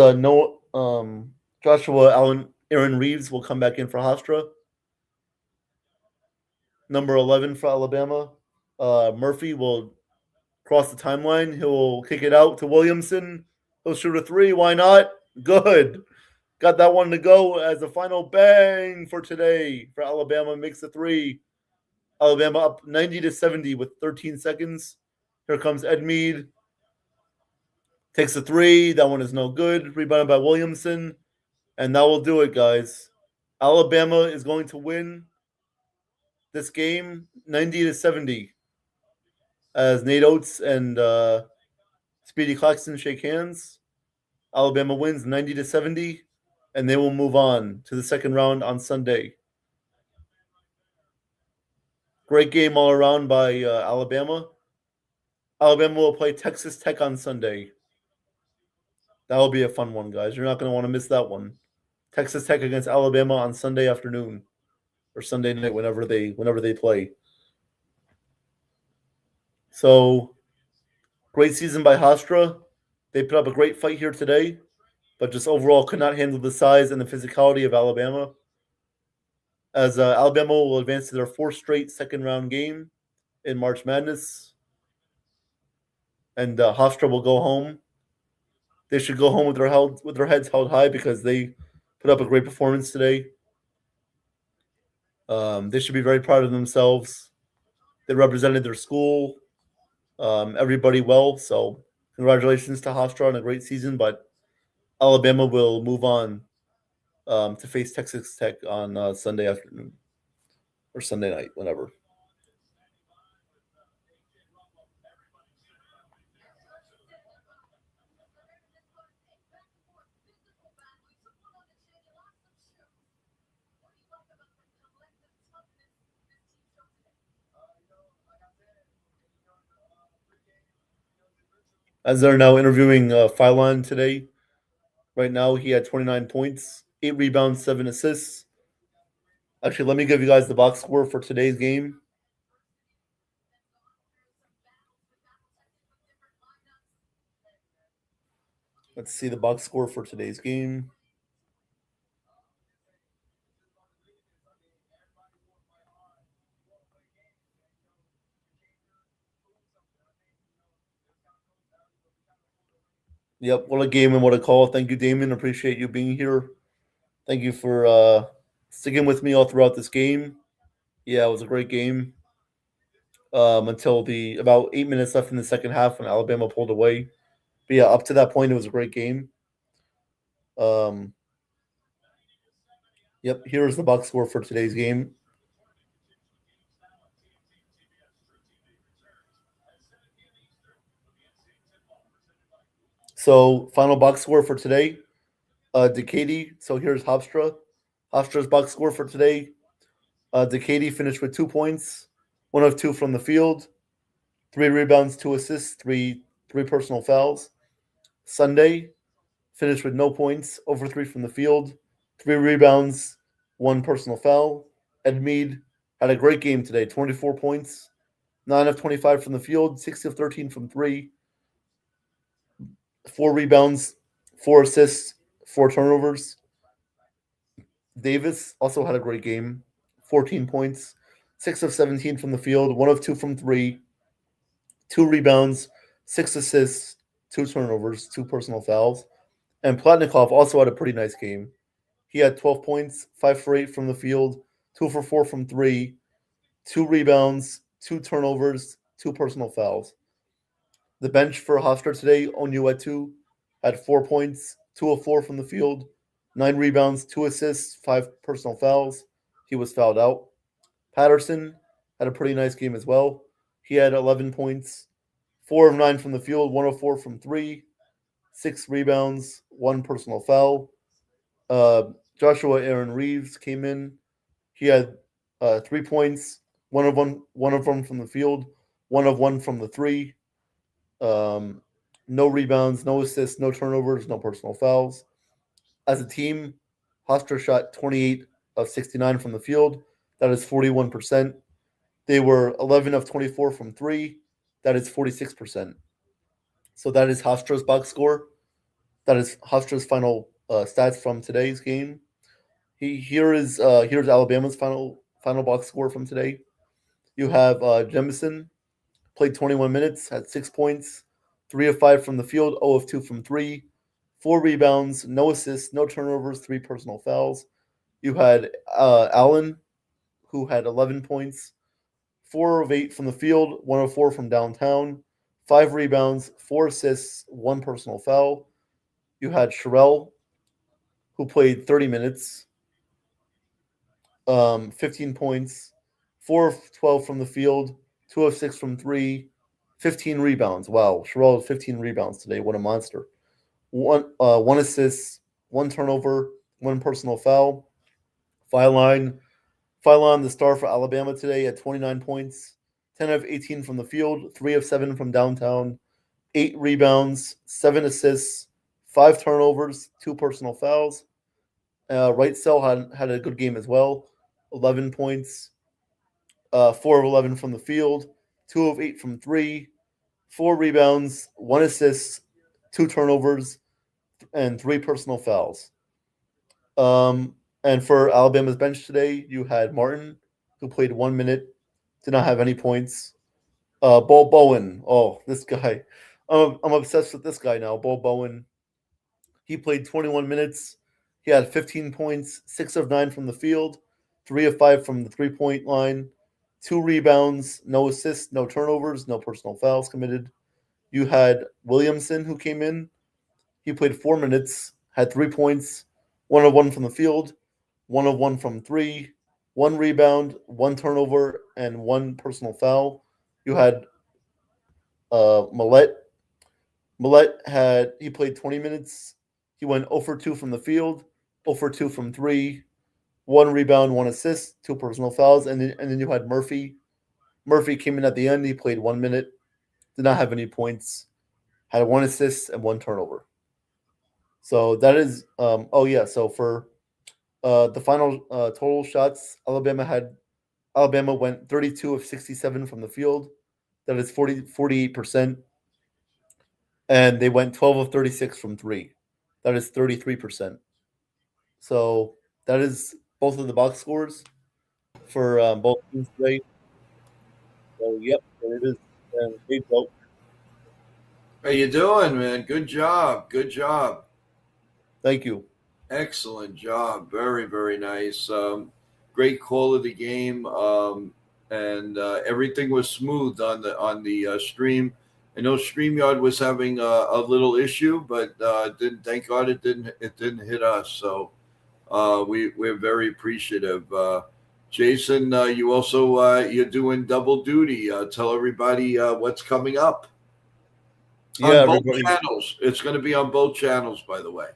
Joshua Aaron Reeves will come back in for Hofstra. Number 11 for Alabama. Murphy will cross the timeline. He'll kick it out to Williamson. He'll shoot a 3. Why not? Good. Got that one to go as the final bang for today for Alabama. Makes the 3. Alabama up 90 to 70 with 13 seconds. Here comes Ed Mead. Takes a 3. That one is no good. Rebounded by Williamson. And that will do it, guys. Alabama is going to win this game 90 to 70. As Nate Oates and Speedy Claxton shake hands. Alabama wins 90 to 70. And they will move on to the second round on Sunday. Great game all around by Alabama. Alabama will play Texas Tech on Sunday. That will be a fun one, guys. You're not going to want to miss that one. Texas Tech against Alabama on Sunday afternoon or Sunday night, whenever they play. So, great season by Hofstra. They put up a great fight here today, but just overall could not handle the size and the physicality of Alabama. As Alabama will advance to their 4th straight second-round game in March Madness. And Hofstra will go home. They should go home with their heads held high because they put up a great performance today. They should be very proud of themselves. They represented their school, everybody well. So congratulations to Hofstra on a great season. But Alabama will move on to face Texas Tech on Sunday afternoon or Sunday night, whenever. As they're now interviewing Phylon today, right now he had 29 points, 8 rebounds, 7 assists. Actually, let me give you guys the box score for today's game. Let's see the box score for today's game. Yep, what a game and what a call. Thank you, Damon. Appreciate you being here. Thank you for sticking with me all throughout this game. Yeah, it was a great game until the about 8 minutes left in the second half when Alabama pulled away. But yeah, up to that point, it was a great game. Um, yep, here's the box score for today's game. So, final box score for today, Decady. So here's Hofstra. Hofstra's box score for today. Decady finished with 2 points, 1 of 2 from the field, 3 rebounds, 2 assists, three personal fouls. Sunday finished with no points, over 3 from the field, 3 rebounds, 1 personal foul. Ed Mead had a great game today, 24 points, 9 of 25 from the field, 6 of 13 from three, 4 rebounds, 4 assists, 4 turnovers. Davis also had a great game, 14 points, 6 of 17 from the field, 1 of 2 from three, 2 rebounds, 6 assists, 2 turnovers, 2 personal fouls. And Platnikov also had a pretty nice game. He had 12 points, 5 for 8 from the field, 2 for 4 from three, 2 rebounds, 2 turnovers, 2 personal fouls. The bench for Hofstra today, Onuetu had 4 points, 2 of 4 from the field, 9 rebounds, 2 assists, 5 personal fouls. He was fouled out. Patterson had a pretty nice game as well. He had 11 points, 4 of 9 from the field, 1 of 4 from three, 6 rebounds, 1 personal foul. Uh, Joshua Aaron Reeves came in. He had 3 points, 1 of 1 from the field, 1 of 1 from the three. Um, no rebounds, no assists, no turnovers, no personal fouls. As a team, Hofstra shot 28 of 69 from the field. That is 41%. They were 11 of 24 from three. That is 46%. So that is Hofstra's box score. That is Hofstra's final stats from today's game. Here's Alabama's final box score from today. You have Jemison played 21 minutes, had 6 points, 3 of 5 from the field, 0 of 2 from three, 4 rebounds, no assists, no turnovers, 3 personal fouls. You had Allen, who had 11 points, 4 of 8 from the field, 1 of 4 from downtown, 5 rebounds, 4 assists, 1 personal foul. You had Sherelle, who played 30 minutes, 15 points, 4 of 12 from the field, 2 of 6 from three, 15 rebounds. Wow, Sherelle had 15 rebounds today. What a monster. One assist, 1 turnover, 1 personal foul. Phylon, the star for Alabama today, at 29 points, 10 of 18 from the field, 3 of 7 from downtown, 8 rebounds, 7 assists, 5 turnovers, 2 personal fouls. Right Cell had a good game as well, 11 points, 4 of 11 from the field, 2 of 8 from three, 4 rebounds, 1 assist, 2 turnovers, and 3 personal fouls. And for Alabama's bench today, you had Martin, who played 1 minute, did not have any points. Bo Bowen, oh, this guy. I'm obsessed with this guy now. Bo Bowen. He played 21 minutes. He had 15 points, 6 of 9 from the field, 3 of 5 from the 3 point line, 2 rebounds, no assists, no turnovers, no personal fouls committed. You had Williamson who came in. He played 4 minutes, had 3 points, 1 of 1 from the field, 1 of 1 from three, 1 rebound, 1 turnover, and 1 personal foul. You had Millette. Millette had he played 20 minutes. He went 0 for 2 from the field, 0 for 2 from three, 1 rebound, 1 assist, 2 personal fouls, and then you had Murphy. Murphy came in at the end. He played 1 minute, did not have any points, had 1 assist and 1 turnover. So that is oh yeah. So for the final total shots, Alabama went 32 of 67 from the field. That is 48%. And they went 12 of 36 from three. That is 33%. So that is both of the box scores for both teams today. So yep, there it is. And hey, Joe, How you doing, man? Good job. Good job. thank you. Excellent job. Very, very nice. Great call of the game, and everything was smooth on the stream. I know Streamyard was having a little issue, but didn't thank God it didn't hit us. So we're very appreciative. Jason, you also you're doing double duty. Tell everybody what's coming up Yeah, on both everybody. channels. It's going to be on both channels, by the way.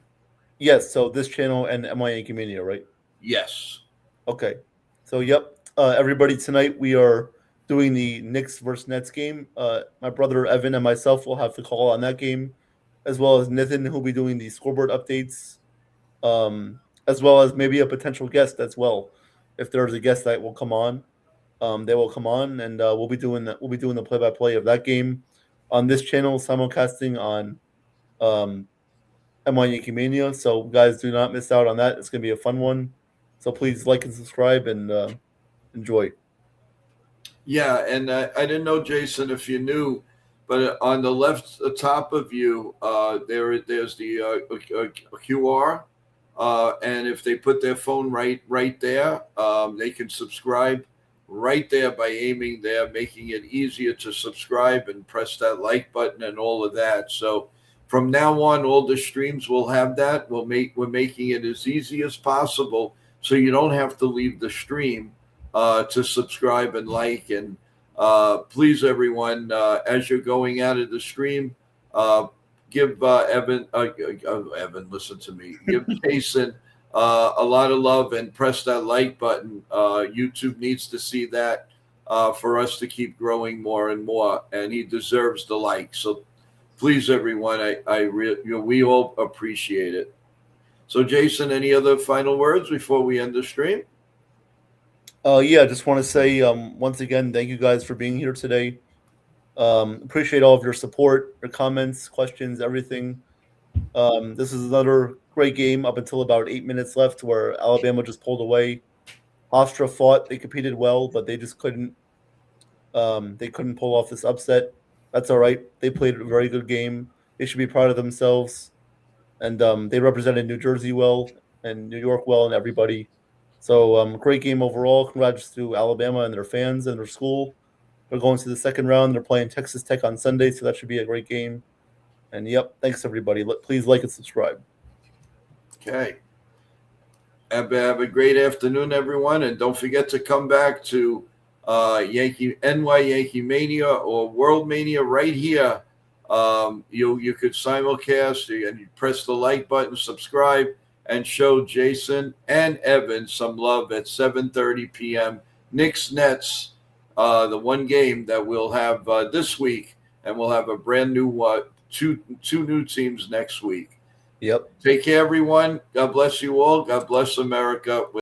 Yes, so this channel and MI Yankee Mania, right? Yes. Okay. So yep, everybody tonight we are doing the Knicks versus Nets game. My brother Evan and myself will have to call on that game, as well as Nathan who'll be doing the scoreboard updates, as well as maybe a potential guest as well. If there's a guest that will come on, they will come on, and we'll be doing that. We'll be doing the play-by-play of that game on this channel, simulcasting on um, M1 Yankee Mania. So guys, do not miss out on that. It's gonna be a fun one. So please like and subscribe and enjoy. Yeah, and I didn't know, Jason, if you knew, but on the left top of you, there's the QR, and if they put their phone right there, they can subscribe right there by aiming there, making it easier to subscribe and press that like button and all of that. So from now on, all the streams will have that. We're making it as easy as possible, so you don't have to leave the stream to subscribe and like. And please, everyone, as you're going out of the stream, give Evan, listen to me. Give Jason a lot of love and press that like button. YouTube needs to see that for us to keep growing more and more, and he deserves the like. So please, everyone, we all appreciate it. So, Jason, any other final words before we end the stream? Yeah, I just want to say once again, thank you guys for being here today. Appreciate all of your support, your comments, questions, everything. This is another great game up until about 8 minutes left, where Alabama just pulled away. Hofstra fought; they competed well, but they just couldn't. They couldn't pull off this upset. That's all right. They played a very good game. They should be proud of themselves, and they represented New Jersey well and New York well, and everybody. So great game overall. Congrats to Alabama and their fans and their school. They're going to the second round. They're playing Texas Tech on Sunday, so that should be a great game. And yep, thanks everybody. Please like and subscribe. Okay. Have a great afternoon, everyone, and don't forget to come back to Yankee Mania or World Mania right here. You could simulcast and you press the like button, subscribe, and show Jason and Evan some love at 7:30 p.m. Knicks Nets, the one game that we'll have this week, and we'll have a brand new two new teams next week. Yep. Take care, everyone. God bless you all. God bless America.